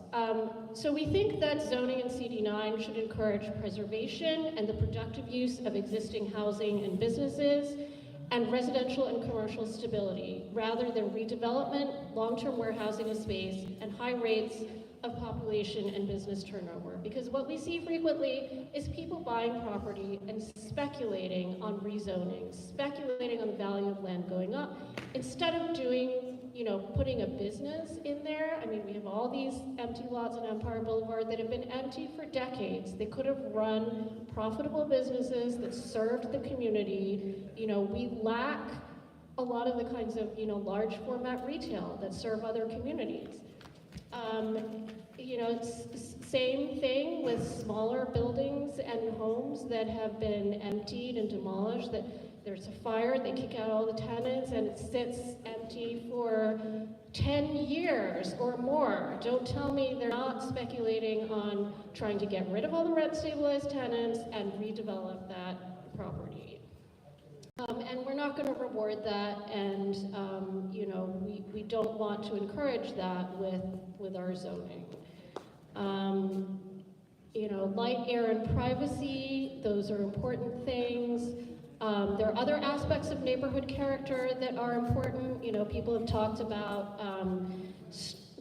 So we think that zoning in CD9 should encourage preservation and the productive use of existing housing and businesses and residential and commercial stability, rather than redevelopment, long-term warehousing of space, and high rates of population and business turnover. Because what we see frequently is people buying property and speculating on rezoning, speculating on the value of land going up, instead of doing, putting a business in there. I mean, we have all these empty lots on Empire Boulevard that have been empty for decades. They could have run profitable businesses that served the community. We lack a lot of the kinds of, large format retail that serve other communities. Same thing with smaller buildings and homes that have been emptied and demolished, that there's a fire, they kick out all the tenants, and it sits empty for 10 years or more. Don't tell me they're not speculating on trying to get rid of all the rent-stabilized tenants and redevelop that property. And we're not going to reward that, and we don't want to encourage that with our zoning. Light, air, and privacy, those are important things. There are other aspects of neighborhood character that are important. People have talked about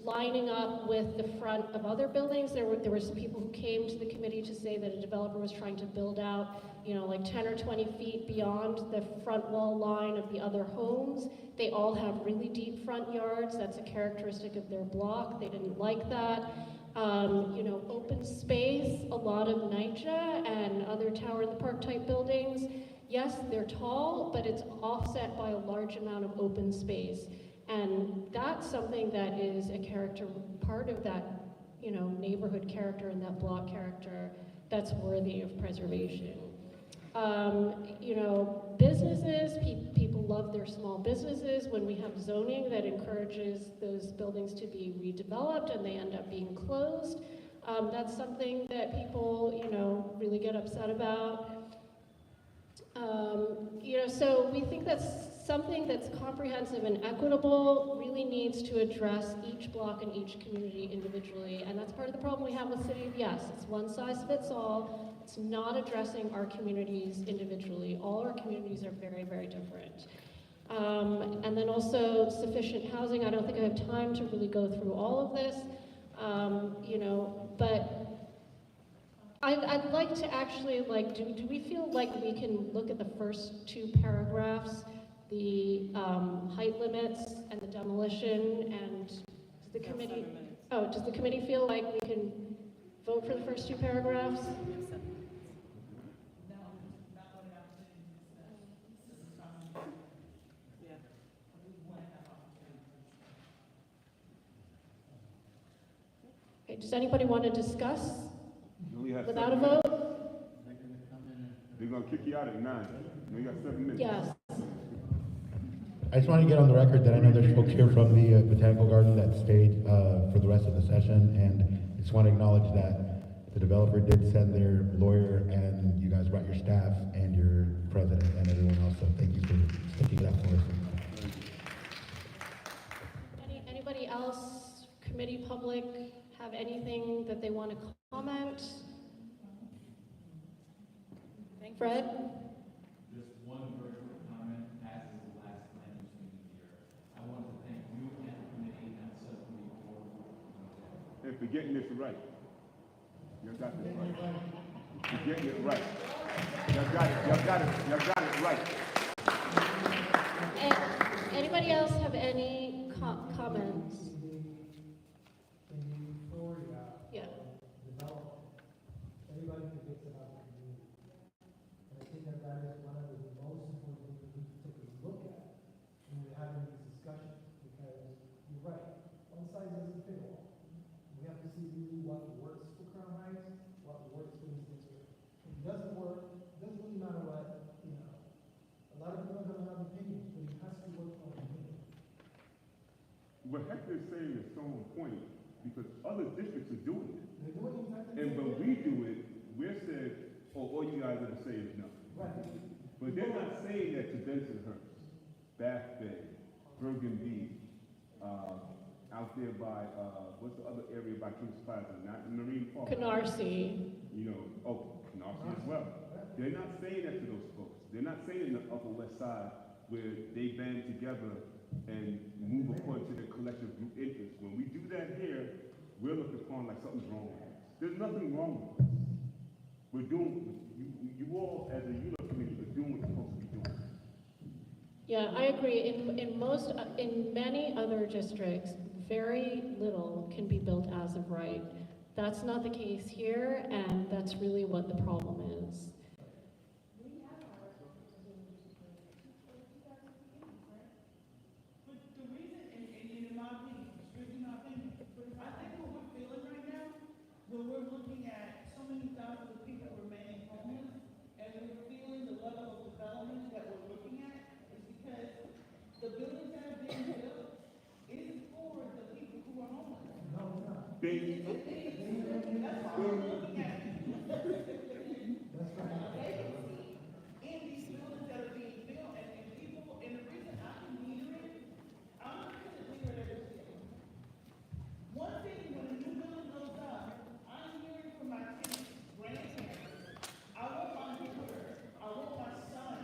lining up with the front of other buildings. There were some people who came to the committee to say that a developer was trying to build out, like 10 or 20 feet beyond the front wall line of the other homes. They all have really deep front yards. That's a characteristic of their block. They didn't like that. Open space, a lot of NYCHA and other Tower in the Park type buildings. Yes, they're tall, but it's offset by a large amount of open space. And that's something that is a part of that, neighborhood character and that block character that's worthy of preservation. Businesses, people love their small businesses. When we have zoning that encourages those buildings to be redeveloped and they end up being closed, that's something that people, really get upset about. So we think that's something that's comprehensive and equitable, really needs to address each block and each community individually. And that's part of the problem we have with City of Yes. It's one size fits all. It's not addressing our communities individually. All our communities are very, very different. And then also sufficient housing. I don't think I have time to really go through all of this, but I'd like to actually, do we feel like we can look at the first two paragraphs, the height limits and the demolition, and does the committee feel like we can vote for the first two paragraphs? Okay, does anybody want to discuss without a vote? They're gonna kick you out at 9. You got 7 minutes. Yes. I just want to get on the record that I know there's folks here from the Botanical Garden that stayed for the rest of the session, and I just want to acknowledge that the developer did send their lawyer, and you guys brought your staff and your president and everyone else, so thank you for sticking it up for us. Anybody else, committee, public, have anything that they want to comment? Fred? Just one very quick comment, as is the last planning meeting here. I want to thank you and the committee and subcommittee for And for getting this right. You got this right. You're getting it right. Y'all got it right. Anybody else have any comments? Yeah. Everybody forgets about the community. And I think that is one of the most important things we need to take a look at when we're having these discussions, because you're right, one size doesn't fit all. We have to see really what works for Crown Heights, what works for this district. If it doesn't work, it doesn't really matter what, a lot of people don't have opinions, but it has to work for the community. What Hector is saying is so on point, because other districts are doing it. They're doing exactly. And when we do it, we're saying, all you guys are saying is no. Right. But they're not saying that to Bensonhurst, Back Bay, Bergen Beach, out there by, what's the other area by Kings Plaza, not Marine Park? Canarsie. You know, oh, Canarsie as well. They're not saying that to those folks. They're not saying in the Upper West Side where they band together and move according to their collective group interests. When we do that here, we're looked upon like something's wrong with us. There's nothing wrong with us. We're doing, you all as a ULURP committee are doing what you're supposed to be doing. Yeah, I agree. In many other districts, very little can be built as of right. That's not the case here, and that's really what the problem is. But the reason, and in my opinion, strictly my opinion, I think what we're feeling right now, when we're looking at so many thousands of people remaining homeless, and we're feeling the level of development that we're looking at, is because the buildings that are being built isn't for the people who are homeless. No, it's not. That's why we're looking at it. That's right. Vacancy in these buildings that are being built, and people, and the reason I can hear it, I'm not gonna hear it every day. One thing, when a new building goes up, I'm hearing from my tenants, grandparents, I want my daughter, I want my son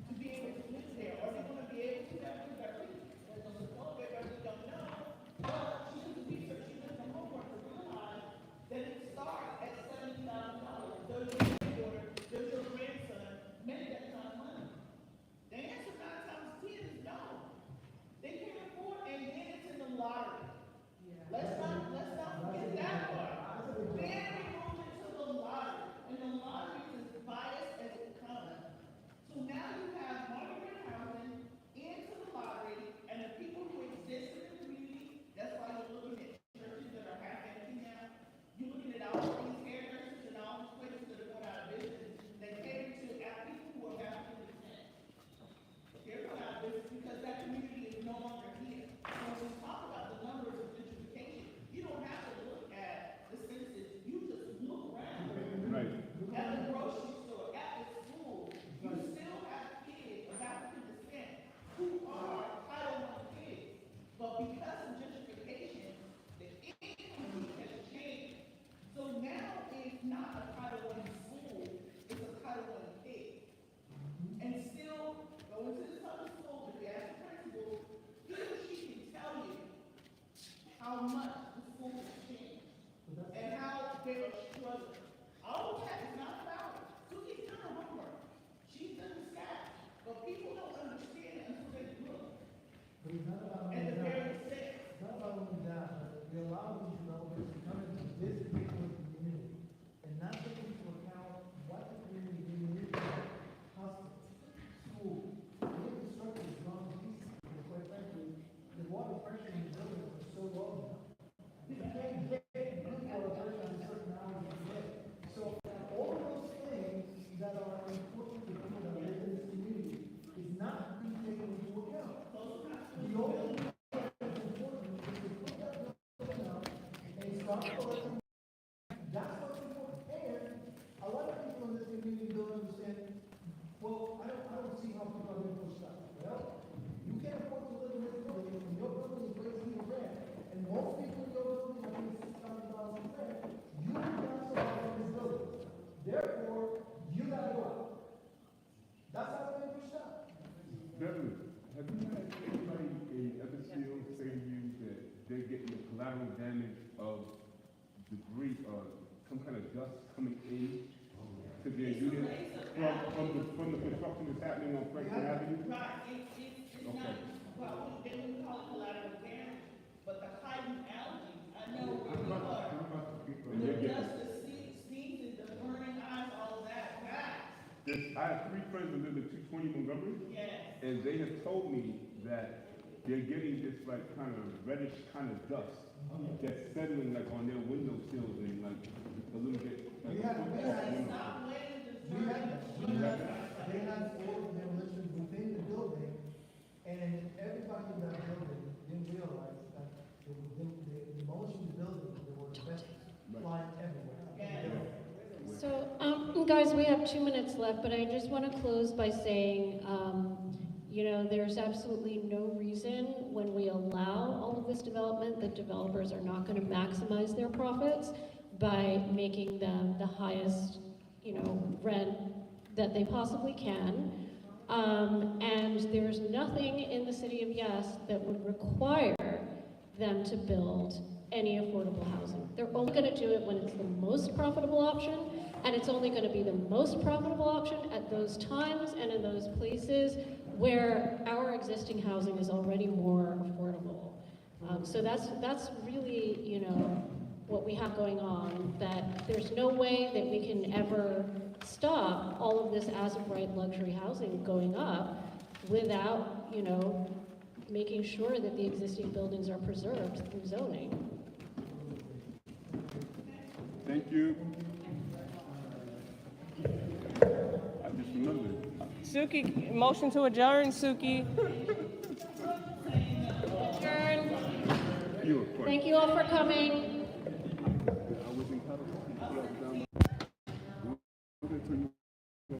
to be able to live there. Are they gonna be able to have their Beverly? They're gonna support their Beverly, don't know. But she does the research, she does the homework to realize that it starts at $70,000. Does your granddaughter, does your grandson make that kind of money? The answer 9 times 10 is no. They can't afford, and then it's in the lottery. Let's not forget that part. Then we move into the lottery, and the lottery is as biased as it comes. So now you have market rate housing into the lottery, and the people who exist in the community, that's why you're looking at churches that are half empty now. You're looking at all these hairdressers and all these places that are going out of business, that cater to people who are African descent. They're going out of business because that community is no longer here. So when we talk about the numbers of gentrification, you don't have to look at the census, you just look around. Right. At the grocery store, at the school, you still have kids of African descent who are Title I kids. But because of gentrification, the income has changed. So now it's not a Title I school, it's a Title I kid. And still, go into this other school, if you ask the principal, he or she can tell you how much the school has changed and how they're struggling. All of that is not about it. Suki's done her homework. She's done the stats. But people don't understand it until they look. But it's not about And the only very that. same. It's not about only that, but we allow these developers to come into this particular community and not take into account what the community really is. Hospitals, schools, the infrastructure is non-decent, because quite frankly, the water pressure in the buildings is so low now. You can't get good water pressure on certain hours of the day. So all of those things that are important to people that live in this community is not being taken into account. The only thing that's important is to put that building up and start collecting. That's what's important. And a lot of people in this community don't understand, well, I don't see how people are going to push that. Well, you can't afford to live in this building, and your building is raising your rent, and most people in your building are paying $6,000 rent. You cannot survive in this building. Therefore, you gotta go out. That's how they're pushed out. Beverly, have you had anybody in Evansville say to you that they're getting the collateral damage of debris or some kind of dust coming in to their unit from the construction that's happening on Franklin Avenue? Right, it's not, well, they wouldn't call it collateral damage, but the heightened allergies, I know where you are. The dust, the sneezing, the burning eyes, all of that, I have 3 friends who live in 220 Montgomery. Yes. And they have told me that they're getting this like kind of reddish kind of dust that's settling like on their windowsills and like a little bit. Like, They had 4 demolitions within the building, and everybody in that building didn't realize that the demolishing the building, there were asbestos flying everywhere. So, guys, we have 2 minutes left, but I just want to close by saying, You know, there's absolutely no reason when we allow all of this development that developers are not going to maximize their profits by making them the highest, you know, rent that they possibly can. And there's nothing in the city of Yes that would require them to build any affordable housing. They're only going to do it when it's the most profitable option, and it's only going to be the most profitable option at those times and in those places where our existing housing is already more affordable. So that's really, you know, what we have going on, that there's no way that we can ever stop all of this as-of-right luxury housing going up without, you know, making sure that the existing buildings are preserved through zoning. Thank you. I just remembered. Suki, motion to adjourn, Suki. Adjourn. You were quick. Thank you all for coming.